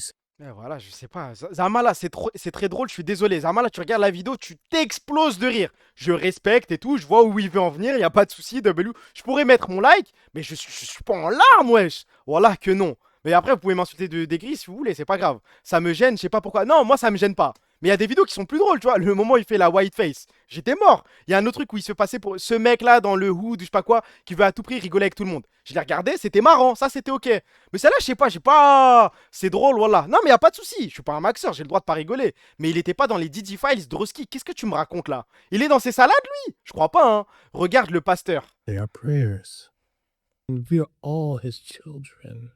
Voilà, je sais pas. Zamala, c'est très drôle, je suis désolé. Zamala, tu regardes la vidéo, tu t'exploses de rire. Je respecte et tout, je vois où il veut en venir, y a pas de souci, W. Je pourrais mettre mon like, mais je suis pas en larmes, wesh. Voilà que non. Mais après, vous pouvez m'insulter des gris si vous voulez, c'est pas grave. Ça me gêne, je sais pas pourquoi. Non, moi, ça me gêne pas. Mais il y a des vidéos qui sont plus drôles, tu vois. Le moment où il fait la white face, j'étais mort. Il y a un autre truc où il se passait pour ce mec-là dans le hood, je sais pas quoi, qui veut à tout prix rigoler avec tout le monde. Je l'ai regardé, c'était marrant, ça c'était ok. Mais celle-là, je sais pas, j'ai pas. C'est drôle, voilà. Non, mais y a pas de souci. Je suis pas un maxeur, j'ai le droit de pas rigoler. Mais il était pas dans les Didi Files Droski. Qu'est-ce que tu me racontes là? Il est dans ses salades, lui? Je crois pas, hein. Regarde le pasteur. They are prayers. And we are all his children.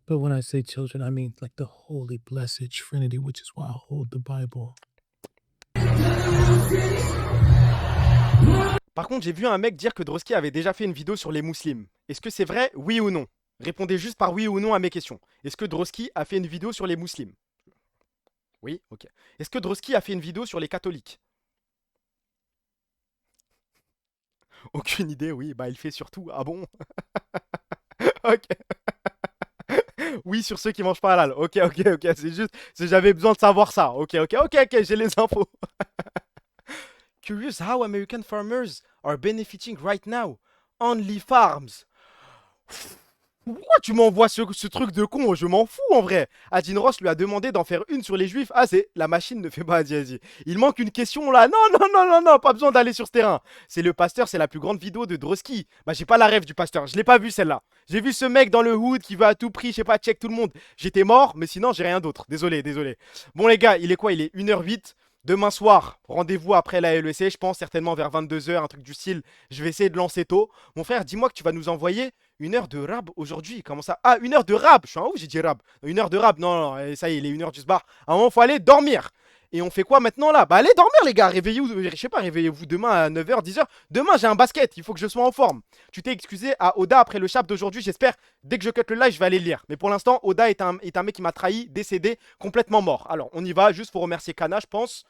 But when I say children, I mean like the holy, blessed Trinity, which is why I hold the Bible. Par contre, j'ai vu un mec dire que Droski avait déjà fait une vidéo sur les musulmans. Est-ce que c'est vrai, oui ou non? Répondez juste par oui ou non à mes questions. Est-ce que Droski a fait une vidéo sur les musulmans? Oui, ok. Est-ce que Droski a fait une vidéo sur les catholiques? Aucune idée, oui. Bah, il fait surtout. Ah bon? Ok. Oui, sur ceux qui mangent pas halal. Ok. C'est juste, j'avais besoin de savoir ça. Ok. J'ai les infos. Curious how American farmers are benefiting right now. Only farms. Pourquoi tu m'envoies ce truc de con? Je m'en fous en vrai. Adin Ross lui a demandé d'en faire une sur les juifs. Ah, c'est la machine ne fait pas vas-y. Il manque une question là. Non, pas besoin d'aller sur ce terrain. C'est le pasteur, c'est la plus grande vidéo de Droski. Bah, j'ai pas la rêve du pasteur. Je l'ai pas vu celle-là. J'ai vu ce mec dans le hood qui veut à tout prix, je sais pas, check tout le monde. J'étais mort, mais sinon, j'ai rien d'autre. Désolé. Bon, les gars, il est quoi? Il est 1h08. Demain soir, rendez-vous après la LEC, je pense certainement vers 22h, un truc du style. Je vais essayer de lancer tôt. Mon frère, dis-moi que tu vas nous envoyer 1 heure de rap aujourd'hui. Comment ça? Ah, 1 heure de rap. Je suis en ouf, j'ai dit rap. 1 heure de rap. Non, ça y est, il est 1h du bar. À un moment, faut aller dormir. Et on fait quoi maintenant là? Bah allez dormir les gars, réveillez-vous, je sais pas, réveillez-vous demain à 9h, 10h. Demain j'ai un basket, il faut que je sois en forme. Tu t'es excusé à Oda après le chap d'aujourd'hui, j'espère, dès que je cut le live, je vais aller le lire. Mais pour l'instant, Oda est un mec qui m'a trahi, décédé, complètement mort. Alors, on y va, juste pour remercier Kana, je pense.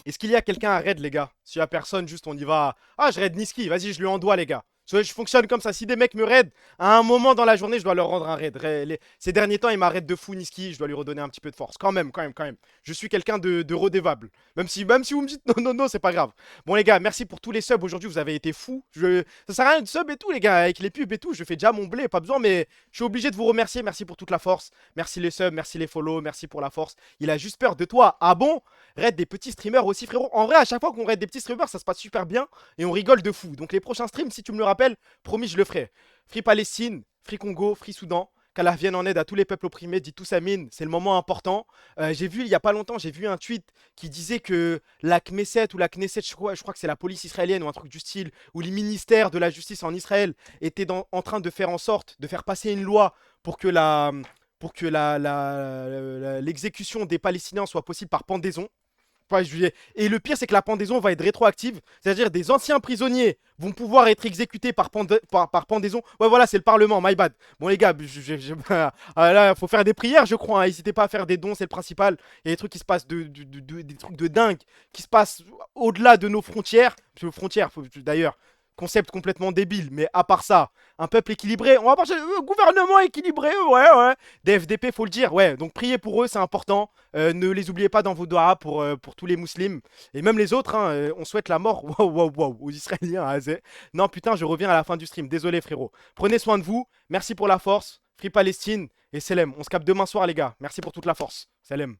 Est-ce qu'il y a quelqu'un à raid, les gars? S'il y a personne, juste on y va. Ah, je raid Niski, vas-y, je lui envoie, les gars. Je fonctionne comme ça. Si des mecs me raident, à un moment dans la journée, je dois leur rendre un raid. Ces derniers temps, il m'a raid de fou, Niski. Je dois lui redonner un petit peu de force. Quand même. Je suis quelqu'un de redevable. Même si vous me dites non, c'est pas grave. Bon, les gars, merci pour tous les subs. Aujourd'hui, vous avez été fous. Ça sert à rien de sub et tout, les gars. Avec les pubs et tout, je fais déjà mon blé. Pas besoin, mais je suis obligé de vous remercier. Merci pour toute la force. Merci les subs, merci les follow, merci pour la force. Il a juste peur de toi. Ah bon? Raid des petits streamers aussi, frérot. En vrai, à chaque fois qu'on raid des petits streamers, ça se passe super bien. Et on rigole de fou. Donc, les prochains streams, si tu me le rappelles, promis, je le ferai. Free Palestine, Free Congo, Free Soudan. Qu'Allah vienne en aide à tous les peuples opprimés, dit tous Amin, c'est le moment important. J'ai vu, il y a pas longtemps, j'ai vu un tweet qui disait que la Knesset ou la Knesset, je crois que c'est la police israélienne ou un truc du style, ou les ministères de la justice en Israël étaient en train de faire en sorte de faire passer une loi pour que l'exécution des Palestiniens soit possible par pendaison. pas juillet. Et le pire, c'est que la pendaison va être rétroactive. C'est-à-dire des anciens prisonniers vont pouvoir être exécutés par pendaison. Ouais, voilà, c'est le Parlement, my bad. Bon, les gars, là, faut faire des prières, je crois. Hein. N'hésitez pas à faire des dons, c'est le principal. Il y a des trucs qui se passent des trucs de dingue, qui se passent au-delà de nos frontières. Parce que nos frontières, d'ailleurs, concept complètement débile. Mais à part ça, un peuple équilibré. On va parler de gouvernement équilibré, ouais. Des FDP, faut le dire, ouais. Donc priez pour eux, c'est important. Ne les oubliez pas dans vos doigts pour tous les musulmans. Et même les autres, hein, on souhaite la mort aux Israéliens. Hein, non, putain, je reviens à la fin du stream. Désolé, frérot. Prenez soin de vous. Merci pour la force. Free Palestine et Selem. On se capte demain soir, les gars. Merci pour toute la force. Selem.